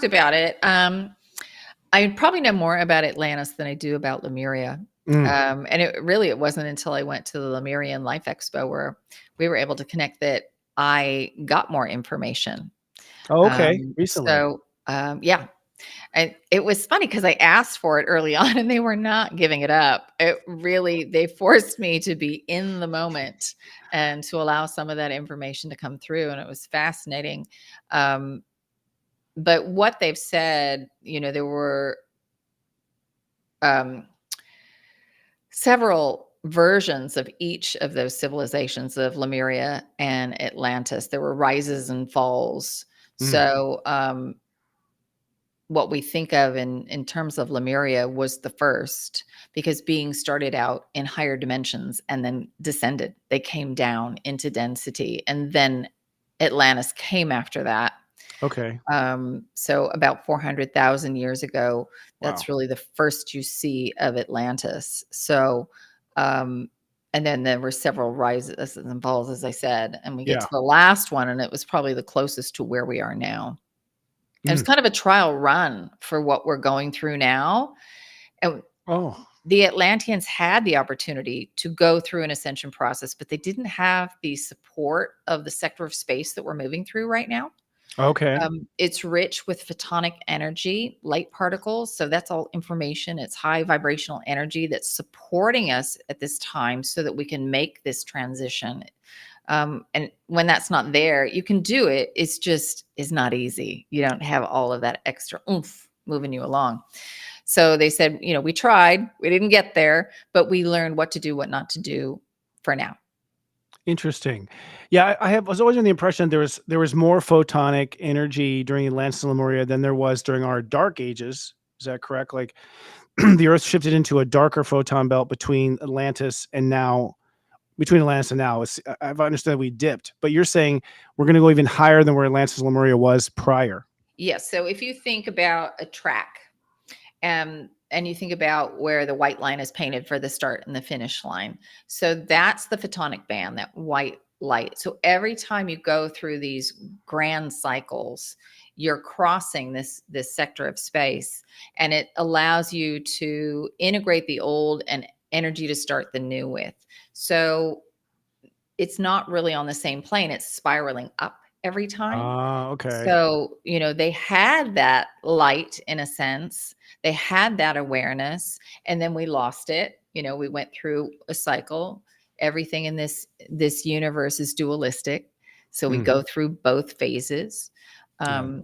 about it. I probably know more about Atlantis than I do about Lemuria. And it wasn't until I went to the Lemurian Life Expo where we were able to connect that I got more information. oh, okay, recently. Yeah. And it was funny because I asked for it early on and they were not giving it up. They forced me to be in the moment and to allow some of that information to come through. And it was fascinating. But what they've said, there were several versions of each of those civilizations of Lemuria and Atlantis. There were rises and falls. So what we think of in terms of Lemuria was the first, because beings started out in higher dimensions and then descended. They came down into density, and then Atlantis came after that. Okay. So about 400,000 years ago, that's Wow. really the first you see of Atlantis. So, and then there were several rises and falls, as I said, and we get Yeah. to the last one, and it was probably the closest to where we are now. It was Mm. kind of a trial run for what we're going through now. And Oh, the Atlanteans had the opportunity to go through an ascension process, but they didn't have the support of the sector of space that we're moving through right now. okay. It's rich with photonic energy, light particles. So that's all information. It's high vibrational energy that's supporting us at this time so that we can make this transition. And when that's not there, you can do it. It's just is not easy. You don't have all of that extra oomph moving you along. So they said, we tried, we didn't get there, but we learned what to do, what not to do for now. Interesting. Yeah, I was always under the impression there was more photonic energy during Atlantis and Lemuria than there was during our dark ages. Is that correct? Like the Earth shifted into a darker photon belt between Atlantis and now. Between Atlantis and now, I've understood we dipped, but you're saying we're going to go even higher than where Atlantis and Lemuria was prior. Yes. So if you think about a track, and you think about where the white line is painted for the start and the finish line. So that's the photonic band, that white light. So every time you go through these grand cycles, you're crossing this sector of space, and it allows you to integrate the old and energy to start the new with. So it's not really on the same plane, it's spiraling up every time. Ah, okay. So, they had that light in a sense. They had that awareness, and then we lost it. We went through a cycle. Everything in this universe is dualistic. So we Mm, go through both phases. yeah.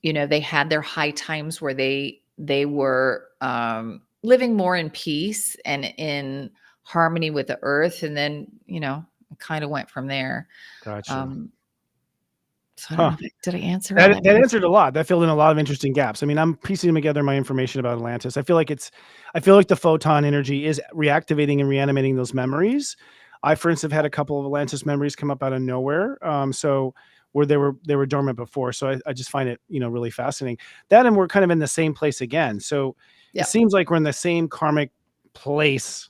They had their high times where they were living more in peace and in harmony with the earth, and then it kind of went from there. Gotcha. So I don't Huh. know did I answer all That that that question? answered a lot. That filled in a lot of interesting gaps. I mean, I'm piecing together my information about Atlantis. I feel like the photon energy is reactivating and reanimating those memories. I, for instance, have had a couple of Atlantis memories come up out of nowhere. So where they were dormant before. So I just find it, really fascinating. That, and we're kind of in the same place again. So it Yeah. seems like we're in the same karmic place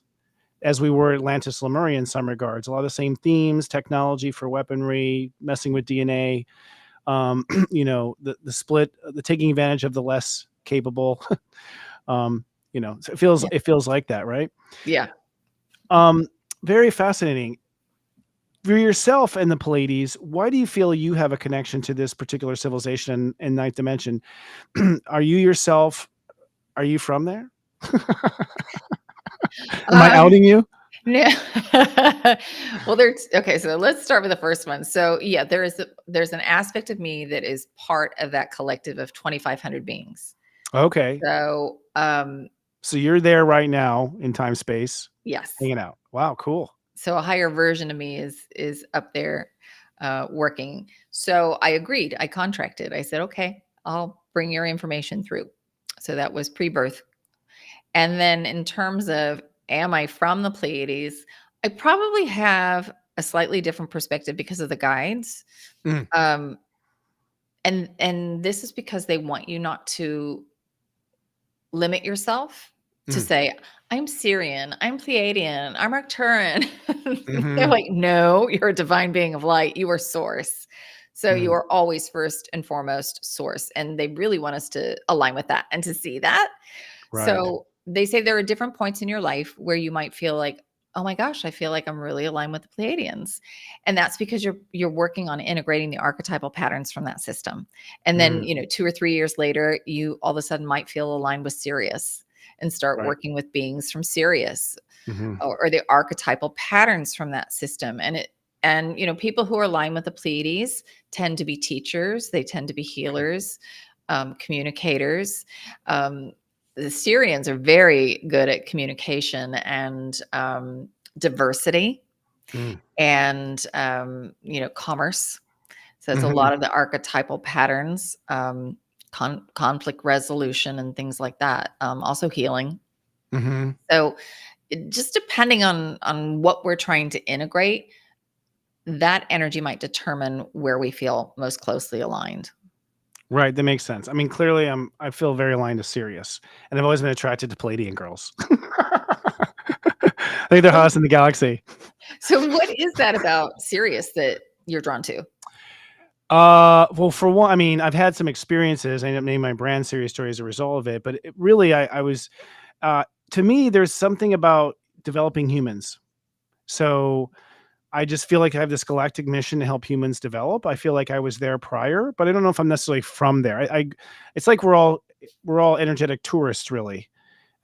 as we were Atlantis Lemuria in some regards. A lot of the same themes, technology for weaponry, messing with DNA, the split, the taking advantage of the less capable. So Yeah. it feels like that, right? Yeah. Um, Very fascinating. For yourself and the Pleiades, why do you feel you have a connection to this particular civilization in ninth dimension? Are you yourself? Are you from there? Am I Um, outing you? no. Well, there's okay, so let's start with the first one. So, yeah, there's an aspect of me that is part of that collective of 2,500 beings. Okay, So, so you're there right now in time space, yes. hanging out. Wow, cool. So a higher version of me is up there working. So I agreed. I contracted. I said, okay, I'll bring your information through. So that was pre-birth. And then in terms of am I from the Pleiades, I probably have a slightly different perspective because of the guides. Mm, Um, and this is because they want you not to limit yourself to mm, say, I'm Syrian, I'm Pleiadian, I'm Arcturan. They're mhm, like, no, you're a divine being of light. You are source. So you mm, are always first and foremost source. And they really want us to align with that and to see that. right. So they say there are different points in your life where you might feel like, oh my gosh, I feel like I'm really aligned with the Pleiadians. And that's because you're working on integrating the archetypal patterns from that system. And then, Mm, 2 or 3 years later, you all of a sudden might feel aligned with Sirius and start right. working with beings from Sirius Mhm, or the archetypal patterns from that system. And people who are aligned with the Pleiades tend to be teachers, they tend to be healers, communicators. The Syrians are very good at communication and diversity mm, and commerce. So it's a mhm, lot of the archetypal patterns, conflict resolution and things like that. Also healing. mhm. So just depending on what we're trying to integrate, that energy might determine where we feel most closely aligned. Right, that makes sense. I mean, clearly, I feel very aligned to Sirius, and I've always been attracted to Palladian girls. I think they're So, hottest in the galaxy. so what is that about Sirius that you're drawn to? Well, for one, I mean, I've had some experiences. I ended up naming my brand Sirius Story as a result of it, but really, I was, uh, to me, there's something about developing humans. So I just feel like I have this galactic mission to help humans develop. I feel like I was there prior, but I don't know if I'm necessarily from there. It's like we're all energetic tourists, really.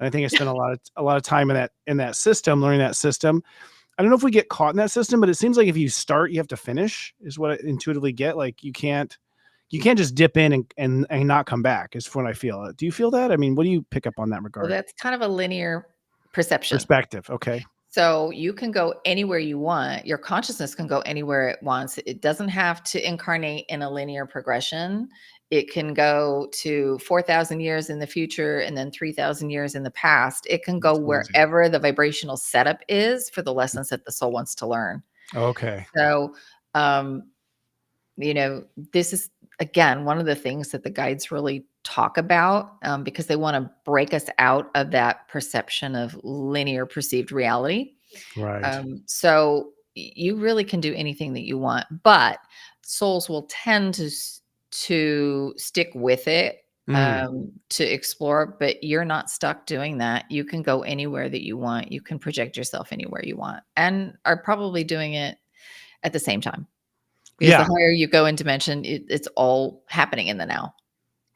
And I think I spent a lot of time in that system, learning that system. I don't know if we get caught in that system, but it seems like if you start, you have to finish. Is what I intuitively get. Like you can't just dip in and not come back. Is what I feel. Do you feel that? I mean, what do you pick up on that Well, regard? that's kind of a linear perception. Perspective. Okay. So you can go anywhere you want. Your consciousness can go anywhere it wants. It doesn't have to incarnate in a linear progression. It can go to 4,000 years in the future and then 3,000 years in the past. It can go That's amazing. wherever the vibrational setup is for the lessons that the soul wants to learn. Okay. So, um, this is again one of the things that the guides really talk about because they want to break us out of that perception of linear perceived reality. Right. So you really can do anything that you want, but souls will tend to stick with it, Mm. to explore, but you're not stuck doing that. You can go anywhere that you want. You can project yourself anywhere you want, and are probably doing it at the same time, because the Yeah, higher you go in dimension, it's all happening in the now.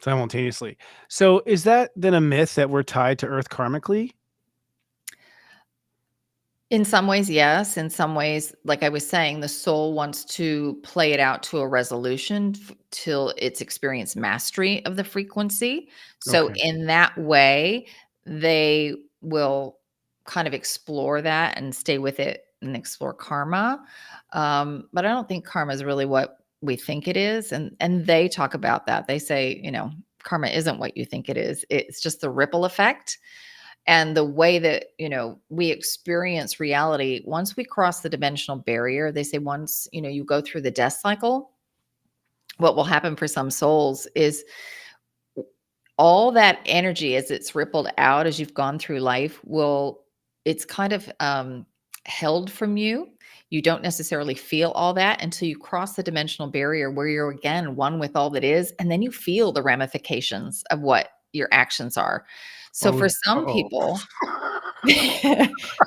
simultaneously. So is that then a myth that we're tied to Earth karmically? In some ways, yes. In some ways, like I was saying, the soul wants to play it out to a resolution till it's experienced mastery of the frequency. So, Okay. in that way, they will kind of explore that and stay with it and explore karma. But I don't think karma is really what we think it is. And they talk about that. They say, karma isn't what you think it is. It's just the ripple effect and the way that we experience reality. Once we cross the dimensional barrier, they say, once you go through the death cycle, what will happen for some souls is all that energy, as it's rippled out as you've gone through life, it's kind of held from you. You don't necessarily feel all that until you cross the dimensional barrier, where you're again one with all that is, and then you feel the ramifications of what your actions are. So Oh, for some uh-oh. people,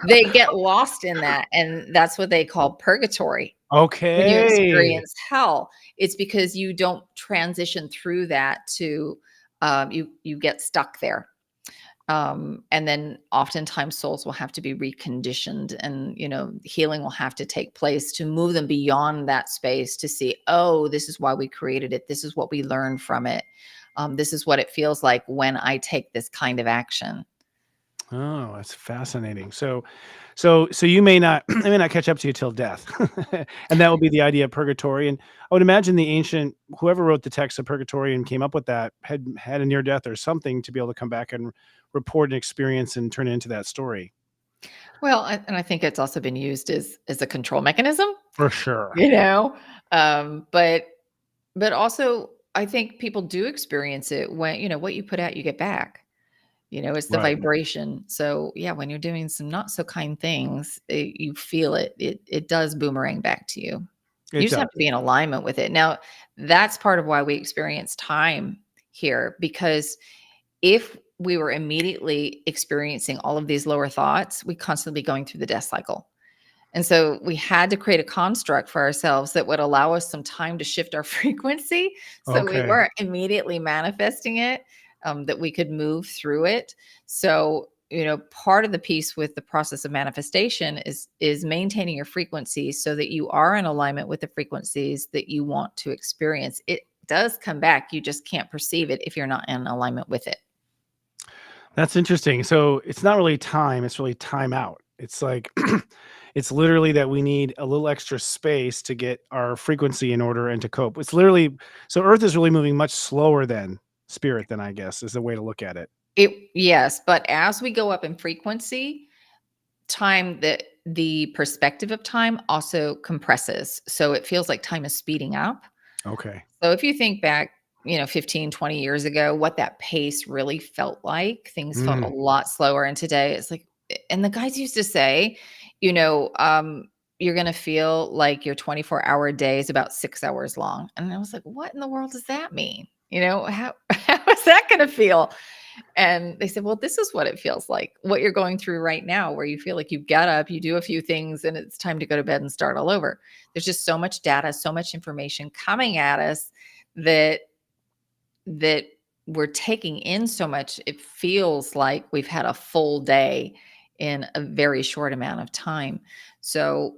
they get lost in that, and that's what they call purgatory. When you Okay. experience hell, it's because you don't transition through that to, you get stuck there. And then oftentimes souls will have to be reconditioned, and healing will have to take place to move them beyond that space to see, oh, this is why we created it. This is what we learned from it. This is what it feels like when I take this kind of action. Oh, that's fascinating. So you may not it may not catch up to you till death. And that will be the idea of purgatory. And I would imagine the ancient whoever wrote the text of purgatory and came up with that had a near death or something to be able to come back and report an experience and turn it into that story. Well, and I think it's also been used as a control mechanism, For sure. you know. But also I think people do experience it when what you put out, you get back. It's the Right. vibration. So yeah, when you're doing some not so kind things, you feel it. It does boomerang back to you. You It just have does. to be in alignment with it. Now, that's part of why we experience time here, because if we were immediately experiencing all of these lower thoughts, we constantly be going through the death cycle. And so we had to create a construct for ourselves that would allow us some time to shift our frequency, so we Okay. weren't immediately manifesting it, that we could move through it. So, part of the piece with the process of manifestation is maintaining your frequency so that you are in alignment with the frequencies that you want to experience. It does come back. You just can't perceive it if you're not in alignment with it. That's interesting. So it's not really time, it's really time out. It's like it's literally that we need a little extra space to get our frequency in order and to cope. It's literally so Earth is really moving much slower than spirit then I guess is the way to look at it. Yes, but as we go up in frequency, the perspective of time also compresses. So it feels like time is speeding up. Okay. So if you think back, 15, 20 years ago, what that pace really felt like, things felt a Mm, lot slower. And today it's like, and the guys used to say, you know, um, you're going to feel like your 24-hour day is about 6 hours long. And I was like, what in the world does that mean? How is that going to feel? And they said, well, this is what it feels like, what you're going through right now, where you feel like you get up, you do a few things, and it's time to go to bed and start all over. There's just so much data, so much information coming at us that that we're taking in so much. It feels like we've had a full day in a very short amount of time. So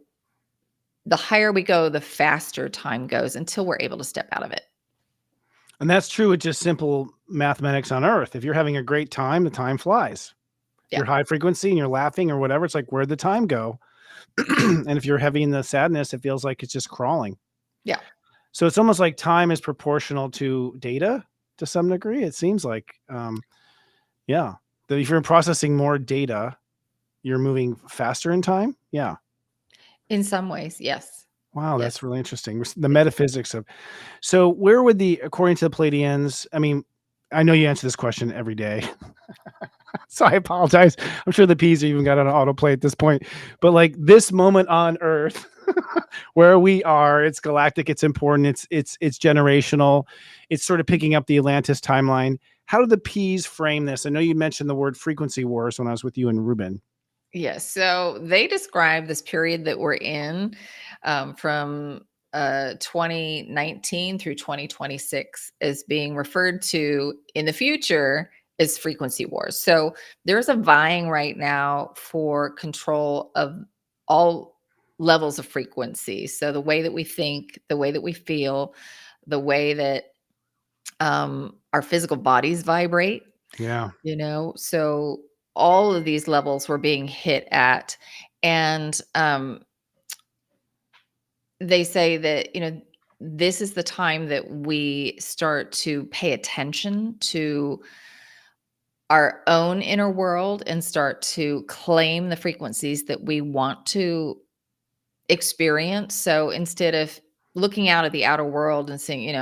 the higher we go, the faster time goes until we're able to step out of it. and that's true with just simple mathematics on Earth. If you're having a great time, the time flies. If Yeah. you're high frequency and you're laughing or whatever, it's like where'd the time go? And if you're heavy in the sadness, it feels like it's just crawling. Yeah. So it's almost like time is proportional to data to some degree. It seems like, yeah, that if you're processing more data, you're moving faster in time. Yeah. In some ways, yes. Wow, Yes. that's really interesting. The Yes. metaphysics of so where would according to the Pleiadians, I mean, I know you answer this question every day. So I apologize. I'm sure the P's even got on autoplay at this point. But like this moment on Earth, where we are. It's galactic. It's important. It's generational. It's sort of picking up the Atlantis timeline. How do the P's frame this? I know you mentioned the word frequency wars when I was with you and Ruben. Yes. So they describe this period that we're in from 2019 through 2026 as being referred to in the future as frequency wars. So there's a vying right now for control of all levels of frequency. So the way that we think, the way that we feel, the way that our physical bodies vibrate, Yeah. so all of these levels were being hit at. And they say that, this is the time that we start to pay attention to our own inner world and start to claim the frequencies that we want to experience. So instead of looking out at the outer world and seeing,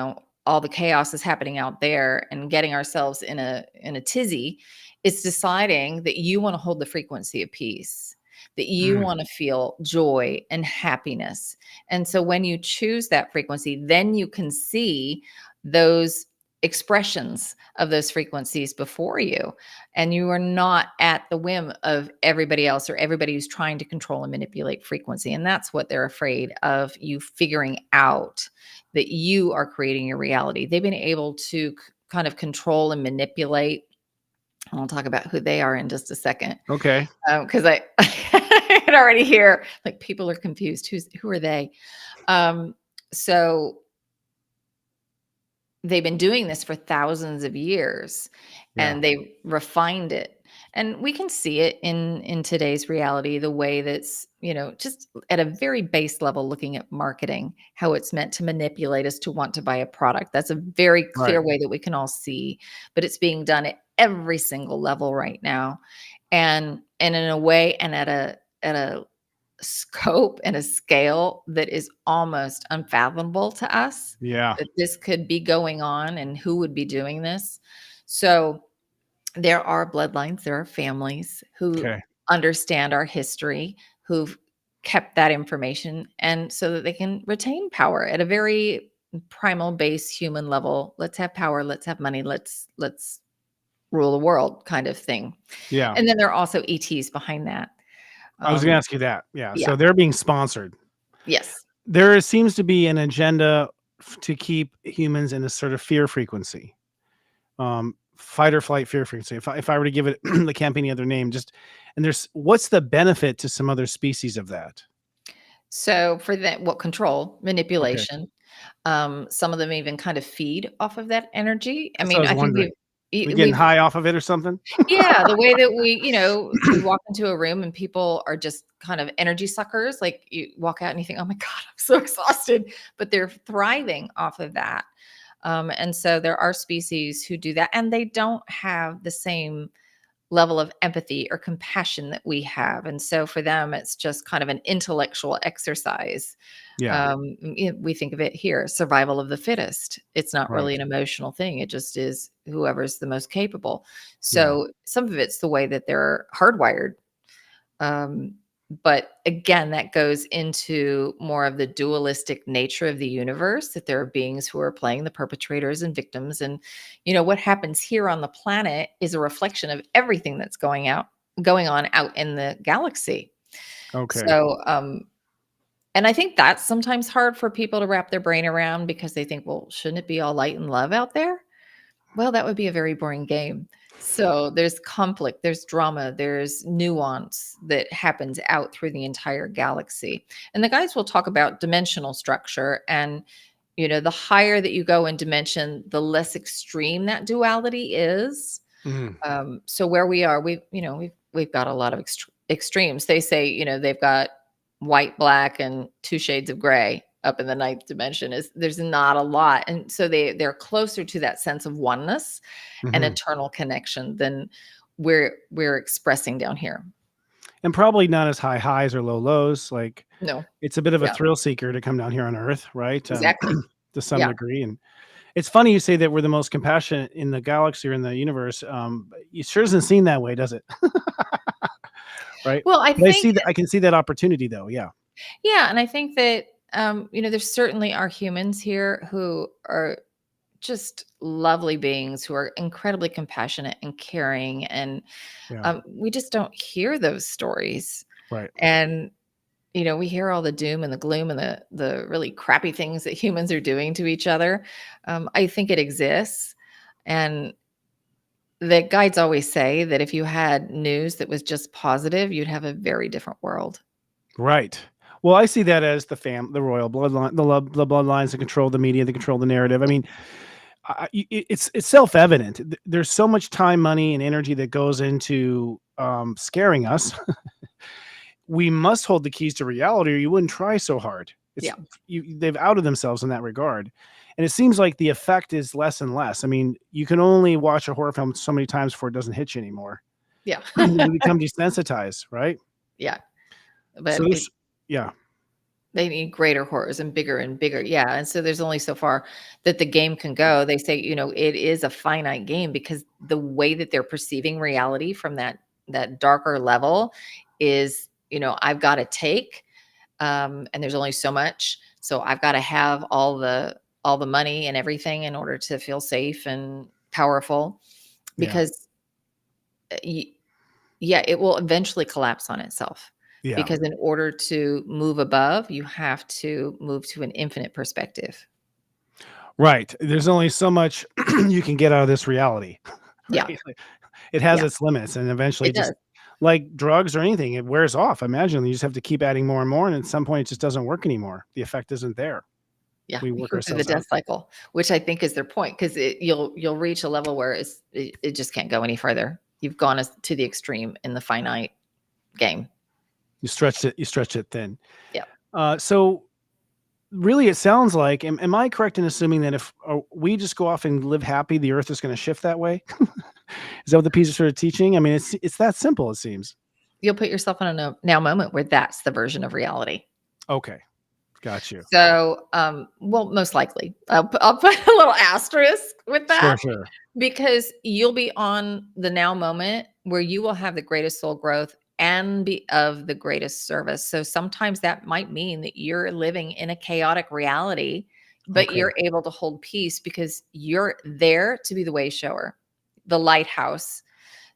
all the chaos is happening out there and getting ourselves in a tizzy, it's deciding that you want to hold the frequency of peace, that you want to feel joy and happiness. And so when you choose that frequency, then you can see those expressions of those frequencies before you, and you are not at the whim of everybody else or everybody who's trying to control and manipulate frequency. And that's what they're afraid of, you figuring out that you are creating your reality. They've been able to kind of control and manipulate. And I'll talk about who they are in just a second. Okay. Because I can already hear like people are confused. Who are they? So they've been doing this for thousands of years, and they refined it. And we can see it in today's reality, the way that's, just at a very base level, looking at marketing, how it's meant to manipulate us to want to buy a product. That's a very clear way that we can all see, but it's being done at every single level right now. And in a way, and at a scope and a scale that is almost unfathomable to us. Yeah. That this could be going on and who would be doing this. So there are bloodlines, there are families who understand our history, who've kept that information, and so that they can retain power at a very primal base human level. Let's have power, let's have money, let's rule the world kind of thing. Yeah. And then there are also ETs behind that. I was going to ask you that. Yeah. Yeah. So they're being sponsored. Yes. There seems to be an agenda to keep humans in a sort of fear frequency, fight or flight fear frequency. If I were to give it, there can't be any other name. What's the benefit to some other species of that? So for that, control, manipulation. Some of them even kind of feed off of that energy. I mean, I think we're getting high off of it or something. Yeah, the way that we walk into a room and people are just kind of energy suckers. Like you walk out and you think, oh my God, I'm so exhausted, but they're thriving off of that. And so there are species who do that, and they don't have the same level of empathy or compassion that we have. And so for them, it's just kind of an intellectual exercise. Yeah. We think of it here, survival of the fittest. It's not really an emotional thing. It just is whoever's the most capable. So some of it's the way that they're hardwired. But again, that goes into more of the dualistic nature of the universe, that there are beings who are playing the perpetrators and victims. And, what happens here on the planet is a reflection of everything that's going on out in the galaxy. Okay. So, and I think that's sometimes hard for people to wrap their brain around, because they think, well, shouldn't it be all light and love out there? Well, that would be a very boring game. So there's conflict, there's drama, there's nuance that happens out through the entire galaxy. And the guys will talk about dimensional structure. And, the higher that you go in dimension, the less extreme that duality is. So where we are, we've got a lot of extremes. They say, they've got white, black, and 2 shades of gray up in the 9th dimension. There's not a lot. And so they're closer to that sense of oneness and eternal connection than we're expressing down here. And probably not as high highs or low lows. Like, no, it's a bit of a thrill seeker to come down here on Earth, right? Exactly. To some degree. And it's funny you say that we're the most compassionate in the galaxy or in the universe. It sure doesn't seem that way, does it? Right. Well, I can see Yeah, and I think that there certainly are humans here who are just lovely beings who are incredibly compassionate and caring, and Yeah. we just don't hear those stories. Right. And we hear all the doom and the gloom and the really crappy things that humans are doing to each other. I think it exists, and the guides always say that if you had news that was just positive, you'd have a very different world. Right. Well, I see that as the royal bloodline, the bloodlines that control the media, that control the narrative. I mean, it's self-evident. There's so much time, money, and energy that goes into scaring us. We must hold the keys to reality, or you wouldn't try so hard. It's Yeah. they've outed themselves in that regard, and it seems like the effect is less and less. I mean, you can only watch a horror film so many times before it doesn't hit you anymore. Yeah. We become desensitized, right? Yeah. So But there's, yeah, they need greater horrors and bigger and bigger. Yeah. And so there's only so far that the game can go. They say, it is a finite game because the way that they're perceiving reality from that darker level is, I've got to take, and there's only so much. So I've got to have all the money and everything in order to feel safe and powerful, yeah, because yeah, it will eventually collapse on itself, yeah. because in order to move above, you have to move to an infinite perspective. Right. There's only so much you can get out of this reality, Yeah, right? Like, it has yeah, its limits, and eventually, it just does. like drugs or anything, it wears off. Imagine you just have to keep adding more and more, and at some point, it just doesn't work anymore. The effect isn't there. Yeah, We you work go through the ourselves out. death cycle, which I think is their point, because you'll reach a level where it just can't go any further. You've gone to the extreme in the finite game. You stretched it. You stretch it thin. Yeah. So really, it sounds like. Am I correct in assuming that if we just go off and live happy, the Earth is going to shift that way? Is that what the piece is sort of teaching? I mean, it's that simple. It seems. You'll put yourself in a now moment where that's the version of reality. Okay, got you. So, well, most likely, I'll put a little asterisk with Sure, that, sure. because you'll be on the now moment where you will have the greatest soul growth and be of the greatest service. So sometimes that might mean that you're living in a chaotic reality, but Okay, you're able to hold peace because you're there to be the way shower, the lighthouse,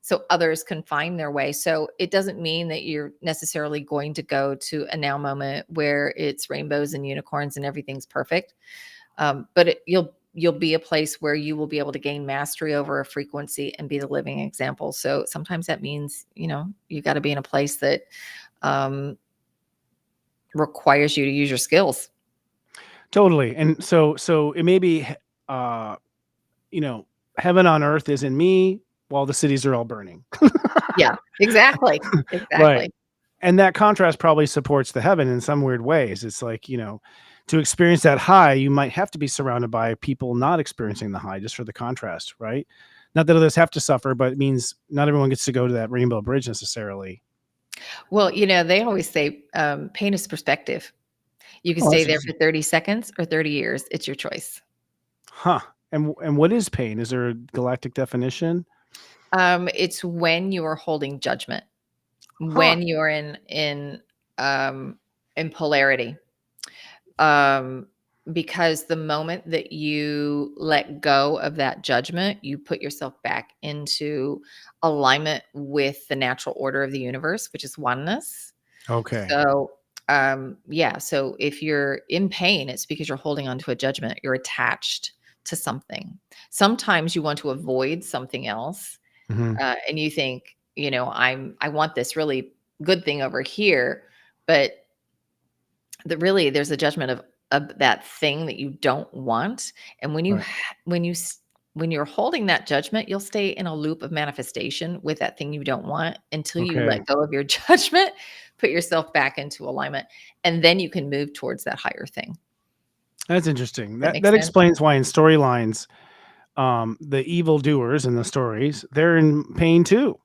so others can find their way. So it doesn't mean that you're necessarily going to go to a now moment where it's rainbows and unicorns and everything's perfect. But you'll be a place where you will be able to gain mastery over a frequency and be the living example. So sometimes that means, you got to be in a place that um, requires you to use your skills. totally. And so it may be, uh, you know, heaven on earth is in me while the cities are all burning. Yeah, exactly. Right. Exactly. And that contrast probably supports the heaven in some weird ways. It's like, to experience that high, you might have to be surrounded by people not experiencing the high just for the contrast, right? Not that others have to suffer, but it means not everyone gets to go to that rainbow bridge necessarily. Well, they always say pain is perspective. You can Oh, stay that's there interesting. for 30 seconds or 30 years. It's your choice. Huh. And what is pain? Is there a galactic definition? It's when you are holding judgment, Huh. when you're in polarity. Um, because the moment that you let go of that judgment, you put yourself back into alignment with the natural order of the universe, which is oneness. Okay. So, yeah. So if you're in pain, it's because you're holding on to a judgment. You're attached to something. Sometimes you want to avoid something else, Mhm. and you think, I want this really good thing over here, but really there's a judgment of that thing that you don't want. And Right. when you're holding that judgment, you'll stay in a loop of manifestation with that thing you don't want until you Okay. let go of your judgment, put yourself back into alignment, and then you can move towards that higher thing. That's interesting. That That makes that sense. explains why in storylines, the evil doers in the stories, they're in pain too.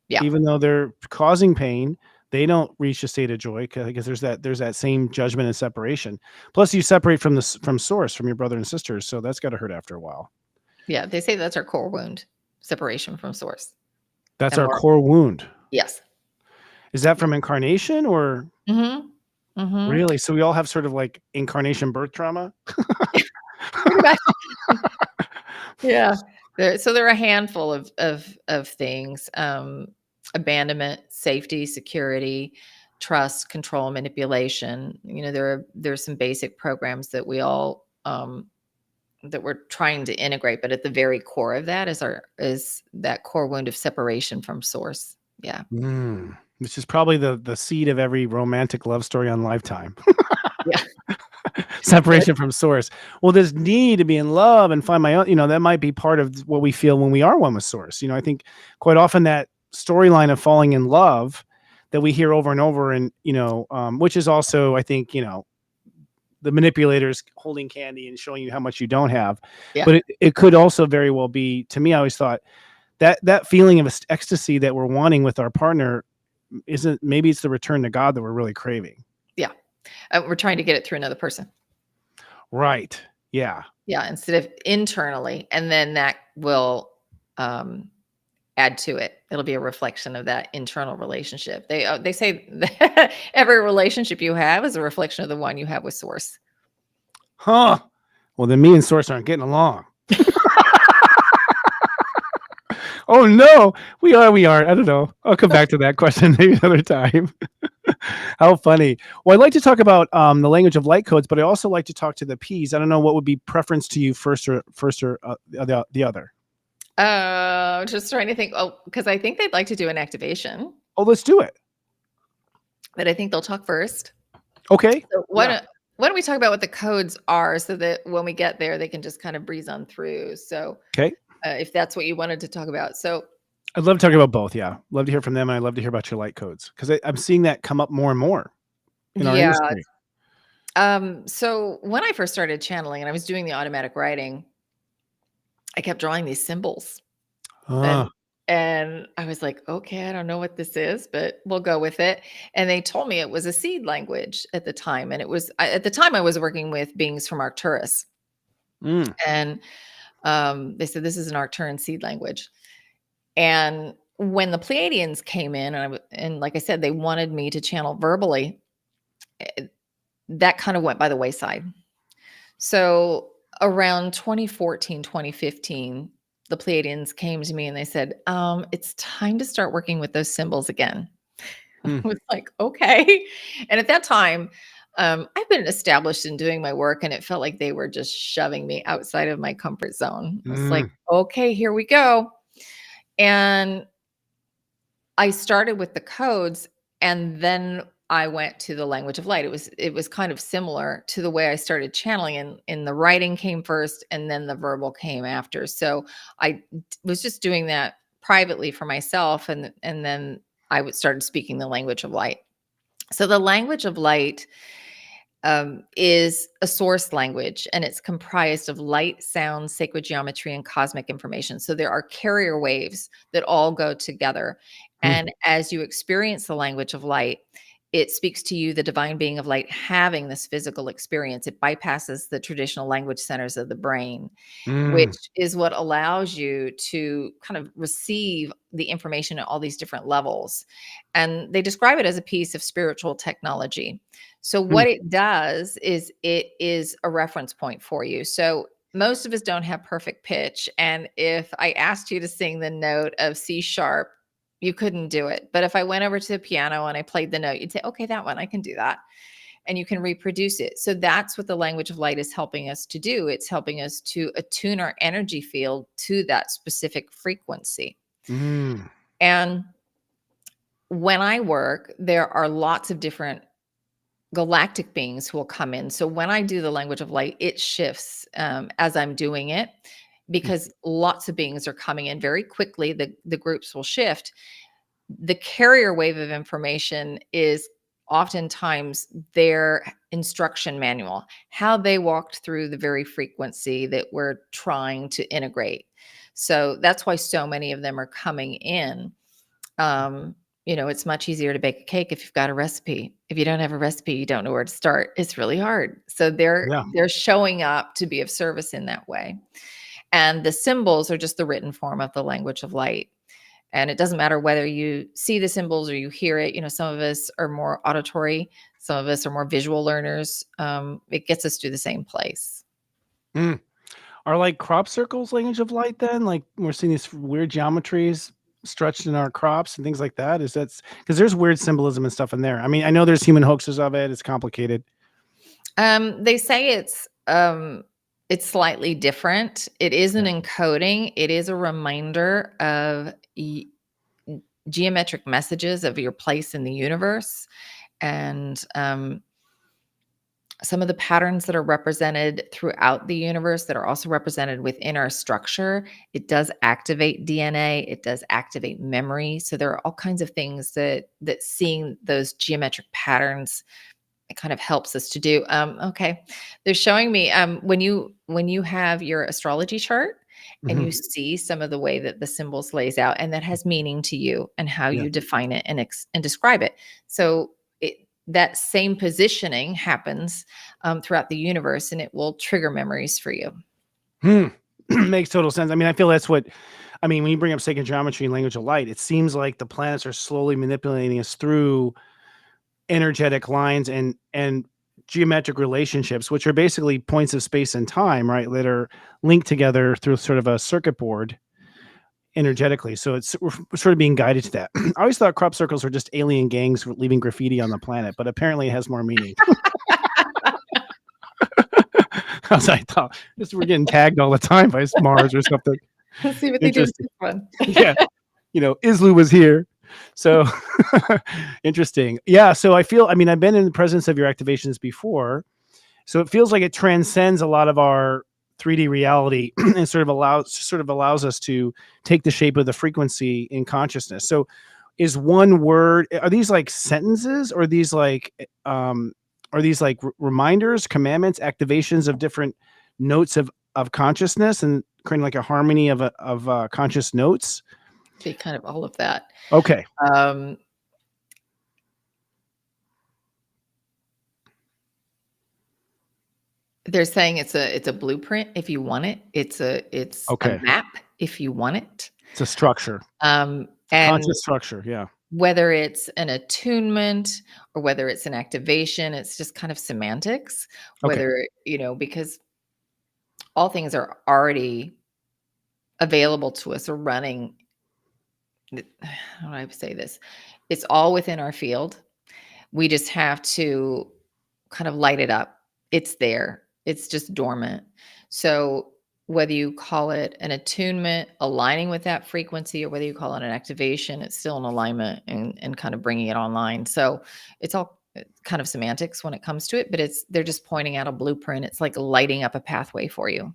Yeah. Even though they're causing pain, they don't reach a state of joy because there's that same judgment and separation. Plus, you separate from source, from your brother and sisters, so that's got to hurt after a while. Yeah. They say that's our core wound, separation from source. That's And our we're core wound. yes. Is that Yeah. from incarnation or Mhm. Mhm. Really? So we all have sort of like incarnation birth trauma? Pretty much. Yeah. There are a handful of things, abandonment, safety, security, trust, control, manipulation. There's some basic programs that we all, that we're trying to integrate, but at the very core of that is that core wound of separation from source. Yeah. Which is probably the seed of every romantic love story on Lifetime. Yeah. Yes. Separation from source. Well, this need to be in love and find my own, that might be part of what we feel when we are one with source. I think quite often that storyline of falling in love that we hear over and over, and which is also, I think, the manipulators holding candy and showing you how much you don't have. Yeah. But it could also very well be, to me, I always thought that feeling of ecstasy that we're wanting with our partner isn't, maybe it's the return to God that we're really craving. Yeah. We're trying to get it through another person. Right. Yeah. Yeah, instead of internally, and then that will, add to it. It'll be a reflection of that internal relationship. They say that every relationship you have is a reflection of the one you have with source. Huh. Well, then me and source aren't getting along. Oh no, we are. I don't know. I'll come back to that question maybe another time. How funny. Well, I'd like to talk about the language of light codes, but I also like to talk to the P's. I don't know what would be preference to you first or the other. Just trying to think. Oh, because I think they'd like to do an activation, Oh, let's do it. but I think they'll talk first. Okay. So why don't we talk about what the codes are, so that when we get there, they can just kind of breeze on through. So, Okay. if that's what you wanted to talk about. So, I'd love to talk about both. Yeah. Love to hear from them. And I'd love to hear about your light codes, because I'm seeing that come up more and more in our yeah. industry. So when I first started channeling and I was doing the automatic writing, I kept drawing these symbols, and Ah. I was like, okay, I don't know what this is, but we'll go with it. And they told me it was a seed language at the time, and at the time I was working with beings from Arcturus, Mm. and they said this is an Arcturian seed language. And when the Pleiadians came in, and like I said, they wanted me to channel verbally, eh, that kind of went by the wayside. So around 2014, 2015, the Pleiadians came to me and they said, it's time to start working with those symbols again. I Mm. was like, okay. And at that time, I've been established in doing my work, and it felt like they were just shoving me outside of my comfort zone. I was like, Mm. okay, here we go. And I started with the codes, and then I went to the language of light. It was kind of similar to the way I started channeling, and in the writing came first and then the verbal came after. So was just doing that privately for myself, and then I would started speaking the language of light. So the language of light, is a source language, and it's comprised of light, sound, sacred geometry, and cosmic information. So there are carrier waves that all go together. Mm. And as you experience the language of light, it speaks to you, the divine being of light, having this physical experience. It bypasses the traditional language centers of the brain, Mm. which is what allows you to kind of receive the information at all these different levels. And they describe it as a piece of spiritual technology. So Mm. what it does is it is a reference point for you. So most of us don't have perfect pitch. And if I asked you to sing the note of C sharp, you couldn't do it. But if I went over to the piano and I played the note, you'd say, okay, that one, I can do that. And you can reproduce it. So that's what the language of light is helping us to do. It's helping us to attune our energy field to that specific frequency. Mm. And when I work, there are lots of different galactic beings who will come in. So when I do the language of light, it shifts, as I'm doing it, because lots of beings are coming in very quickly. The groups will shift. The carrier wave of information is oftentimes their instruction manual, how they walked through the very frequency that we're trying to integrate. So that's why so many of them are coming in. It's much easier to bake a cake if you've got a recipe. If you don't have a recipe, you don't know where to start. It's really hard. So Yeah. they're showing up to be of service in that way. And the symbols are just the written form of the language of light. And it doesn't matter whether you see the symbols or you hear it. Some of us are more auditory, some of us are more visual learners. It gets us to the same place. Mm. Are like crop circles language of light then? Like we're seeing these weird geometries stretched in our crops and things like that? Is that because there's weird symbolism and stuff in there? I mean, I know there's human hoaxes of it. It's complicated. They say it's slightly different. It is an encoding. It is a reminder of geometric messages of your place in the universe, and some of the patterns that are represented throughout the universe that are also represented within our structure. It does activate DNA. It does activate memory. So there are all kinds of things that seeing those geometric patterns, it kind of helps us to do. Okay, they're showing me when you have your astrology chart and you see some of the way that the symbols lays out, and that has meaning to you and how you define it and describe it. So that same positioning happens throughout the universe, and it will trigger memories for you. Makes total sense. I mean, I feel that's what, I mean, when you bring up sacred geometry and language of light, it seems like the planets are slowly manipulating us through energetic lines and geometric relationships, which are basically points of space and time, right? That are linked together through sort of a circuit board energetically. So we're sort of being guided to that. I always thought crop circles were just alien gangs leaving graffiti on the planet, but apparently it has more meaning. As I thought, we're getting tagged all the time by Mars or something. Let's see what they do with this one. Yeah. Islu was here. So interesting. Yeah. So I mean, I've been in the presence of your activations before. So it feels like it transcends a lot of our 3D reality and sort of allows us to take the shape of the frequency in consciousness. So is one word, are these like sentences, or are these like reminders, commandments, activations of different notes of consciousness and creating like a harmony of conscious notes? Be kind of all of that. Okay. They're saying it's a blueprint if you want it. It's a map if you want it. It's a structure. And conscious structure, yeah. Whether it's an attunement or whether it's an activation, it's just kind of semantics. Whether, because all things are already available to us or running. How do I say this? It's all within our field. We just have to kind of light it up. It's there. It's just dormant. So whether you call it an attunement, aligning with that frequency, or whether you call it an activation, it's still an alignment and kind of bringing it online. So it's all kind of semantics when it comes to it, but they're just pointing out a blueprint. It's like lighting up a pathway for you.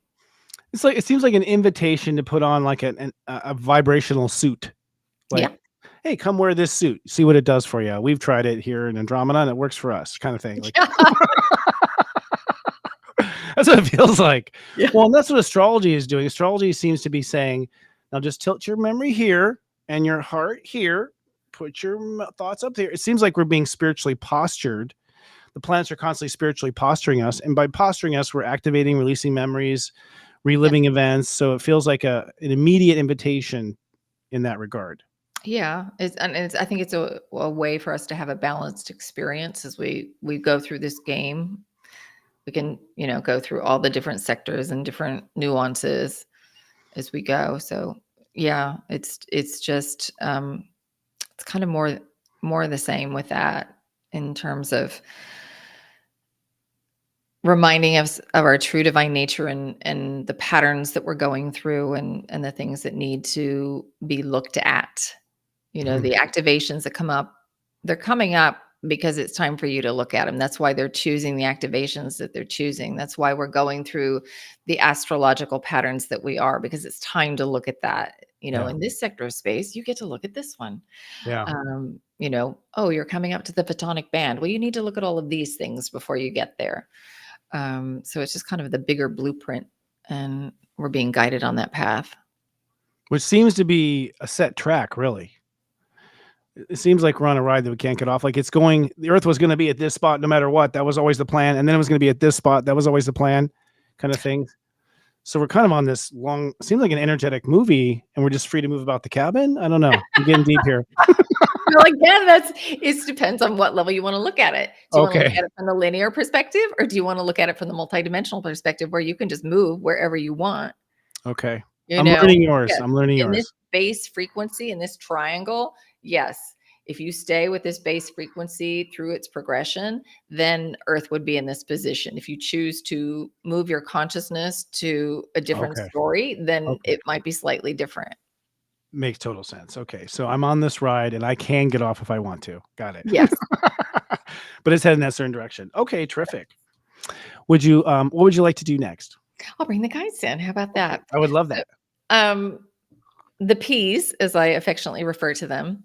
It's like, it seems like an invitation to put on like a vibrational suit. Like, hey, come wear this suit. See what it does for you. We've tried it here in Andromeda and it works for us, kind of thing. Like, that's what it feels like. Yeah. Well, and that's what astrology is doing. Astrology seems to be saying, now just tilt your memory here and your heart here. Put your thoughts up there. It seems like we're being spiritually postured. The planets are constantly spiritually posturing us. And by posturing us, we're activating, releasing memories, reliving events. So it feels like an immediate invitation in that regard. Yeah. I think it's a way for us to have a balanced experience as we go through this game. We can, go through all the different sectors and different nuances as we go. So yeah, it's just, it's kind of more of the same with that in terms of reminding us of our true divine nature and the patterns that we're going through and the things that need to be looked at. The activations that come up, they're coming up because it's time for you to look at them. That's why they're choosing the activations that they're choosing. That's why we're going through the astrological patterns that we are, because it's time to look at that. In this sector of space, you get to look at this one. Yeah. You're coming up to the photonic band. Well, you need to look at all of these things before you get there. So it's just kind of the bigger blueprint, and we're being guided on that path. Which seems to be a set track, really. It seems like we're on a ride that we can't get off. Like the Earth was going to be at this spot no matter what. That was always the plan. And then it was going to be at this spot. That was always the plan, kind of thing. So we're kind of on this long, seems like an energetic movie, and we're just free to move about the cabin. I don't know. I'm getting deep here. Well, again, it depends on what level you want to look at it. Do you want to look Okay. at it from the linear perspective, or do you want to look at it from the multidimensional perspective where you can just move wherever you want? Okay. You I'm know, learning yours. yes, I'm learning in this yours. base frequency, in this triangle, yes. If you stay with this base frequency through its progression, then Earth would be in this position. If you choose to move your consciousness to a different Okay. story, then Okay. it might be slightly different. Makes total sense. Okay. So I'm on this ride and I can get off if I want to. Got it. Yes. But it's heading that certain direction. Okay, terrific. What would you like to do next? I'll bring the guides in. How about Okay. that? I would love So, that. um, the P's, as I affectionately refer to them,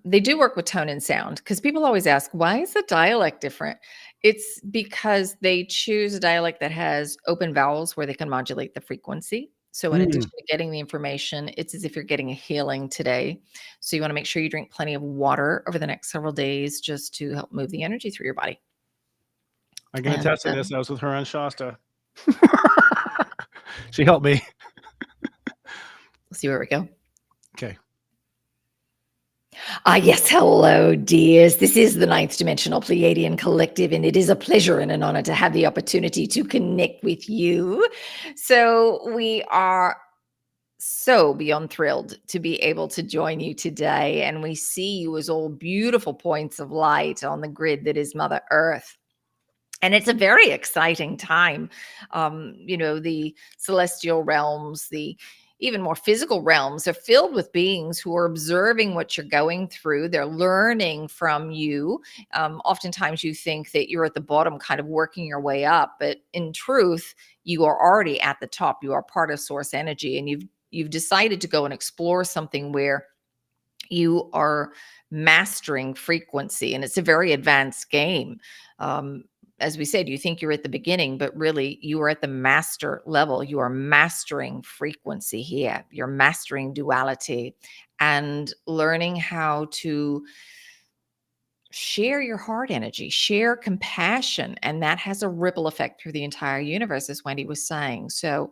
they do work with tone and sound because people always ask, why is the dialect different? It's because they choose a dialect that has open vowels where they can modulate the frequency. So, in Mm, addition to getting the information, it's as if you're getting a healing today. So, you want to make sure you drink plenty of water over the next several days just to help move the energy through your body. I can And attest to this. I was with her on Shasta. She helped me. we'll see where we go. Okay. Yes. Hello, dears. This is the Ninth Dimensional Pleiadian Collective, and it is a pleasure and an honor to have the opportunity to connect with you. So, we are so beyond thrilled to be able to join you today, and we see you as all beautiful points of light on the grid that is Mother Earth. And it's a very exciting time. The celestial realms, the even more physical realms are filled with beings who are observing what you're going through. They're learning from you. Oftentimes, you think that you're at the bottom, kind of working your way up, but in truth, you are already at the top. You are part of source energy, and you've decided to go and explore something where you are mastering frequency, and it's a very advanced game. As we said, you think you're at the beginning, but really you are at the master level. You are mastering frequency here. You're mastering duality and learning how to share your heart energy, share compassion, and that has a ripple effect through the entire universe, as Wendy was saying. So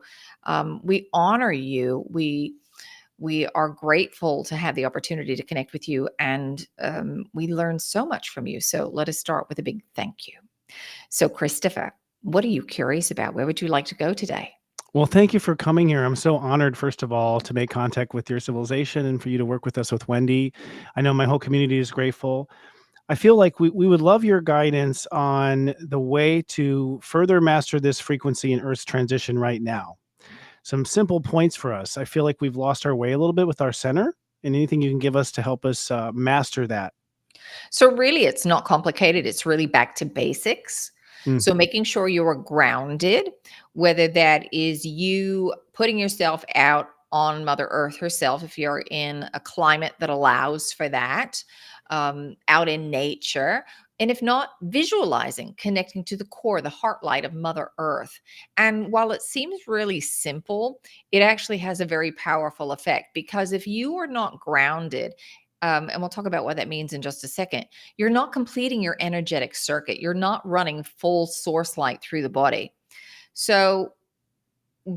we honor you. We are grateful to have the opportunity to connect with you, and we learn so much from you. So let us start with a big thank you. So, Christopher, what are you curious about? Where would you like to go today? Well, thank you for coming here. I'm so honored, first of all, to make contact with your civilization and for you to work with us with Wendy. I know my whole community is grateful. I feel like we would love your guidance on the way to further master this frequency in Earth's transition right now. Some simple points for us. I feel like we've lost our way a little bit with our center, and anything you can give us to help us master that. So, really, it's not complicated. It's really back to basics. Mm, So, making sure you are grounded, whether that is you putting yourself out on Mother Earth herself, if you're in a climate that allows for that, out in nature. And if not, visualizing, connecting to the core, the heart light of Mother Earth. And while it seems really simple, it actually has a very powerful effect because if you are not grounded, and we'll talk about what that means in just a second, you're not completing your energetic circuit. You're not running full source light through the body. So,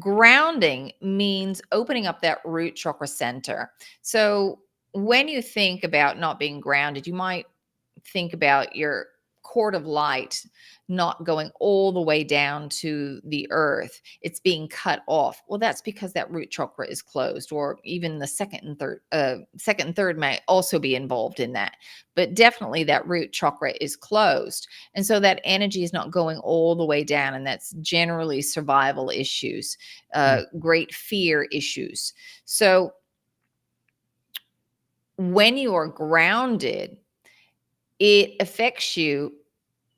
grounding means opening up that root chakra center. So, when you think about not being grounded, you might think about your cord of light not going all the way down to the earth. It's being cut off. Well, that's because that root chakra is closed, or even the second and third may also be involved in that. But definitely that root chakra is closed. And so that energy is not going all the way down. And that's generally survival issues, mm, great fear issues. So when you are grounded, it affects you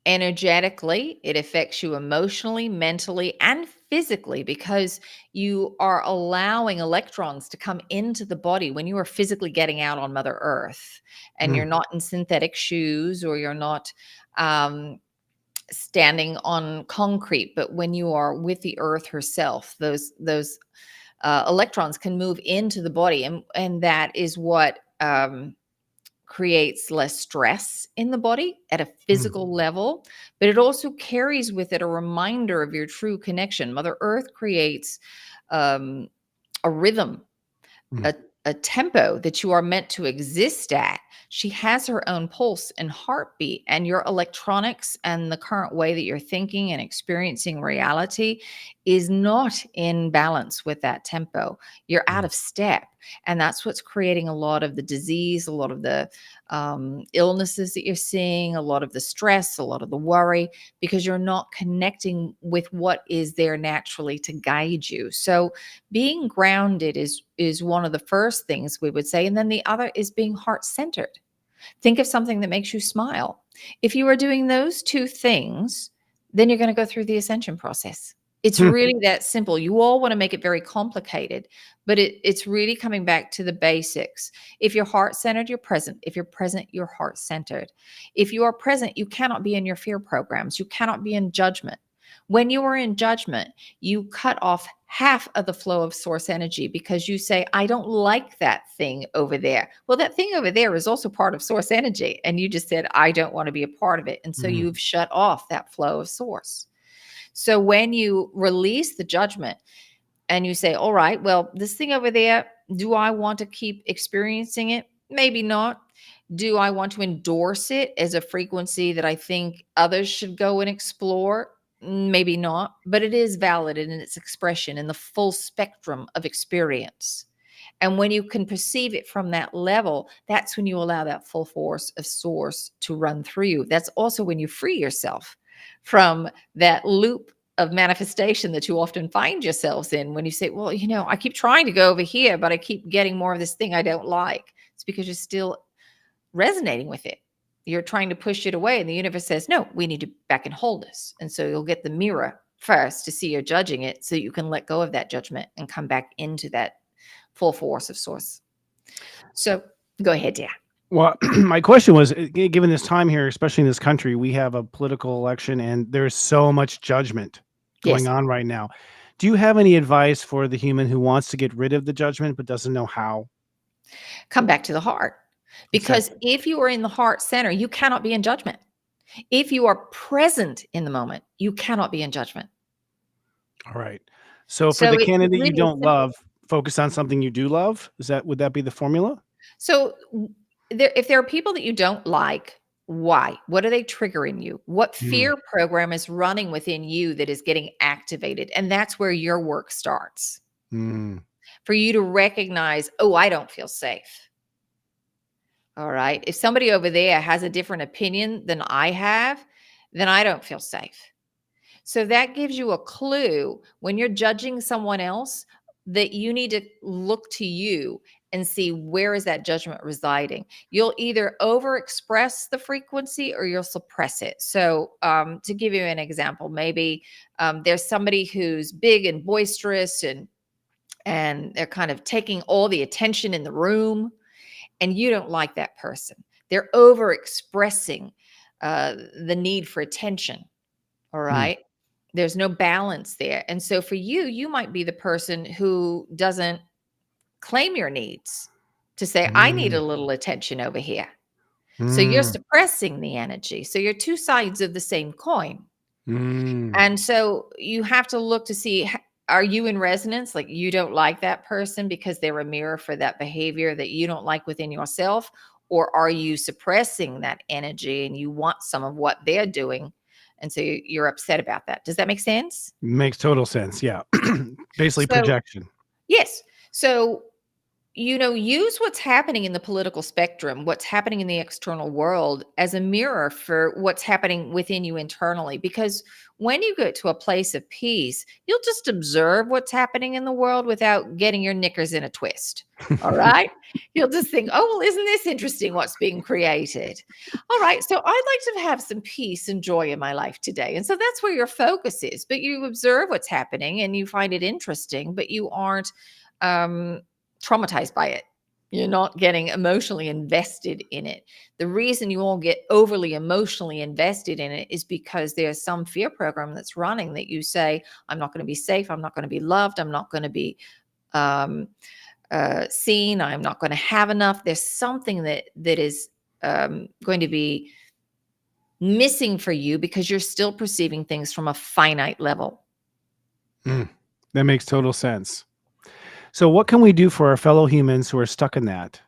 energetically, it affects you emotionally, mentally, and physically because you are allowing electrons to come into the body when you are physically getting out on Mother Earth and mm, you're not in synthetic shoes or you're not standing on concrete, but when you are with the earth herself, those electrons can move into the body, and that is what creates less stress in the body at a Mm. physical level, but it also carries with it a reminder of your true connection. Mother Earth creates um, a rhythm, Mm. a, a tempo that you are meant to exist at. She has her own pulse and heartbeat, and your electronics and the current way that you're thinking and experiencing reality is not in balance with that tempo. You're out Mm. of step. And that's what's creating a lot of the disease, a lot of the illnesses that you're seeing, a lot of the stress, a lot of the worry, because you're not connecting with what is there naturally to guide you. So, being grounded is one of the first things we would say, and then the other is being heart centered. Think of something that makes you smile. If you are doing those two things, then you're going to go through the ascension process. It's really that simple. You all want to make it very complicated, but it's really coming back to the basics. If you're heart centered, you're present. If you're present, you're heart centered. If you are present, you cannot be in your fear programs. You cannot be in judgment. When you are in judgment, you cut off half of the flow of source energy because you say, I don't like that thing over there. Well, that thing over there is also part of source energy. And you just said, I don't want to be a part of it. And so Mm. you've shut off that flow of source. So when you release the judgment and you say, all right, well, this thing over there, do I want to keep experiencing it? Maybe not. Do I want to endorse it as a frequency that I think others should go and explore? Maybe not, but it is valid in its expression in the full spectrum of experience. And when you can perceive it from that level, that's when you allow that full force of source to run through you. That's also when you free yourself from that loop of manifestation that you often find yourselves in when you say, well, I keep trying to go over here, but I keep getting more of this thing I don't like. It's because you're still resonating with it. You're trying to push it away, and the universe says, no, we need to back and hold this. And so you'll get the mirror first to see you're judging it so you can let go of that judgment and come back into that full force of source. So go ahead, dear. Well, my question was, given this time here, especially in this country, we have a political election and there's so much judgment going Yes. on right now. Do you have any advice for the human who wants to get rid of the judgment but doesn't know how? Come back to the heart. Okay. Because if you are in the heart center, you cannot be in judgment. If you are present in the moment, you cannot be in judgment. All right. So for So the it candidate you really is don't simple. love, focus on something you do love. Would that be the formula? So if there are people that you don't like, why? What are they triggering you? What Mm. fear program is running within you that is getting activated? And that's where your work starts. Mm. For you to recognize, oh, I don't feel safe. All right. If somebody over there has a different opinion than I have, then I don't feel safe. So that gives you a clue when you're judging someone else that you need to look to you and see where is that judgment residing. You'll either overexpress the frequency or you'll suppress it. So to give you an example, maybe there's somebody who's big and boisterous and they're kind of taking all the attention in the room, and you don't like that person. They're overexpressing the need for attention. All Mm. right. There's no balance there. And so for you, you might be the person who doesn't claim your needs to say, I need Mm. a little attention over here. So you're Mm. suppressing the energy. So you're two sides of the same coin. Mm. And so you have to look to see, are you in resonance? Like you don't like that person because they're a mirror for that behavior that you don't like within yourself? Or are you suppressing that energy and you want some of what they're doing? And so you're upset about that. Does that make sense? Makes total sense. Yeah. Basically So, projection. yes. So use what's happening in the political spectrum, what's happening in the external world as a mirror for what's happening within you internally. Because when you get to a place of peace, you'll just observe what's happening in the world without getting your knickers in a twist. All right. You'll just think, oh, well, isn't this interesting what's being created? All right. So I'd like to have some peace and joy in my life today. And so that's where your focus is. But you observe what's happening and you find it interesting, but you aren't traumatized by it. You're not getting emotionally invested in it. The reason you won't get overly emotionally invested in it is because there's some fear program that's running that you say, I'm not going to be safe. I'm not going to be loved. I'm not going to be seen. I'm not going to have enough. There's something that is going to be missing for you because you're still perceiving things from a finite level. That makes total sense. So what can we do for our fellow humans who are stuck in that?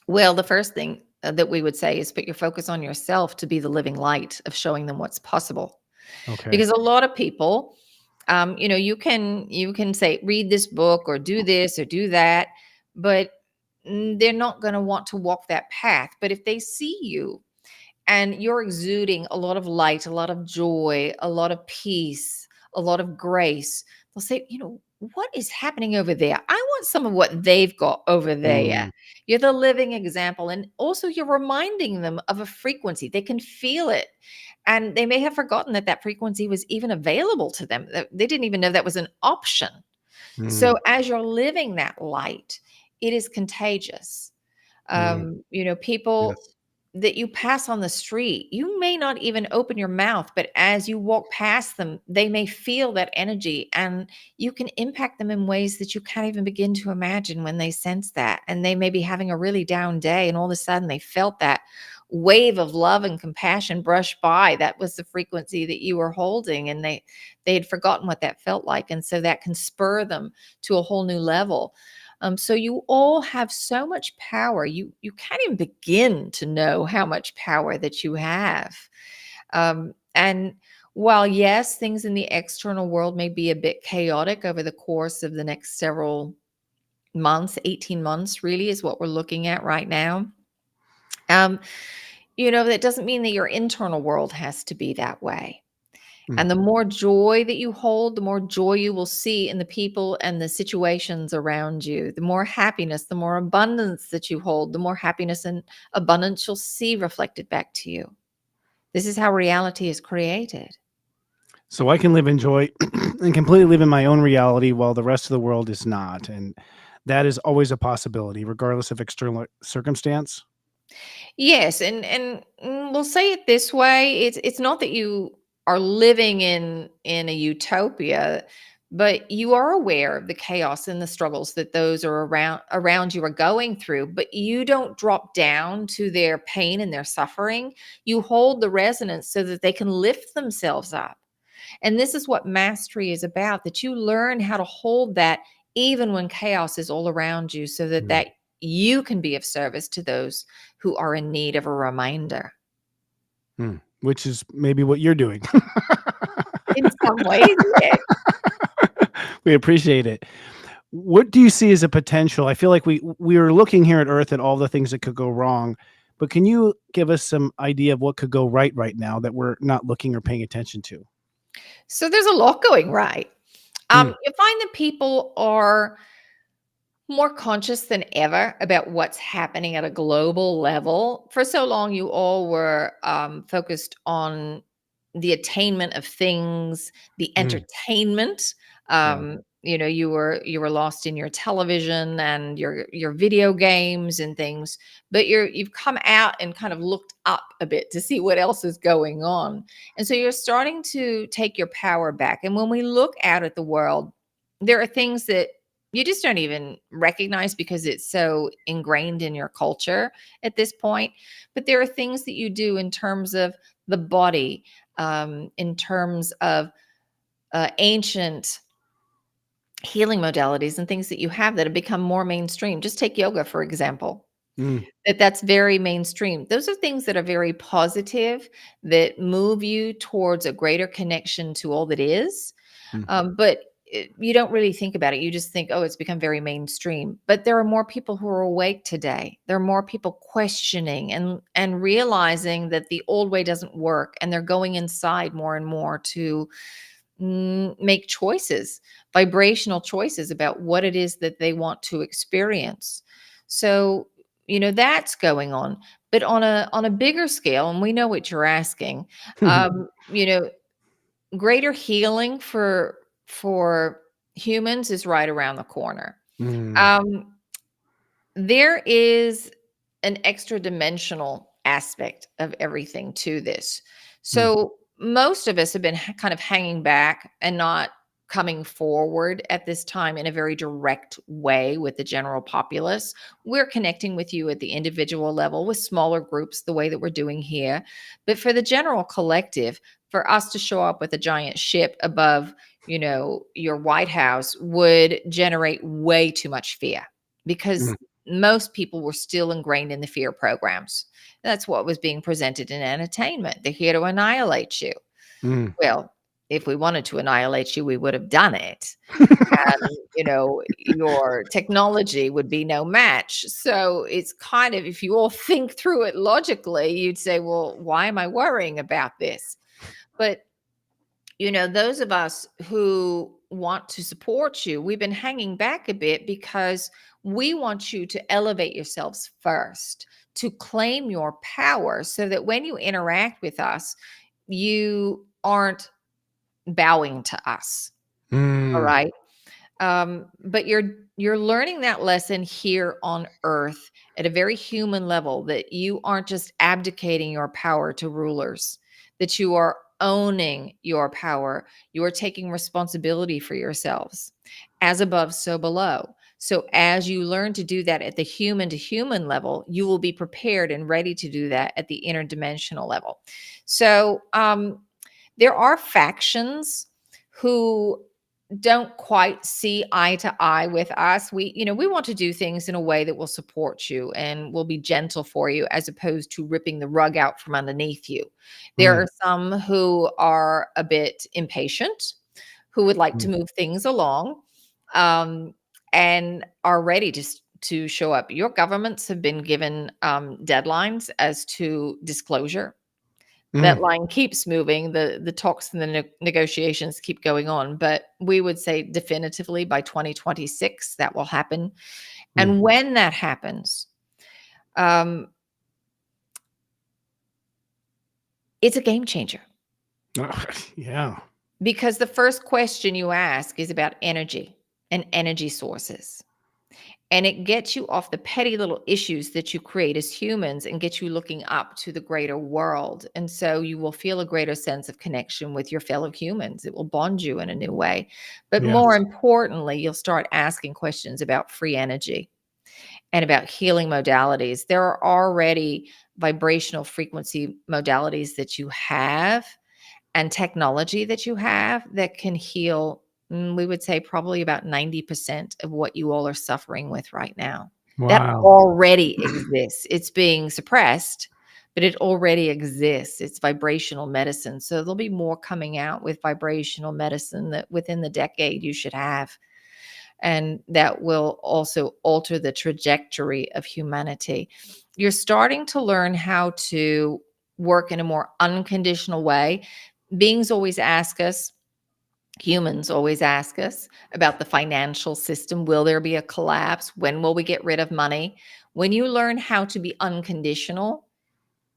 Well, the first thing that we would say is put your focus on yourself to be the living light of showing them what's possible. Okay. Because a lot of people, you can say read this book or do this or do that, but they're not going to want to walk that path. But if they see you and you're exuding a lot of light, a lot of joy, a lot of peace, a lot of grace, they'll say, what is happening over there? I want some of what they've got over there. Mm, You're the living example. And also, you're reminding them of a frequency. They can feel it. And they may have forgotten that that frequency was even available to them. They didn't even know that was an option. So, mm, as you're living that light, it is contagious. mm. People Yes. that you pass on the street, you may not even open your mouth, but as you walk past them, they may feel that energy and you can impact them in ways that you can't even begin to imagine when they sense that. And they may be having a really down day, and all of a sudden they felt that wave of love and compassion brush by. That was the frequency that you were holding, and they had forgotten what that felt like. And so that can spur them to a whole new level. So you all have so much power. You can't even begin to know how much power that you have. And while yes, things in the external world may be a bit chaotic over the course of the next several months, 18 months really is what we're looking at right now. Um, that doesn't mean that your internal world has to be that way. Mm. And the more joy that you hold, the more joy you will see in the people and the situations around you. The more happiness, the more abundance that you hold, the more happiness and abundance you'll see reflected back to you. This is how reality is created. So I can live in joy and completely live in my own reality while the rest of the world is not. And that is always a possibility, regardless of external circumstance. Yes, and we'll say it this way: it's not that you are living in a utopia, but you are aware of the chaos and the struggles that those are around you are going through. But you don't drop down to their pain and their suffering. You hold the resonance so that they can lift themselves up. And this is what mastery is about, that you learn how to hold that even when chaos is all around you, so that Mm. you can be of service to those who are in need of a reminder. Which is maybe what you're doing. In some ways, yeah. We appreciate it. What do you see as a potential? I feel like we are looking here at Earth at all the things that could go wrong, but can you give us some idea of what could go right now that we're not looking or paying attention to? So there's a lot going right. Mm, You find that people are more conscious than ever about what's happening at a global level. For so long, you all were focused on the attainment of things, the mm, entertainment. yeah. You were lost in your television and your video games and things, but you've come out and kind of looked up a bit to see what else is going on. And so you're starting to take your power back. And when we look out at the world, there are things that you just don't even recognize because it's so ingrained in your culture at this point. But there are things that you do in terms of the body, in terms of ancient healing modalities and things that you have that have become more mainstream. Just take yoga, for example. Mm, That's very mainstream. Those are things that are very positive, that move you towards a greater connection to all that is. mm. But you don't really think about it. You just think, oh, it's become very mainstream. But there are more people who are awake today. There are more people questioning and realizing that the old way doesn't work, and they're going inside more and more to make choices, vibrational choices about what it is that they want to experience. So, that's going on. But on a bigger scale, and we know what you're asking, um, you know, greater healing for humans is right around the corner. Mm, Um, there is an extra dimensional aspect of everything to this. mm, So most of us have been kind of hanging back and not coming forward at this time in a very direct way with the general populace. We're connecting with you at the individual level with smaller groups, the way that we're doing here. But for the general collective, for us to show up with a giant ship above, your White House would generate way too much fear, because most people were still ingrained in the fear programs. That's what was being presented in entertainment. They're here to annihilate you. Mm. Well, if we wanted to annihilate you, we would have done it. And, your technology would be no match. So it's kind of, if you all think through it logically, you'd say, well, why am I worrying about this? But, those of us who want to support you, we've been hanging back a bit because we want you to elevate yourselves first, to claim your power so that when you interact with us, you aren't bowing to us. All right. But you're learning that lesson here on Earth at a very human level, that you aren't just abdicating your power to rulers, that you are owning your power. You are taking responsibility for yourselves. As above, so below. So as you learn to do that at the human to human level, you will be prepared and ready to do that at the interdimensional level. So there are factions who don't quite see eye to eye with us. We want to do things in a way that will support you and will be gentle for you, as opposed to ripping the rug out from underneath you. There are some who are a bit impatient, who would like to move things along, and are ready to show up. Your governments have been given deadlines as to disclosure. That line keeps moving. The talks and the negotiations keep going on, but we would say definitively by 2026 that will happen. And when that happens, it's a game changer. Yeah. Because the first question you ask is about energy and energy sources. And it gets you off the petty little issues that you create as humans and gets you looking up to the greater world. And so you will feel a greater sense of connection with your fellow humans. It will bond you in a new way. But more importantly, you'll start asking questions about free energy and about healing modalities. There are already vibrational frequency modalities that you have and technology that you have that can heal, we would say probably about 90% of what you all are suffering with right now. That already exists. It's being suppressed, but it already exists. It's vibrational medicine. So there'll be more coming out with vibrational medicine that within the decade you should have. And that will also alter the trajectory of humanity. You're starting to learn how to work in a more unconditional way. Beings always ask us, humans always ask us about the financial system. Will there be a collapse? When will we get rid of money? When you learn how to be unconditional,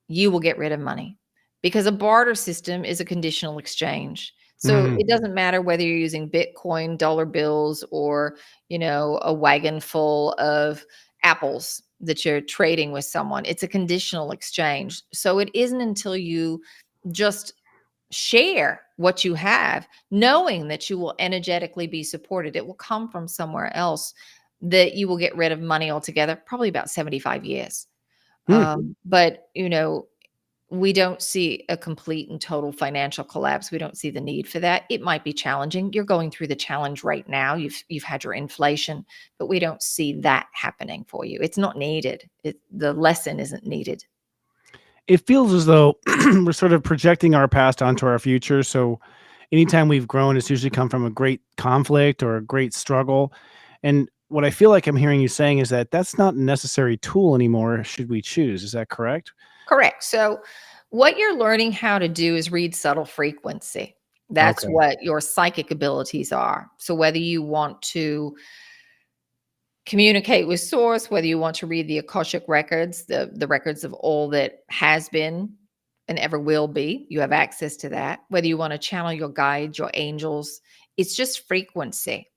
you will get rid of money, because a barter system is a conditional exchange. So it doesn't matter whether you're using Bitcoin, dollar bills, or, a wagon full of apples that you're trading with someone. It's a conditional exchange. So it isn't until you just share what you have, knowing that you will energetically be supported, it will come from somewhere else, that you will get rid of money altogether, probably about 75 years. But, we don't see a complete and total financial collapse. We don't see the need for that. It might be challenging. You're going through the challenge right now. You've had your inflation, but we don't see that happening for you. It's not needed. The lesson isn't needed. It feels as though we're sort of projecting our past onto our future. So anytime we've grown, it's usually come from a great conflict or a great struggle. And what I feel like I'm hearing you saying is that that's not a necessary tool anymore, should we choose. Is that correct? Correct. So what you're learning how to do is read subtle frequency. That's Okay. what your psychic abilities are. So whether you want to communicate with source, whether you want to read the Akashic records, the records of all that has been and ever will be, you have access to that. Whether you want to channel your guides, your angels, it's just frequency.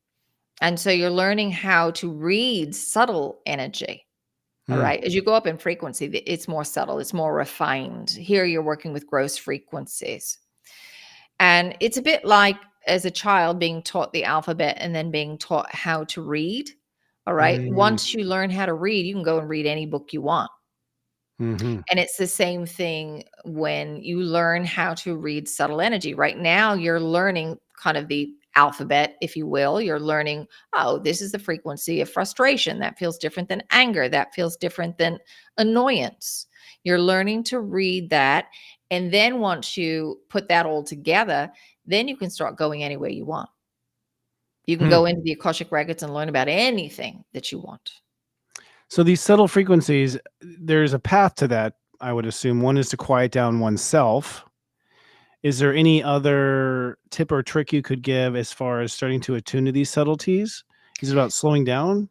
And so you're learning how to read subtle energy. All right. As you go up in frequency, it's more subtle, it's more refined. Here you're working with gross frequencies. And it's a bit like as a child being taught the alphabet and then being taught how to read. All right. Mm, Once you learn how to read, you can go and read any book you want. mhm. And it's the same thing when you learn how to read subtle energy. Right now, you're learning kind of the alphabet, if you will. You're learning, oh, this is the frequency of frustration. That feels different than anger. That feels different than annoyance. You're learning to read that. And then once you put that all together, then you can start going anywhere you want. You can Hmm. go into the Akashic records and learn about anything that you want. So these subtle frequencies, there's a path to that, I would assume. One is to quiet down oneself. Is there any other tip or trick you could give as far as starting to attune to these subtleties? Is it about slowing down?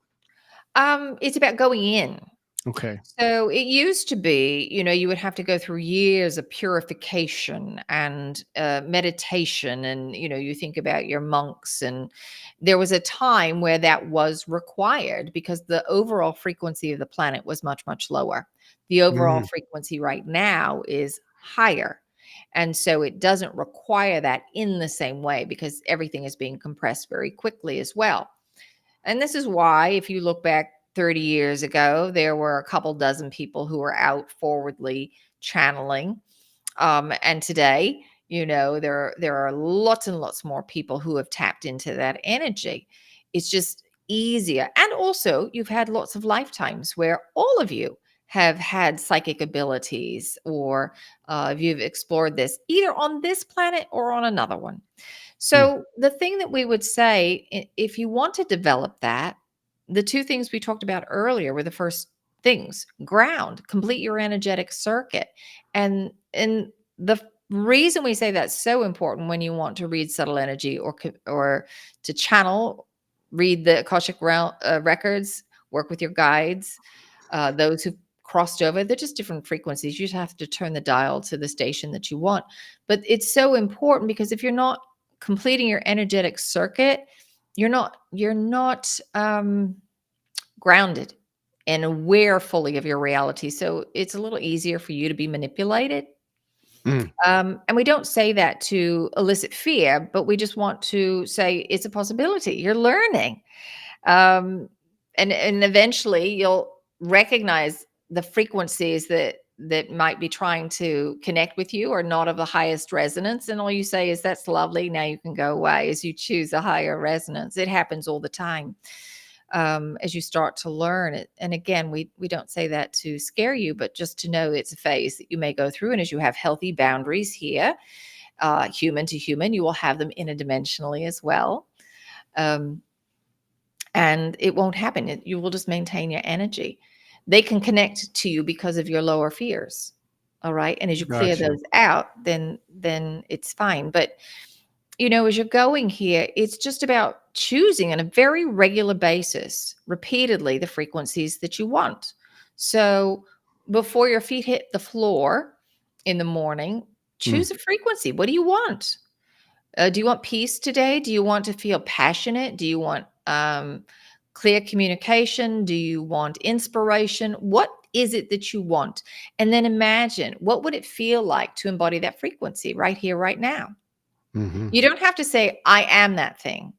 It's about going in. Okay. So it used to be, you would have to go through years of purification and meditation. And, you think about your monks. And there was a time where that was required because the overall frequency of the planet was much, much lower. The overall Mhm. frequency right now is higher. And so it doesn't require that in the same way because everything is being compressed very quickly as well. And this is why, if you look back 30 years ago, there were a couple dozen people who were out forwardly channeling. And today, there are lots and lots more people who have tapped into that energy. It's just easier. And also, you've had lots of lifetimes where all of you have had psychic abilities, or if you've explored this either on this planet or on another one. Mm. So, the thing that we would say, if you want to develop that, the two things we talked about earlier were the first things: ground, complete your energetic circuit. And the reason we say that's so important when you want to read subtle energy, or to channel, read the Akashic records, work with your guides, those who've crossed over, they're just different frequencies. You just have to turn the dial to the station that you want. But it's so important because if you're not completing your energetic circuit, you're not grounded and aware fully of your reality. So it's a little easier for you to be manipulated. Mm. And we don't say that to elicit fear, but we just want to say it's a possibility. You're learning. Um, and eventually you'll recognize the frequencies that might be trying to connect with you are not of the highest resonance, and all you say is that's lovely, now you can go away, as you choose a higher resonance. It happens all the time, as you start to learn it. And again, we don't say that to scare you, but just to know it's a phase that you may go through. And as you have healthy boundaries here, human to human, you will have them interdimensionally as well. um, and it won't happen. You will just maintain your energy. They can connect to you because of your lower fears. All right. And as you clear Gotcha. those out, then it's fine. But as you're going here, it's just about choosing on a very regular basis, repeatedly, the frequencies that you want. So before your feet hit the floor in the morning, Mm. choose a frequency. What do you want? Do you want peace today? Do you want to feel passionate? Do you want clear communication? Do you want inspiration? What is it that you want? And then imagine, what would it feel like to embody that frequency right here, right now? Mhm. You don't have to say, I am that thing.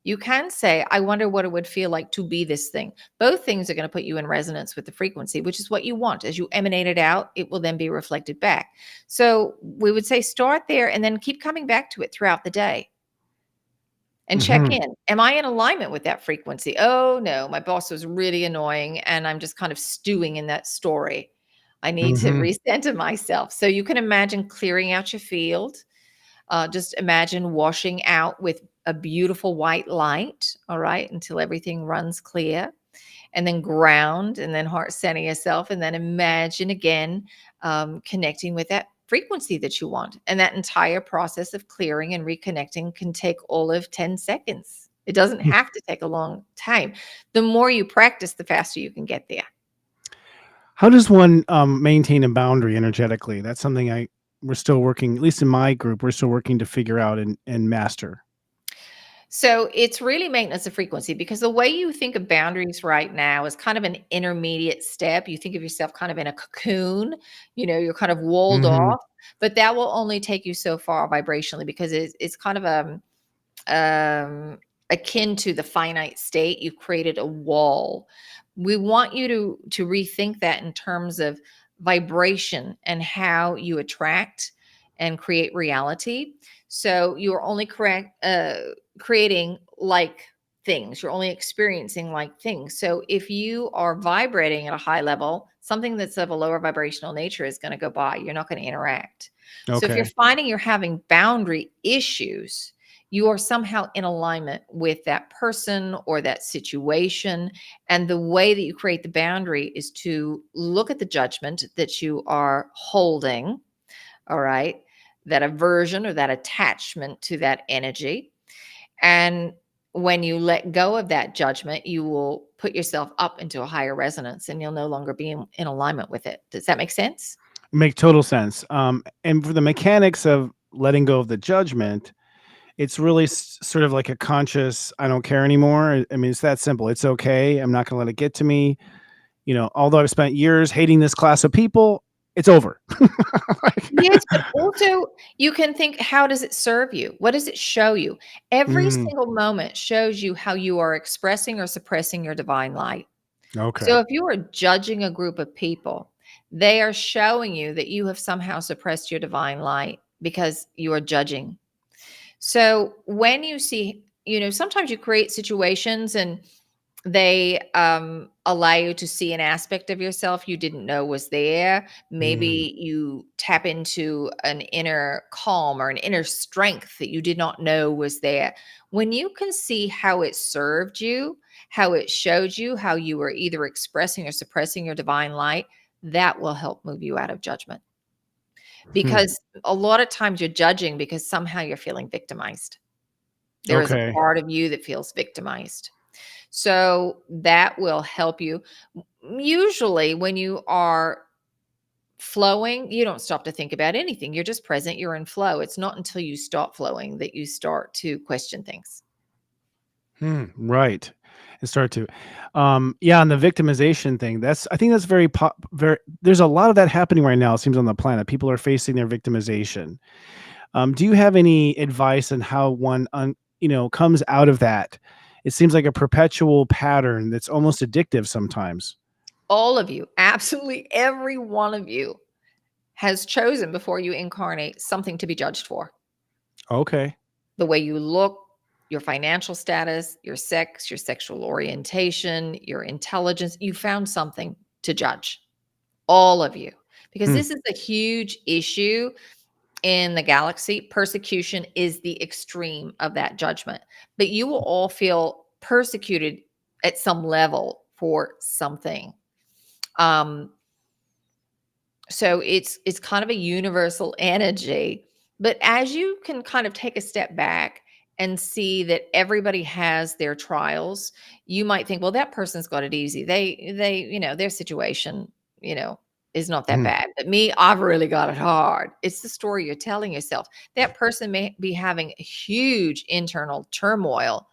You can say, I wonder what it would feel like to be this thing. Both things are going to put you in resonance with the frequency, which is what you want. As you emanate it out, it will then be reflected back. So we would say start there and then keep coming back to it throughout the day and check Mhm. in. Am I in alignment with that frequency? Oh, no, my boss was really annoying and I'm just kind of stewing in that story. I need to Mhm. recenter myself. So you can imagine clearing out your field. Just imagine washing out with a beautiful white light, all right, until everything runs clear. And then ground, and then heart center yourself. And then imagine again connecting with that frequency that you want. And that entire process of clearing and reconnecting can take all of 10 seconds. It doesn't Mm. have to take a long time. The more you practice, the faster you can get there. How does one maintain a boundary energetically? That's something we're still working, at least in my group, we're still working to figure out and master. So it's really maintenance of frequency, because the way you think of boundaries right now is kind of an intermediate step. You think of yourself kind of in a cocoon, you're kind of walled Mhm. off, but that will only take you so far vibrationally, because it's kind of akin to the finite state. You've created a wall. We want you to rethink that in terms of vibration and how you attract and create reality. So you're only creating like things. You're only experiencing like things. So if you are vibrating at a high level, something that's of a lower vibrational nature is going to go by. You're not going to interact. So if you're Okay. finding you're having boundary issues, you are somehow in alignment with that person or that situation. And the way that you create the boundary is to look at the judgment that you are holding, all right, that aversion or that attachment to that energy. And when you let go of that judgment, you will put yourself up into a higher resonance and you'll no longer be in alignment with it. Does that make sense? Make total sense. And for the mechanics of letting go of the judgment, it's really sort of like a conscious, I don't care anymore. I mean, it's that simple. It's okay. I'm not going to let it get to me. Although I've spent years hating this class of people, it's over. Yes, but also you can think, how does it serve you? What does it show you? Every Mm, single moment shows you how you are expressing or suppressing your divine light. So okay. if you are judging a group of people, they are showing you that you have somehow suppressed your divine light because you are judging. So when you see, sometimes you create situations and they allow you to see an aspect of yourself you didn't know was there. Mm, Maybe you tap into an inner calm or an inner strength that you did not know was there. When you can see how it served you, how it showed you how you were either expressing or suppressing your divine light, that will help move you out of judgment. hmm. Because a lot of times you're judging because somehow you're feeling victimized. There is a Okay. part of you that feels victimized. So that will help you. Usually, when you are flowing, you don't stop to think about anything. You're just present, you're in flow. It's not until you stop flowing that you start to question things. Right. And start to, yeah, on the victimization thing, I think that's very, there's a lot of that happening right now, it seems, on the planet. People are facing their victimization. Do you have any advice on how one, comes out of that? It seems like a perpetual pattern that's almost addictive sometimes. All of you, absolutely every one of you, has chosen before you incarnate something to be judged for. Okay. The way you look, your financial status, your sex, your sexual orientation, your intelligence, you found something to judge. All of you. Because Hmm. this is a huge issue in the galaxy. Persecution is the extreme of that judgment. But you will all feel persecuted at some level for something. Um, so it's kind of a universal energy. But as you can kind of take a step back and see that everybody has their trials, you might think, well, that person's got it easy. They, their situation, is not that Hmm. bad. But me, I've really got it hard. It's the story you're telling yourself. That person may be having a huge internal turmoil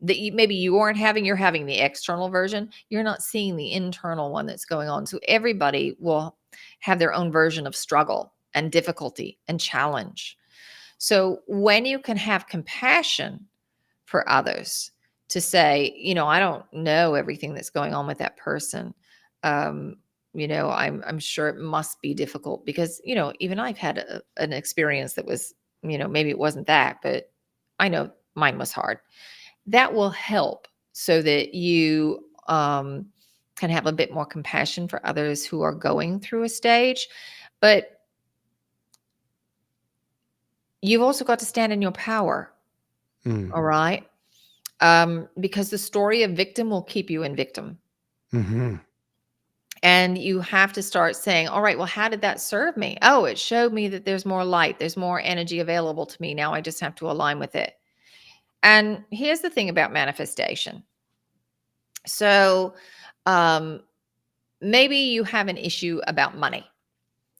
that maybe you aren't having. You're having the external version. You're not seeing the internal one that's going on. So everybody will have their own version of struggle and difficulty and challenge. So when you can have compassion for others, to say, I don't know everything that's going on with that person. I'm sure it must be difficult because, even I've had an experience that was, maybe it wasn't that, but I know mine was hard. That will help so that you can have a bit more compassion for others who are going through a stage. But you've also got to stand in your power. Mm. All right. Because the story of victim will keep you in victim. Hmm. And you have to start saying, all right, well, how did that serve me? Oh, it showed me that there's more light, there's more energy available to me. Now I just have to align with it. And here's the thing about manifestation. So, um, maybe you have an issue about money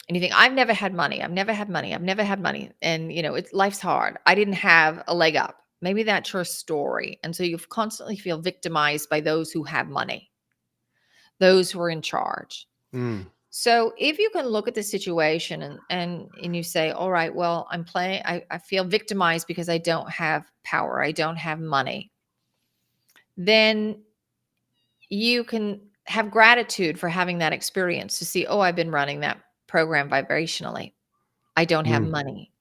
and you think, I've never had money. I've never had money. I've never had money. And, life's hard. I didn't have a leg up. Maybe that's your story. And so you constantly feel victimized by those who have money, those who are in charge. Mm. So if you can look at the situation and you say, all right, well, I'm playing, I feel victimized because I don't have power, I don't have money, then you can have gratitude for having that experience to see, oh, I've been running that program vibrationally. I don't have Mm. money.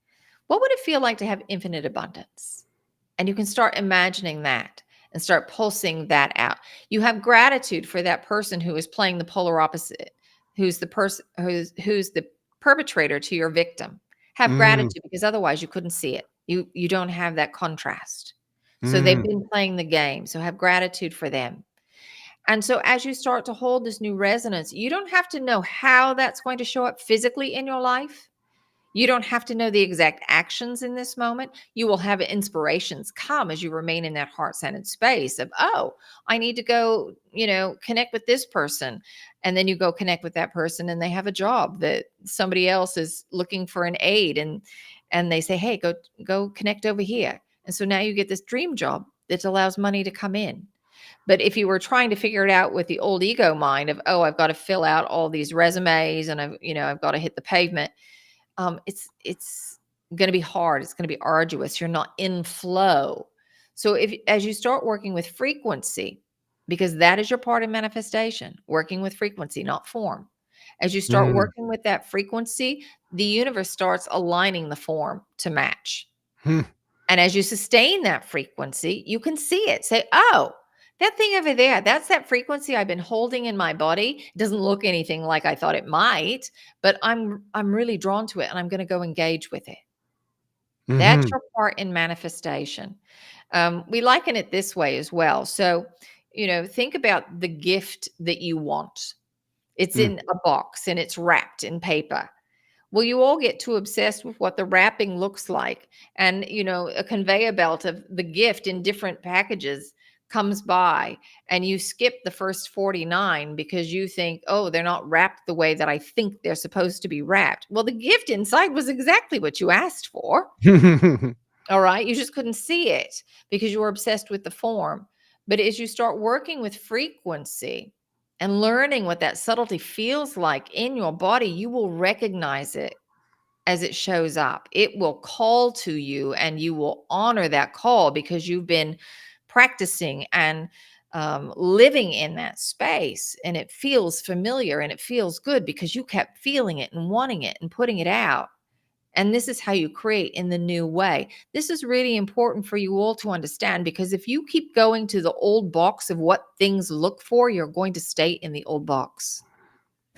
What would it feel like to have infinite abundance? And you can start imagining that and start pulsing that out. You have gratitude for that person who is playing the polar opposite, who's the person who's the perpetrator to your victim. Have Mm. gratitude because otherwise you couldn't see it. You don't have that contrast. So they've Mm. been playing the game. So have gratitude for them. And so as you start to hold this new resonance, you don't have to know how that's going to show up physically in your life. You don't have to know the exact actions in this moment. You will have inspirations come as you remain in that heart-centered space of, oh, I need to go, connect with this person. And then you go connect with that person and they have a job that somebody else is looking for an aid, and they say, hey, go connect over here. And so now you get this dream job that allows money to come in. But if you were trying to figure it out with the old ego mind of, oh, I've got to fill out all these resumes and I've got to hit the pavement, it's going to be hard. It's going to be arduous. You're not in flow. So as you start working with frequency, because that is your part in manifestation, working with frequency, not form. As you start Mm. working with that frequency, the universe starts aligning the form to match. Hmm. And as you sustain that frequency, you can see it. Say, oh, that thing over there, that's that frequency I've been holding in my body. It doesn't look anything like I thought it might, but I'm really drawn to it and I'm going to go engage with it. That's Mhm. your part in manifestation. We liken it this way as well. So, think about the gift that you want. It's Mm. in a box and it's wrapped in paper. Well, you all get too obsessed with what the wrapping looks like. And, a conveyor belt of the gift in different packages comes by and you skip the first 49 because you think, oh, they're not wrapped the way that I think they're supposed to be wrapped. Well, the gift inside was exactly what you asked for. All right. You just couldn't see it because you were obsessed with the form. But as you start working with frequency and learning what that subtlety feels like in your body, you will recognize it as it shows up. It will call to you and you will honor that call because you've been practicing and living in that space. And it feels familiar and it feels good because you kept feeling it and wanting it and putting it out. And this is how you create in the new way. This is really important for you all to understand because if you keep going to the old box of what things look for, you're going to stay in the old box.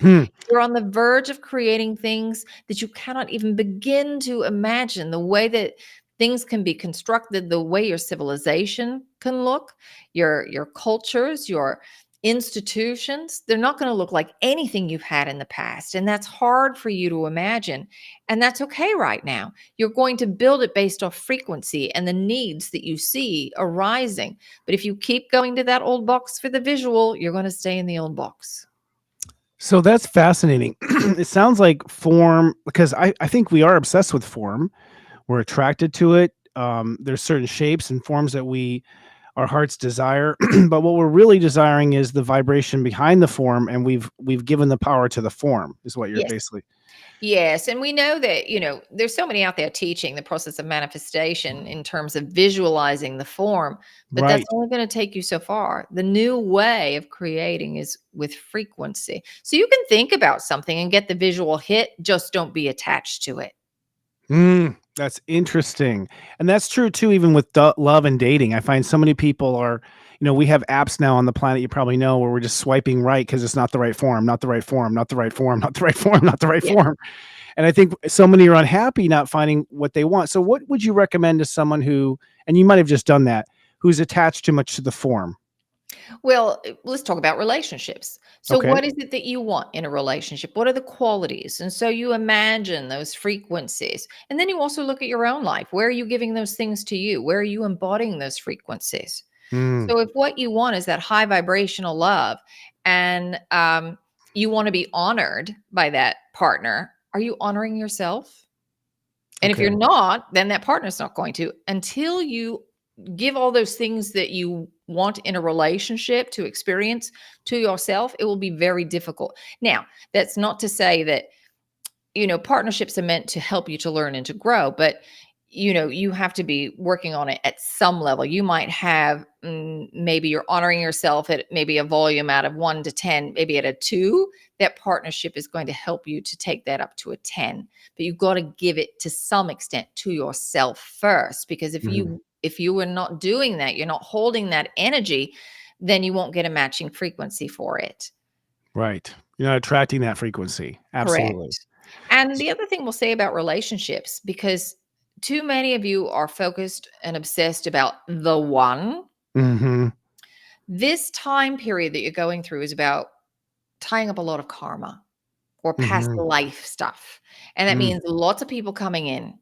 Hmm. You're on the verge of creating things that you cannot even begin to imagine the way that things can be constructed, the way your civilization can look, your cultures, your institutions, they're not going to look like anything you've had in the past. And that's hard for you to imagine. And that's okay right now. You're going to build it based off frequency and the needs that you see arising. But if you keep going to that old box for the visual, you're going to stay in the old box. So that's fascinating. It sounds like form, because I think we are obsessed with form. We're attracted to it. There's certain shapes and forms that our hearts desire, but what we're really desiring is the vibration behind the form, and we've given the power to the form, is what you're Yes. basically. Yes, and we know that, there's so many out there teaching the process of manifestation in terms of visualizing the form, but that's Right. only going to take you so far. The new way of creating is with frequency. So you can think about something and get the visual hit, just don't be attached to it. That's interesting. And that's true too, even with love and dating. I find so many people are, we have apps now on the planet, you probably know, where we're just swiping right because it's not the right form, not the right form, not the right form, not the right form, not the right Yeah. form. And I think so many are unhappy not finding what they want. So what would you recommend to someone who, and you might have just done that, who's attached too much to the form? Well, let's talk about relationships. So, Okay. what is it that you want in a relationship? What are the qualities? And so you imagine those frequencies. And then you also look at your own life. Where are you giving those things to you? Where are you embodying those frequencies? Mm, So, if what you want is that high vibrational love and you want to be honored by that partner, are you honoring yourself? And if okay. you're not, then that partner's not going to until you give all those things that you want in a relationship to experience to yourself, it will be very difficult. Now, that's not to say that, partnerships are meant to help you to learn and to grow, but you have to be working on it at some level. You might have, maybe you're honoring yourself at maybe a volume out of 1 to 10, maybe at a 2. That partnership is going to help you to take that up to a 10. But you've got to give it to some extent to yourself first, because if you are not doing that, you're not holding that energy, then you won't get a matching frequency for it. Right. You're not attracting that frequency. Absolutely. Correct. And the other thing we'll say about relationships, because too many of you are focused and obsessed about the one. Mm-hmm. This time period that you're going through is about tying up a lot of karma or past Mm-hmm. life stuff. And that means lots of people coming in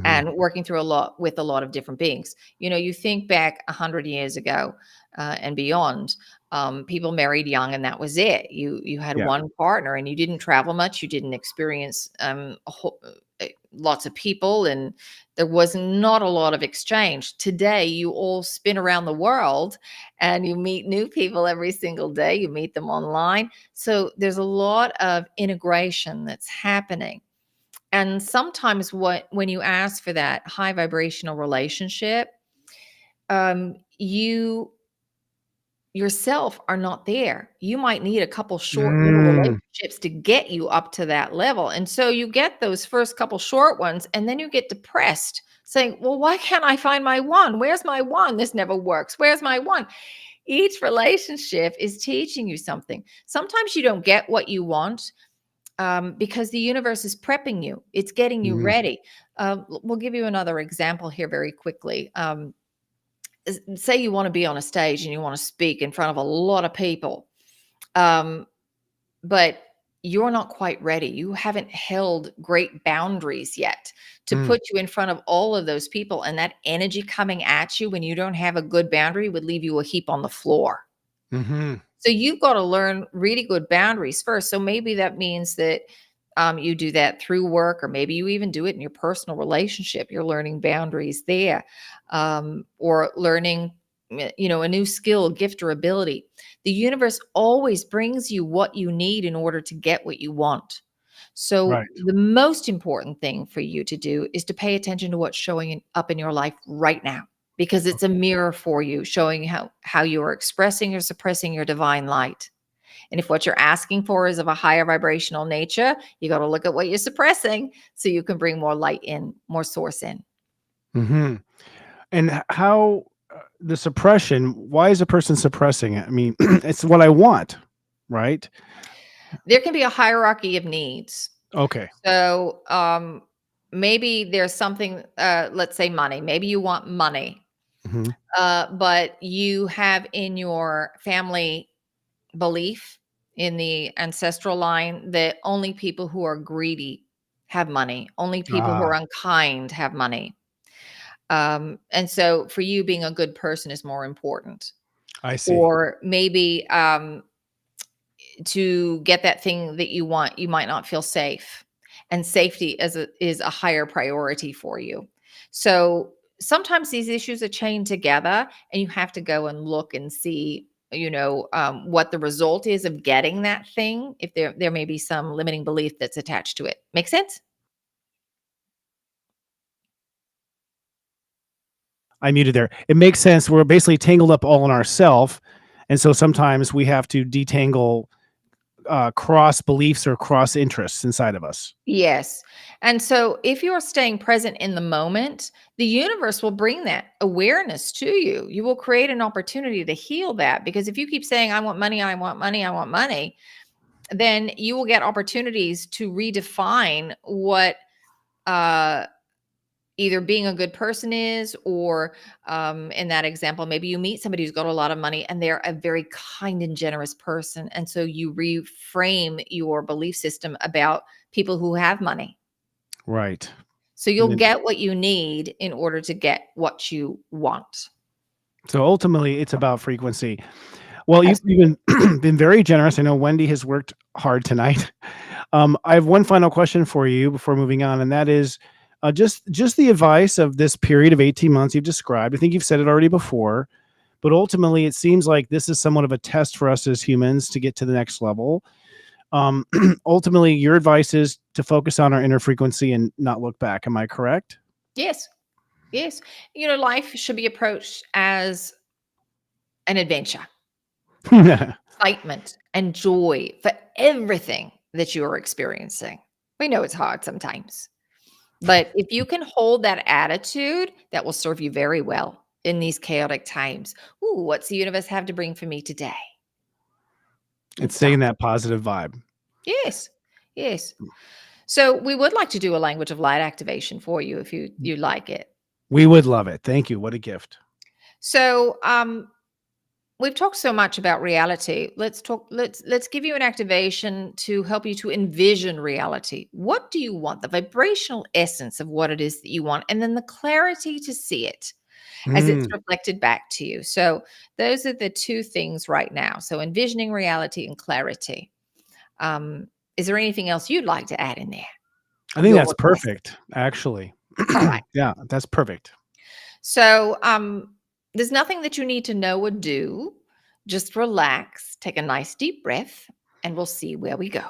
and working through with a lot of different beings. You think back 100 years ago and beyond, people married young and that was it. You had one partner and you didn't travel much. You didn't experience lots of people, and there was not a lot of exchange. Today, you all spin around the world and you meet new people every single day. You meet them online. So there's a lot of integration that's happening. And sometimes when you ask for that high vibrational relationship, you yourself are not there. You might need a couple short little relationships to get you up to that level. And so you get those first couple short ones, and then you get depressed saying, well, why can't I find my one? Where's my one? This never works. Where's my one? Each relationship is teaching you something. Sometimes you don't get what you want because the universe is prepping you. It's getting you ready. We'll give you another example here very quickly. Say you want to be on a stage and you want to speak in front of a lot of people, but you're not quite ready. You haven't held great boundaries yet to put you in front of all of those people. And that energy coming at you when you don't have a good boundary would leave you a heap on the floor. So you've got to learn really good boundaries first. So maybe that means that you do that through work, or maybe you even do it in your personal relationship. You're learning boundaries there, or learning, a new skill, gift, or ability. The universe always brings you what you need in order to get what you want. So the most important thing for you to do is to pay attention to what's showing up in your life right now, because it's a mirror for you, showing how you are expressing or suppressing your divine light. And if what you're asking for is of a higher vibrational nature, you got to look at what you're suppressing so you can bring more light in, more source in. And how the suppression, why is a person suppressing it? I mean, it's what I want, right? There can be a hierarchy of needs. Okay. So maybe there's something, let's say money. Maybe you want money, but you have in your family belief in the ancestral line that only people who are greedy have money. Only people who are unkind have money. And so for you, being a good person is more important. I see. Or maybe to get that thing that you want, you might not feel safe. And safety is a higher priority for you. So sometimes these issues are chained together, and you have to go and look and see what the result is of getting that thing, if there may be some limiting belief that's attached to it. Make sense? I muted there. It makes sense. We're basically tangled up all in ourself. And so sometimes we have to detangle cross beliefs or cross interests inside of us. Yes. And so if you're staying present in the moment, the universe will bring that awareness to you. You will create an opportunity to heal that, because if you keep saying, I want money, I want money, I want money, then you will get opportunities to redefine what either being a good person is, or in that example, maybe you meet somebody who's got a lot of money and they're a very kind and generous person. And so you reframe your belief system about people who have money. Right. So you'll get what you need in order to get what you want. So ultimately, it's about frequency. Well, you've been very generous. I know Wendy has worked hard tonight. I have one final question for you before moving on, and that is, Just the advice of this period of 18 months you've described. I think you've said it already before, but ultimately it seems like this is somewhat of a test for us as humans to get to the next level. Ultimately, your advice is to focus on our inner frequency and not look back. Am I correct? Yes. Yes. Life should be approached as an adventure, excitement, and joy for everything that you are experiencing. We know it's hard sometimes, but if you can hold that attitude, that will serve you very well in these chaotic times. Ooh, what's the universe have to bring for me today? It's saying that positive vibe. Yes. Yes. So we would like to do a language of light activation for you if you like it. We would love it. Thank you. What a gift. So we've talked so much about reality. Let's give you an activation to help you to envision reality. What do you want? The vibrational essence of what it is that you want, and then the clarity to see it as it's reflected back to you. So those are the two things right now. So envisioning reality and clarity. Is there anything else you'd like to add in there? I think that's perfect, actually. All right. Yeah, that's perfect. So there's nothing that you need to know or do. Just relax, take a nice deep breath, and we'll see where we go.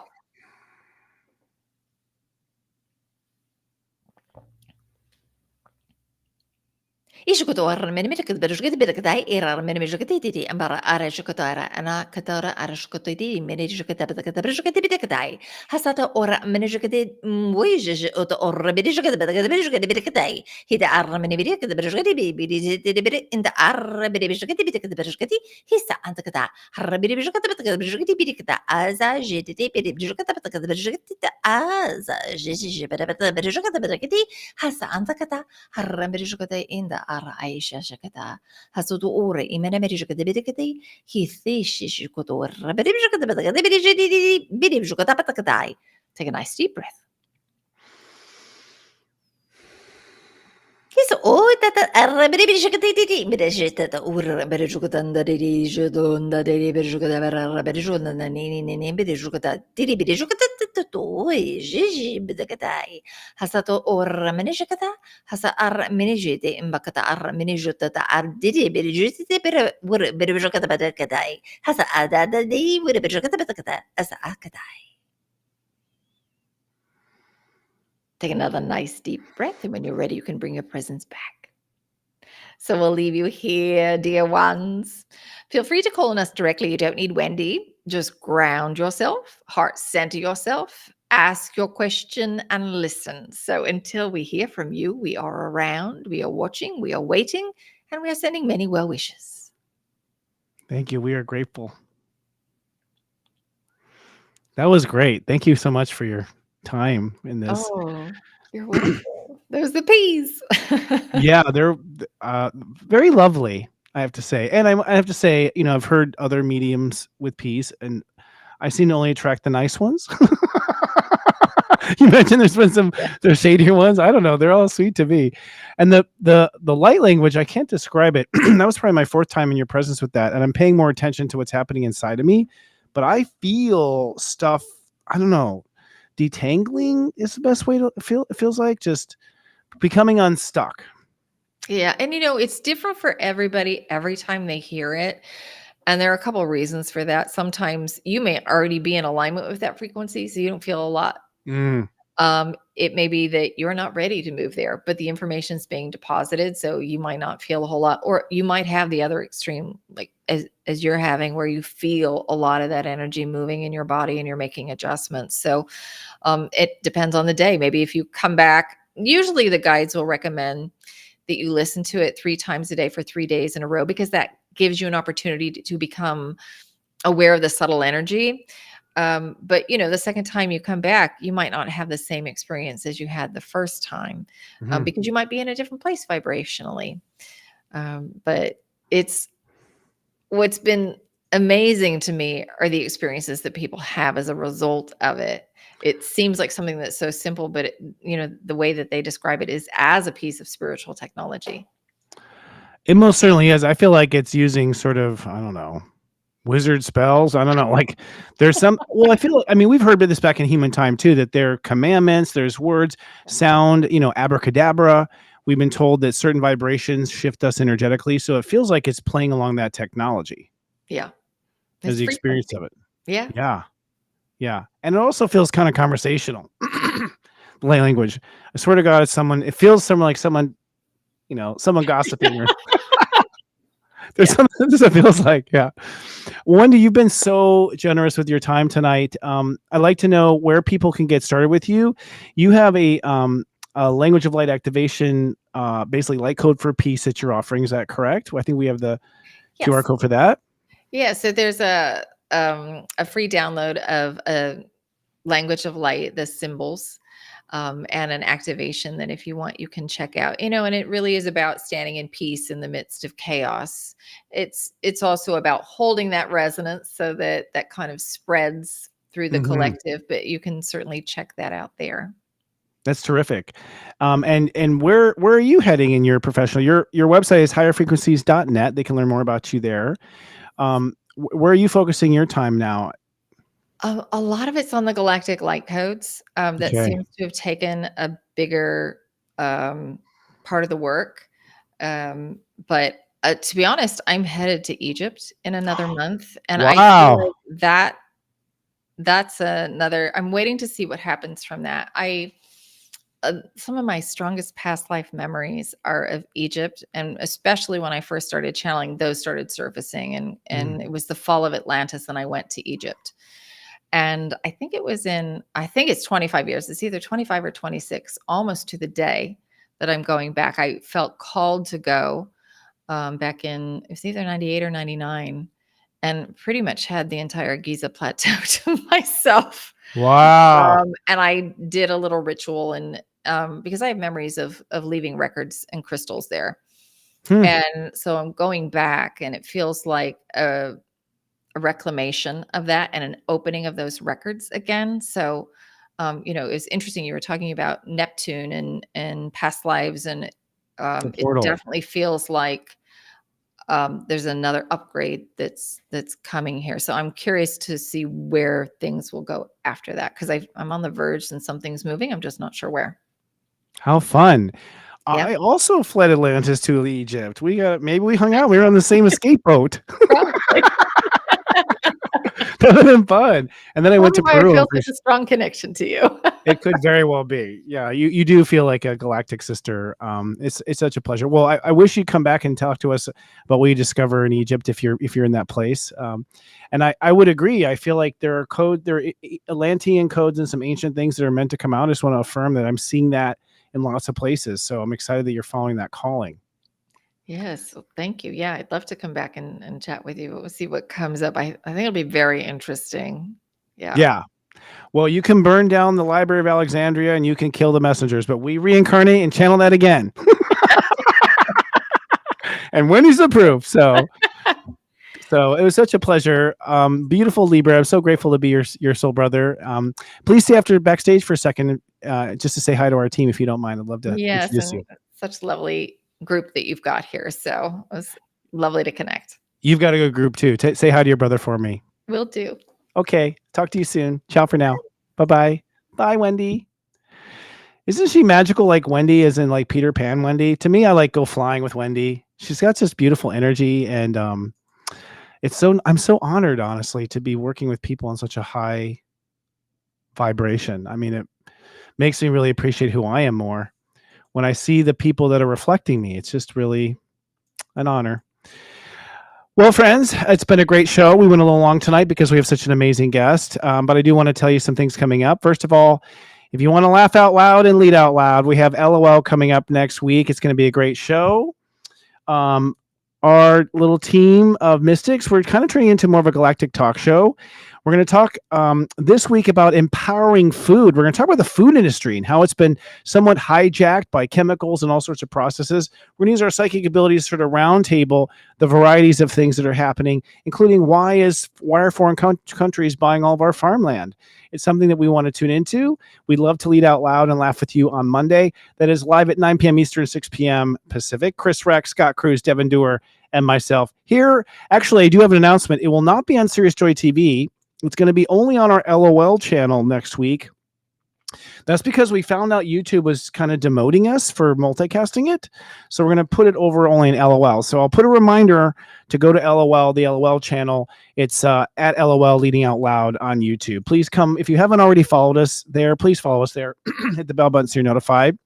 Ishukotara minimika berujgit bidakadai era minimijukati ambara arashukotara ana katara arashukoti minijukata berujgati bidakadai hasata ora minijukati wiji ot or bidijukata bidakadai hida arra minibidika berujgati bidijiti in the arra bidijukati bidakadai hisa antakata harra bidijukata bidakadai bidikata aza jiti bidijukata bidakadai aza jiji bidakadai bidakati hasa antakata harra bidijukata in the ara Aisha Shakata Hasudu Ore Imenamerika de Bidicati, he thish Kotor, Bidibjukatapatakatai. Take a nice deep breath. He's all that Arabidishakati, Bidishita, Ur Berjukatanda, Jodonda, Berjukata, Berjuna, Nini, Bidijukata, Didi Bidijukata, Jiji Bidakatai, Hasato or Menishakata, Hasa ar Minijiti, Imbakata ar Minijuta, ar Didi Bidijiti, Berjukata Badakatai, Hasa Ada, the with a Berjukata Batakata, as Akatai. Take another nice deep breath, and when you're ready, you can bring your presence back. So we'll leave you here, dear ones. Feel free to call on us directly. You don't need Wendy. Just ground yourself, heart center yourself, ask your question, and listen. So until we hear from you, we are around, we are watching, we are waiting, and we are sending many well wishes. Thank you. We are grateful. That was great. Thank you so much for your time in this. Oh, you're welcome. Those the peas. Yeah, they're very lovely, I have to say. And I have to say, I've heard other mediums with peas, and I seem to only attract the nice ones. You mentioned there's been there's shadier ones. I don't know. They're all sweet to me. And the light language, I can't describe it. That was probably my fourth time in your presence with that. And I'm paying more attention to what's happening inside of me. But I feel stuff, I don't know, detangling is the best way to feel. It feels like just becoming unstuck. Yeah. And it's different for everybody every time they hear it. And there are a couple of reasons for that. Sometimes you may already be in alignment with that frequency, so you don't feel a lot. It may be that you're not ready to move there, but the information is being deposited, so you might not feel a whole lot, or you might have the other extreme, like as you're having, where you feel a lot of that energy moving in your body and you're making adjustments. So it depends on the day. Maybe if you come back, usually the guides will recommend that you listen to it 3 times a day for 3 days in a row, because that gives you an opportunity to become aware of the subtle energy. But the second time you come back, you might not have the same experience as you had the first time, because you might be in a different place vibrationally. But what's been amazing to me are the experiences that people have as a result of it. It seems like something that's so simple, but the way that they describe it is as a piece of spiritual technology. It most certainly is. I feel like it's using sort of, I don't know, wizard spells. I don't know. Like there's some, well, I mean, we've heard of this back in human time too, that there are commandments, there's words, sound, abracadabra. We've been told that certain vibrations shift us energetically. So it feels like it's playing along that technology Yeah. as It's the experience frequency. of it. Yeah. Yeah. Yeah. And it also feels kind of conversational language. I swear to God, it feels somewhere like someone, someone gossiping or there's Yeah. something that feels like, yeah. Wendy, you've been so generous with your time tonight. I'd like to know where people can get started with you. You have a language of light activation, basically light code for peace that you're offering. Is that correct? I think we have the QR Yes. code for that. Yeah. So there's a free download of a language of light, the symbols, and an activation that if you want, you can check out, and it really is about standing in peace in the midst of chaos. It's also about holding that resonance so that that kind of spreads through the collective, but you can certainly check that out there. That's terrific. And where are you heading in your professional? Your website is higherfrequencies.net. They can learn more about you there. Where are you focusing your time now? A lot of it's on the galactic light codes. That Okay. seems to have taken a bigger part of the work. But to be honest, I'm headed to Egypt in another month, and I feel Wow. like that's another. I'm waiting to see what happens from that. Some of my strongest past life memories are of Egypt, and especially when I first started channeling, those started surfacing, and it was the fall of Atlantis, and I went to Egypt. And I think it's 25 years. It's either 25 or 26, almost to the day that I'm going back. I felt called to go back in, it was either 98 or 99, and pretty much had the entire Giza Plateau to myself. Wow. And I did a little ritual, and because I have memories of leaving records and crystals there. And so I'm going back, and it feels like a reclamation of that and an opening of those records again. So, it's interesting. You were talking about Neptune and past lives, and The it portal. definitely feels like there's another upgrade that's coming here. So I'm curious to see where things will go after that, because I'm on the verge and something's moving. I'm just not sure where. How fun. Yeah. I also fled Atlantis to Egypt. Maybe we hung out. We were on the same escape boat. Probably. That would have been fun. And then I went to Why I Peru. feel such a strong connection to you. It could very well be. Yeah, you do feel like a galactic sister. It's such a pleasure. Well, I wish you'd come back and talk to us about what you discover in Egypt if you're in that place. And I would agree. I feel like there are Atlantean codes and some ancient things that are meant to come out. I just want to affirm that I'm seeing that in lots of places. So I'm excited that you're following that calling. Yes. Well, thank you. Yeah, I'd love to come back and chat with you. We'll see what comes up. I think it'll be very interesting. Yeah. Yeah. Well, you can burn down the Library of Alexandria and you can kill the messengers, but we reincarnate and channel that again. And Wendy's approved. So it was such a pleasure. Beautiful Libra. I'm so grateful to be your soul brother. Please stay after backstage for a second, just to say hi to our team, if you don't mind. I'd love to introduce you. Such lovely group that you've got here. So it was lovely to connect. You've got a good group too. Say hi to your brother for me. Will do. Okay. Talk to you soon. Ciao for now. Bye-bye. Bye, Wendy. Isn't she magical like Wendy, as in like Peter Pan Wendy? To me, I like go flying with Wendy. She's got this beautiful energy, and I'm so honored, honestly, to be working with people on such a high vibration. I mean, it makes me really appreciate who I am more. When I see the people that are reflecting me, it's just really an honor. Well, friends, it's been a great show. We went a little long tonight because we have such an amazing guest, but I do want to tell you some things coming up. First of all, if you want to laugh out loud and lead out loud, we have LOL coming up next week. It's going to be a great show. Our little team of mystics, we're kind of turning into more of a galactic talk show. We're We're going to talk this week about empowering food. We're going to talk about the food industry and how it's been somewhat hijacked by chemicals and all sorts of processes. We're going to use our psychic abilities to sort of roundtable the varieties of things that are happening, including why are foreign countries buying all of our farmland? It's something that we want to tune into. We'd love to lead out loud and laugh with you on Monday. That is live at 9 p.m. Eastern, 6 p.m. Pacific. Chris Rex, Scott Cruz, Devin Dewar, and myself here. Actually, I do have an announcement. It will not be on Serious Joy TV. It's going to be only on our LOL channel next week. That's because we found out YouTube was kind of demoting us for multicasting it. So we're going to put it over only in LOL. So I'll put a reminder to go to LOL, the LOL channel. It's at LOL Leading Out Loud on YouTube. Please come. If you haven't already followed us there, please follow us there. Hit the bell button so you're notified.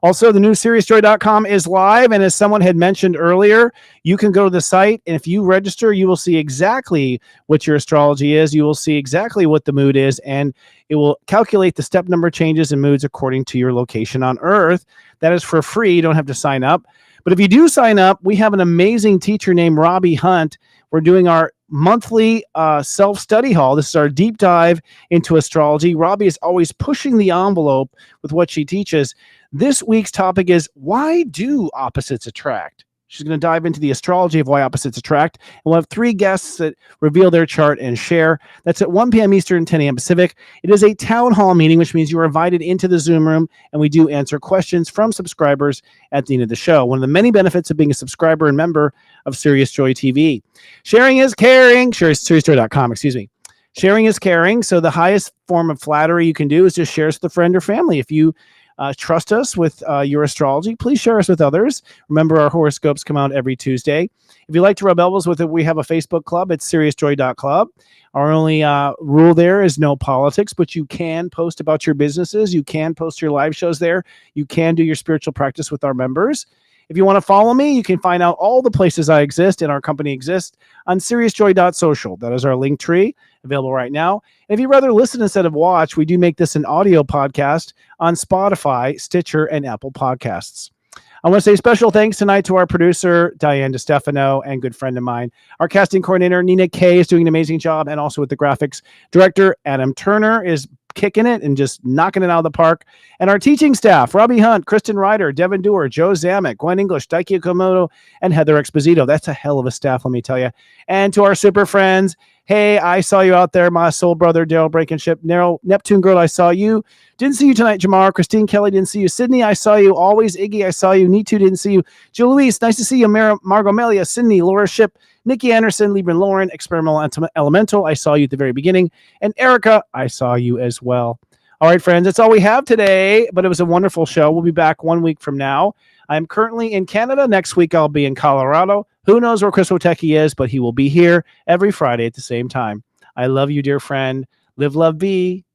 Also, the new SeriousJoy.com is live. And as someone had mentioned earlier, you can go to the site. And if you register, you will see exactly what your astrology is. You will see exactly what the mood is. And it will calculate the step number changes and moods according to your location on Earth. That is for free. You don't have to sign up. But if you do sign up, we have an amazing teacher named Robbie Hunt. We're doing our monthly self-study hall. This is our deep dive into astrology. Robbie is always pushing the envelope with what she teaches. This week's topic is, why do opposites attract? She's going to dive into the astrology of why opposites attract. And we'll have 3 guests that reveal their chart and share. That's at 1 p.m. Eastern, 10 a.m. Pacific. It is a town hall meeting, which means you are invited into the Zoom room, and we do answer questions from subscribers at the end of the show. One of the many benefits of being a subscriber and member of Serious Joy TV. Sharing is caring. SeriousJoy.com, excuse me. Sharing is caring. So the highest form of flattery you can do is just share us with a friend or family. If you trust us with your astrology, please share us with others. Remember, our horoscopes come out every Tuesday. If you like to rub elbows with it, we have a Facebook club at SeriousJoy.club. Our only rule there is no politics, but you can post about your businesses. You can post your live shows there. You can do your spiritual practice with our members. If you want to follow me, you can find out all the places I exist and our company exists on SeriousJoy.social. That is our link tree available right now. And if you'd rather listen instead of watch, we do make this an audio podcast on Spotify, Stitcher, and Apple Podcasts. I want to say special thanks tonight to our producer, Diane DeStefano, and good friend of mine. Our casting coordinator, Nina Kay, is doing an amazing job, and also with the graphics director, Adam Turner, is kicking it and just knocking it out of the park. And our teaching staff, Robbie Hunt, Kristen Ryder, Devin Dewar, Joe Zamek, Gwen English, Daiki Komodo, and Heather Exposito. That's a hell of a staff, let me tell you. And to our super friends, hey, I saw you out there, my soul brother, Daryl Breakenship, Neptune Girl, I saw you. Didn't see you tonight, Jamar. Christine Kelly, didn't see you. Sydney, I saw you. Always, Iggy, I saw you. Nitu, didn't see you. Jill Louise, nice to see you. Margot Melia, Sydney, Laura Ship, Nikki Anderson, Liebman Lauren, Experimental Elemental, I saw you at the very beginning. And Erica, I saw you as well. All right, friends, that's all we have today, but it was a wonderful show. We'll be back 1 week from now. I'm currently in Canada. Next week, I'll be in Colorado. Who knows where Chris Wotecki is, but he will be here every Friday at the same time. I love you, dear friend. Live, love, be.